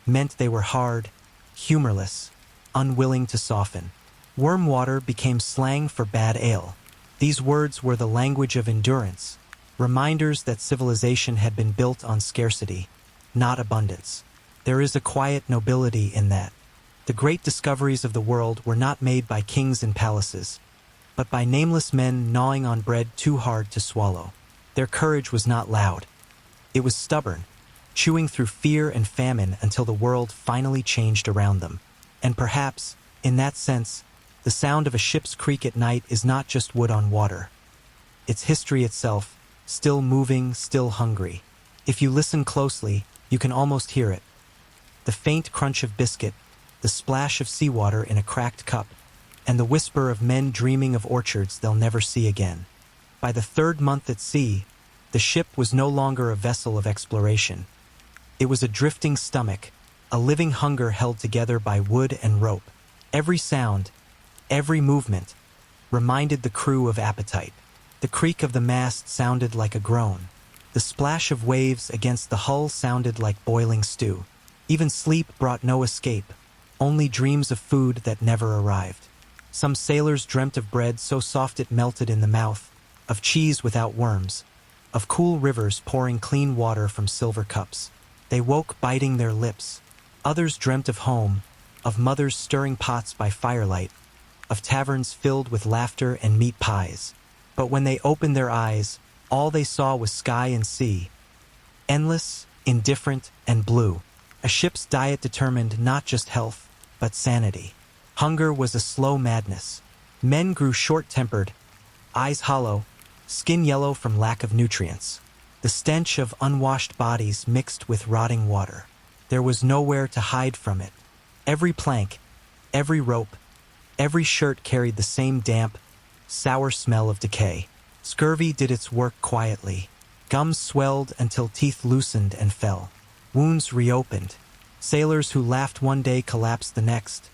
meant they were hard, humorless, unwilling to soften. Worm water became slang for bad ale. These words were the language of endurance, reminders that civilization had been built on scarcity, not abundance. There is a quiet nobility in that. The great discoveries of the world were not made by kings in palaces, but by nameless men gnawing on bread too hard to swallow. Their courage was not loud. It was stubborn, chewing through fear and famine until the world finally changed around them. And perhaps, in that sense, the sound of a ship's creak at night is not just wood on water. It's history itself, still moving, still hungry. If you listen closely, you can almost hear it. The faint crunch of biscuit, the splash of seawater in a cracked cup, and the whisper of men dreaming of orchards they'll never see again. By the third month at sea, the ship was no longer a vessel of exploration. It was a drifting stomach, a living hunger held together by wood and rope. Every sound, every movement, reminded the crew of appetite. The creak of the mast sounded like a groan. The splash of waves against the hull sounded like boiling stew. Even sleep brought no escape, only dreams of food that never arrived. Some sailors dreamt of bread so soft it melted in the mouth, of cheese without worms, of cool rivers pouring clean water from silver cups. They woke biting their lips. Others dreamt of home, of mothers stirring pots by firelight, of taverns filled with laughter and meat pies. But when they opened their eyes, all they saw was sky and sea, endless, indifferent, and blue. A ship's diet determined not just health, but sanity. Hunger was a slow madness. Men grew short-tempered, eyes hollow, skin yellow from lack of nutrients. The stench of unwashed bodies mixed with rotting water. There was nowhere to hide from it. Every plank, every rope, every shirt carried the same damp, sour smell of decay. Scurvy did its work quietly. Gums swelled until teeth loosened and fell. Wounds reopened. Sailors who laughed one day collapsed the next,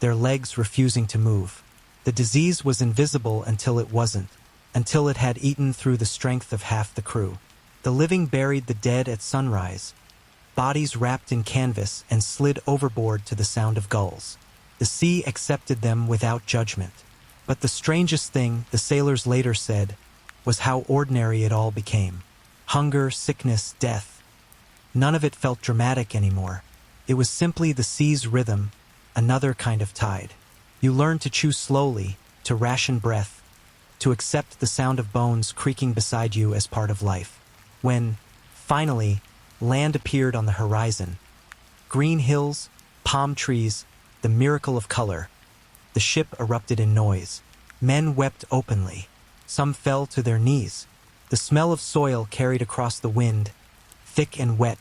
their legs refusing to move. The disease was invisible until it wasn't, until it had eaten through the strength of half the crew. The living buried the dead at sunrise, bodies wrapped in canvas and slid overboard to the sound of gulls. The sea accepted them without judgment. But the strangest thing, the sailors later said, was how ordinary it all became. Hunger, sickness, death. None of it felt dramatic anymore. It was simply the sea's rhythm, another kind of tide. You learned to chew slowly, to ration breath, to accept the sound of bones creaking beside you as part of life. When, finally, land appeared on the horizon, green hills, palm trees, the miracle of color, the ship erupted in noise. Men wept openly. Some fell to their knees. The smell of soil carried across the wind, thick and wet,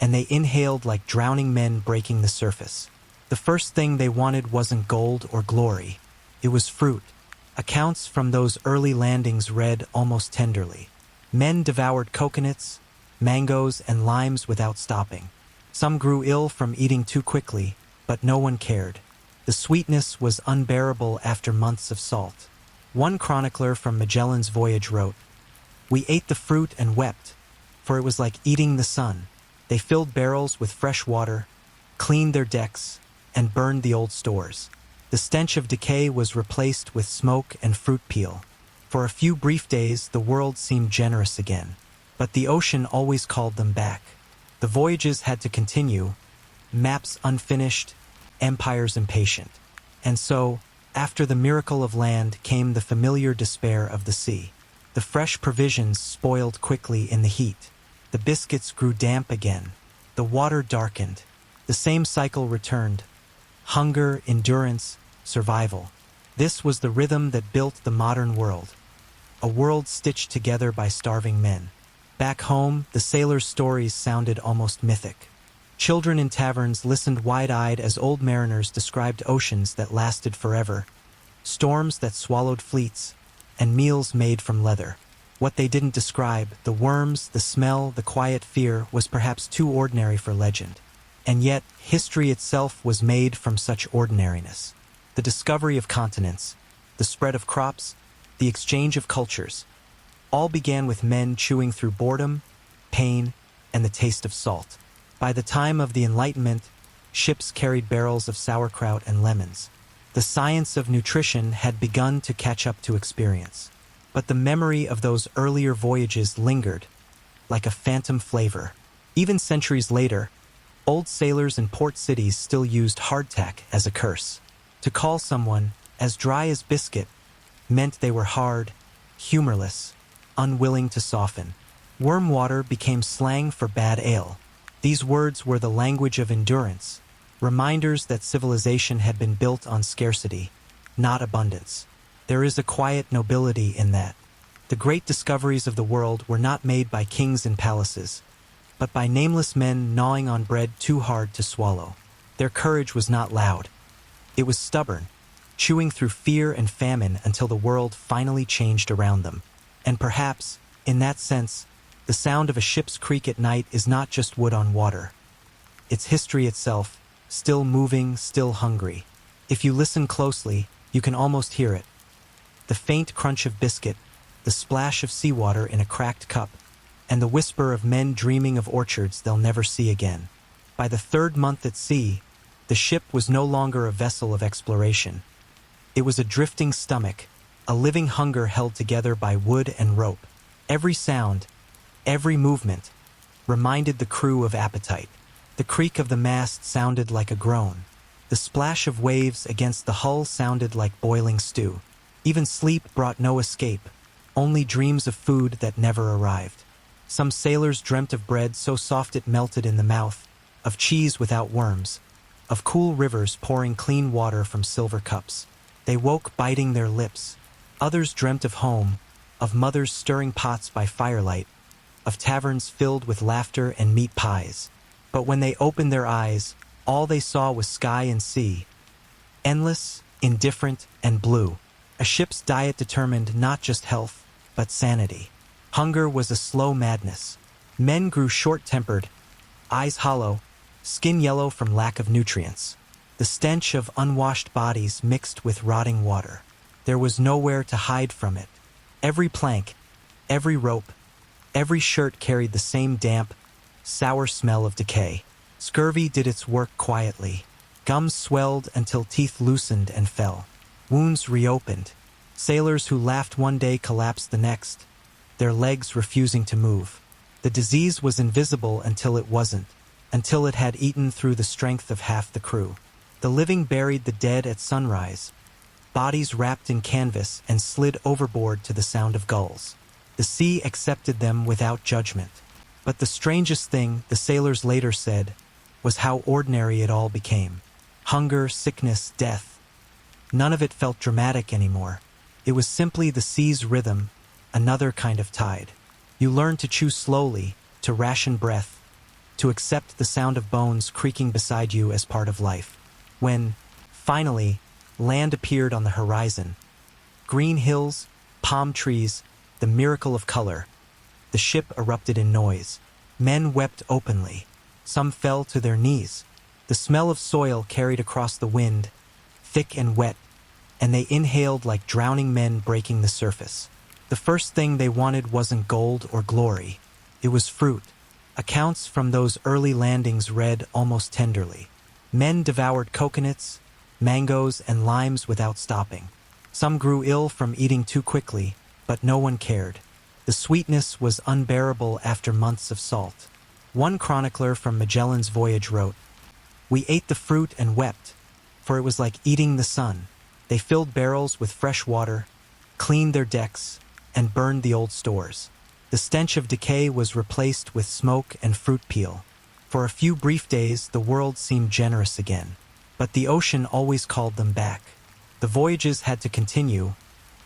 and they inhaled like drowning men breaking the surface. The first thing they wanted wasn't gold or glory. It was fruit. Accounts from those early landings read almost tenderly. Men devoured coconuts, mangoes, and limes without stopping. Some grew ill from eating too quickly, but no one cared. The sweetness was unbearable after months of salt. One chronicler from Magellan's voyage wrote, "We ate the fruit and wept, for it was like eating the sun." They filled barrels with fresh water, cleaned their decks, and burned the old stores. The stench of decay was replaced with smoke and fruit peel. For a few brief days, the world seemed generous again. But the ocean always called them back. The voyages had to continue, maps unfinished, empires impatient. And so, after the miracle of land came the familiar despair of the sea. The fresh provisions spoiled quickly in the heat. The biscuits grew damp again. The water darkened. The same cycle returned. Hunger, endurance, survival. This was the rhythm that built the modern world. A world stitched together by starving men. Back home, the sailors' stories sounded almost mythic. Children in taverns listened wide-eyed as old mariners described oceans that lasted forever, storms that swallowed fleets, and meals made from leather. What they didn't describe, the worms, the smell, the quiet fear, was perhaps too ordinary for legend. And yet, history itself was made from such ordinariness. The discovery of continents, the spread of crops, the exchange of cultures, all began with men chewing through boredom, pain, and the taste of salt. By the time of the Enlightenment, ships carried barrels of sauerkraut and lemons. The science of nutrition had begun to catch up to experience. But the memory of those earlier voyages lingered, like a phantom flavor. Even centuries later, old sailors in port cities still used hardtack as a curse. To call someone as dry as biscuit meant they were hard, humorless, unwilling to soften. Worm water became slang for bad ale. These words were the language of endurance, reminders that civilization had been built on scarcity, not abundance. There is a quiet nobility in that. The great discoveries of the world were not made by kings in palaces, but by nameless men gnawing on bread too hard to swallow. Their courage was not loud. It was stubborn, chewing through fear and famine until the world finally changed around them. And perhaps, in that sense, the sound of a ship's creak at night is not just wood on water. It's history itself, still moving, still hungry. If you listen closely, you can almost hear it. The faint crunch of biscuit, the splash of seawater in a cracked cup, and the whisper of men dreaming of orchards they'll never see again. By the third month at sea, the ship was no longer a vessel of exploration. It was a drifting stomach, a living hunger held together by wood and rope. Every sound, every movement, reminded the crew of appetite. The creak of the mast sounded like a groan. The splash of waves against the hull sounded like boiling stew. Even sleep brought no escape, only dreams of food that never arrived. Some sailors dreamt of bread so soft it melted in the mouth, of cheese without worms, of cool rivers pouring clean water from silver cups. They woke biting their lips. Others dreamt of home, of mothers stirring pots by firelight, of taverns filled with laughter and meat pies. But when they opened their eyes, all they saw was sky and sea, endless, indifferent, and blue. A ship's diet determined not just health, but sanity. Hunger was a slow madness. Men grew short-tempered, eyes hollow, skin yellow from lack of nutrients. The stench of unwashed bodies mixed with rotting water. There was nowhere to hide from it. Every plank, every rope, every shirt carried the same damp, sour smell of decay. Scurvy did its work quietly. Gums swelled until teeth loosened and fell. Wounds reopened. Sailors who laughed one day collapsed the next, their legs refusing to move. The disease was invisible until it wasn't. until it had eaten through the strength of half the crew. The living buried the dead at sunrise, bodies wrapped in canvas and slid overboard to the sound of gulls. The sea accepted them without judgment. But the strangest thing, the sailors later said, was how ordinary it all became. Hunger, sickness, death. None of it felt dramatic anymore. It was simply the sea's rhythm, another kind of tide. You learned to chew slowly, to ration breath, to accept the sound of bones creaking beside you as part of life. When, finally, land appeared on the horizon, green hills, palm trees, the miracle of color, the ship erupted in noise. Men wept openly. Some fell to their knees. The smell of soil carried across the wind, thick and wet, and they inhaled like drowning men breaking the surface. The first thing they wanted wasn't gold or glory. It was fruit. Accounts from those early landings read almost tenderly. Men devoured coconuts, mangoes, and limes without stopping. Some grew ill from eating too quickly, but no one cared. The sweetness was unbearable after months of salt. One chronicler from Magellan's voyage wrote, "We ate the fruit and wept, for it was like eating the sun." They filled barrels with fresh water, cleaned their decks, and burned the old stores. The stench of decay was replaced with smoke and fruit peel. For a few brief days, the world seemed generous again. But the ocean always called them back. The voyages had to continue,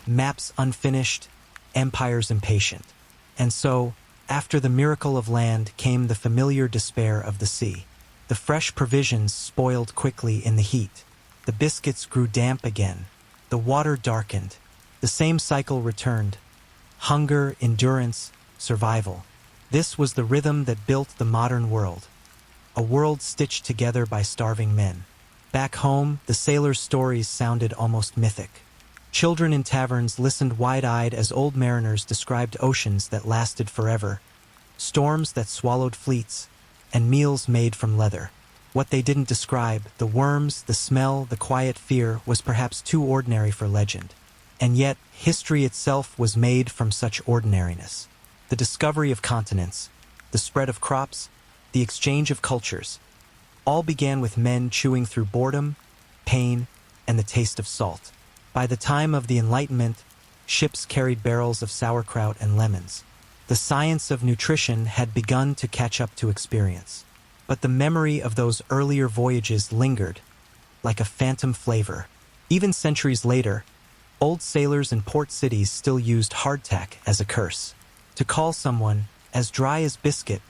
maps unfinished, empires impatient. And so, after the miracle of land came the familiar despair of the sea. The fresh provisions spoiled quickly in the heat. The biscuits grew damp again. The water darkened. The same cycle returned. Hunger, endurance, survival. This was the rhythm that built the modern world. A world stitched together by starving men. Back home, the sailors' stories sounded almost mythic. Children in taverns listened wide-eyed as old mariners described oceans that lasted forever, storms that swallowed fleets, and meals made from leather. What they didn't describe, the worms, the smell, the quiet fear, was perhaps too ordinary for legend. And yet, history itself was made from such ordinariness. The discovery of continents, the spread of crops, the exchange of cultures, all began with men chewing through boredom, pain, and the taste of salt. By the time of the Enlightenment, ships carried barrels of sauerkraut and lemons. The science of nutrition had begun to catch up to experience. But the memory of those earlier voyages lingered, like a phantom flavor. Even centuries later, old sailors in port cities still used hardtack as a curse. To call someone as dry as biscuit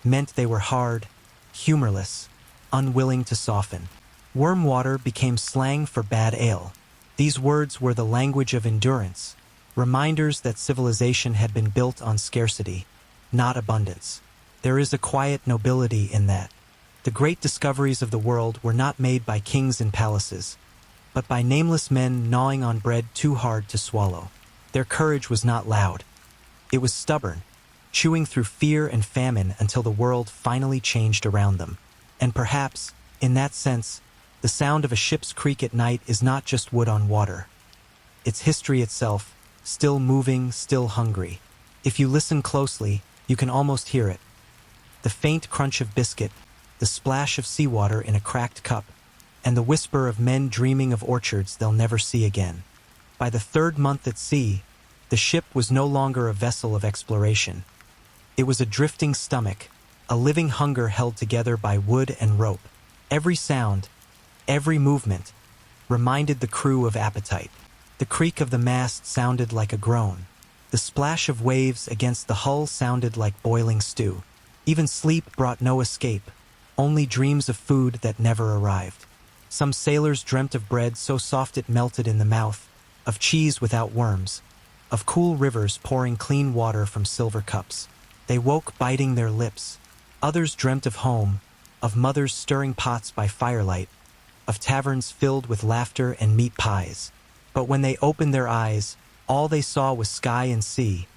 meant they were hard, humorless, unwilling to soften. Worm water became slang for bad ale. These words were the language of endurance, reminders that civilization had been built on scarcity, not abundance. There is a quiet nobility in that. The great discoveries of the world were not made by kings in palaces, but by nameless men gnawing on bread too hard to swallow. Their courage was not loud. It was stubborn, chewing through fear and famine until the world finally changed around them. And perhaps, in that sense, the sound of a ship's creak at night is not just wood on water. It's history itself, still moving, still hungry. If you listen closely, you can almost hear it. The faint crunch of biscuit, the splash of seawater in a cracked cup, and the whisper of men dreaming of orchards they'll never see again. By the third month at sea, the ship was no longer a vessel of exploration. It was a drifting stomach, a living hunger held together by wood and rope. Every sound, every movement, reminded the crew of appetite. The creak of the mast sounded like a groan. The splash of waves against the hull sounded like boiling stew. Even sleep brought no escape, only dreams of food that never arrived. Some sailors dreamt of bread so soft it melted in the mouth, of cheese without worms, of cool rivers pouring clean water from silver cups. They woke biting their lips. Others dreamt of home, of mothers stirring pots by firelight, of taverns filled with laughter and meat pies. But when they opened their eyes, all they saw was sky and sea,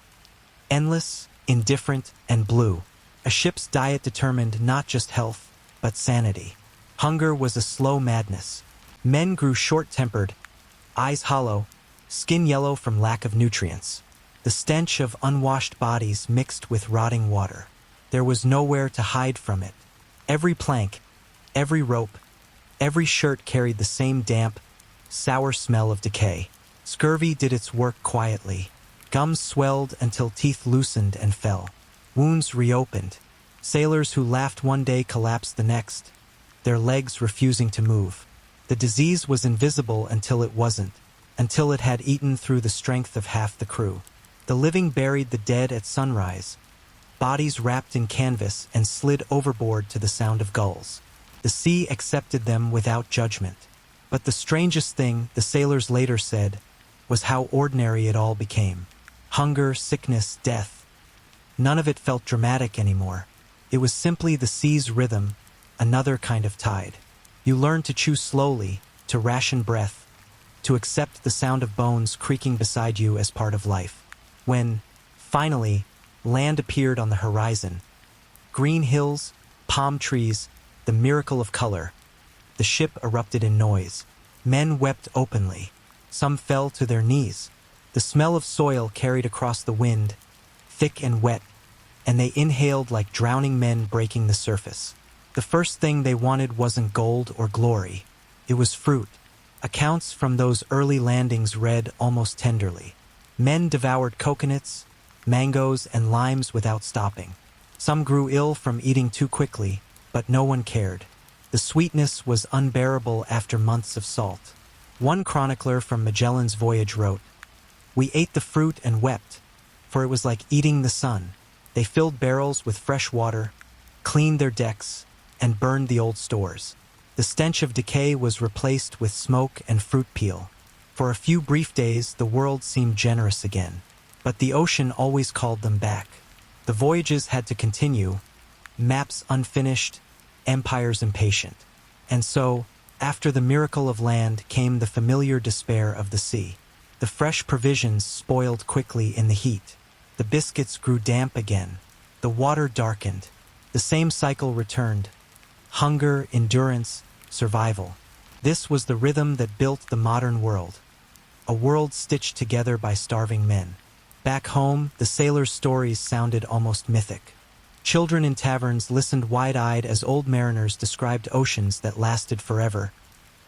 endless, indifferent, and blue. A ship's diet determined not just health, but sanity. Hunger was a slow madness. Men grew short-tempered, eyes hollow, skin yellow from lack of nutrients. The stench of unwashed bodies mixed with rotting water. There was nowhere to hide from it. Every plank, every rope, every shirt carried the same damp, sour smell of decay. Scurvy did its work quietly. Gums swelled until teeth loosened and fell. Wounds reopened. Sailors who laughed one day collapsed the next, their legs refusing to move. The disease was invisible until it wasn't, until it had eaten through the strength of half the crew. The living buried the dead at sunrise, bodies wrapped in canvas and slid overboard to the sound of gulls. The sea accepted them without judgment. But the strangest thing, the sailors later said, was how ordinary it all became. Hunger, sickness, death. None of it felt dramatic anymore. It was simply the sea's rhythm, another kind of tide. You learned to chew slowly, to ration breath, to accept the sound of bones creaking beside you as part of life. When, finally, land appeared on the horizon, green hills, palm trees, the miracle of color, the ship erupted in noise. Men wept openly. Some fell to their knees. The smell of soil carried across the wind, thick and wet, and they inhaled like drowning men breaking the surface. The first thing they wanted wasn't gold or glory. It was fruit. Accounts from those early landings read almost tenderly. Men devoured coconuts, mangoes, and limes without stopping. Some grew ill from eating too quickly, but no one cared. The sweetness was unbearable after months of salt. One chronicler from Magellan's voyage wrote, "We ate the fruit and wept, for it was like eating the sun." They filled barrels with fresh water, cleaned their decks, and burned the old stores. The stench of decay was replaced with smoke and fruit peel. For a few brief days, the world seemed generous again. But the ocean always called them back. The voyages had to continue, maps unfinished, empires impatient. And so, after the miracle of land came the familiar despair of the sea. The fresh provisions spoiled quickly in the heat. The biscuits grew damp again. The water darkened. The same cycle returned. Hunger, endurance, survival. This was the rhythm that built the modern world. A world stitched together by starving men. Back home, the sailors' stories sounded almost mythic. Children in taverns listened wide-eyed as old mariners described oceans that lasted forever,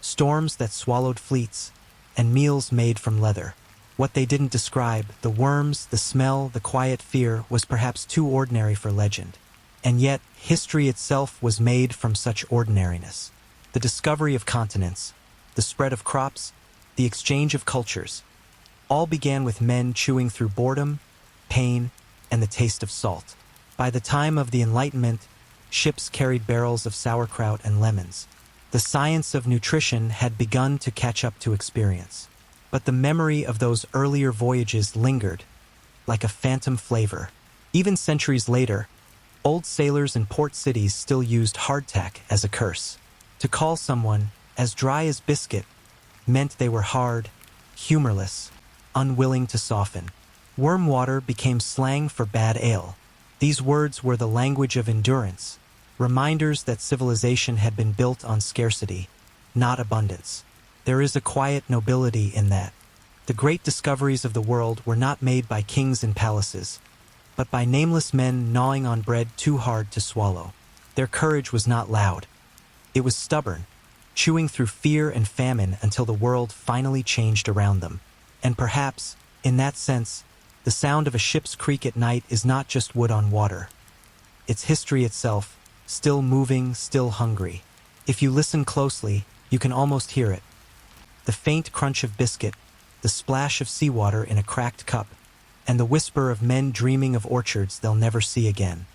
storms that swallowed fleets, and meals made from leather. What they didn't describe, the worms, the smell, the quiet fear, was perhaps too ordinary for legend. And yet, history itself was made from such ordinariness. The discovery of continents, the spread of crops, the exchange of cultures, all began with men chewing through boredom, pain, and the taste of salt. By the time of the Enlightenment, ships carried barrels of sauerkraut and lemons. The science of nutrition had begun to catch up to experience. But the memory of those earlier voyages lingered, like a phantom flavor. Even centuries later, old sailors in port cities still used hardtack as a curse. To call someone as dry as biscuit meant they were hard, humorless, unwilling to soften. Worm water became slang for bad ale. These words were the language of endurance, reminders that civilization had been built on scarcity, not abundance. There is a quiet nobility in that. The great discoveries of the world were not made by kings in palaces, but by nameless men gnawing on bread too hard to swallow. Their courage was not loud. It was stubborn, chewing through fear and famine until the world finally changed around them. And perhaps, in that sense, the sound of a ship's creak at night is not just wood on water. It's history itself, still moving, still hungry. If you listen closely, you can almost hear it. The faint crunch of biscuit, the splash of seawater in a cracked cup, and the whisper of men dreaming of orchards they'll never see again.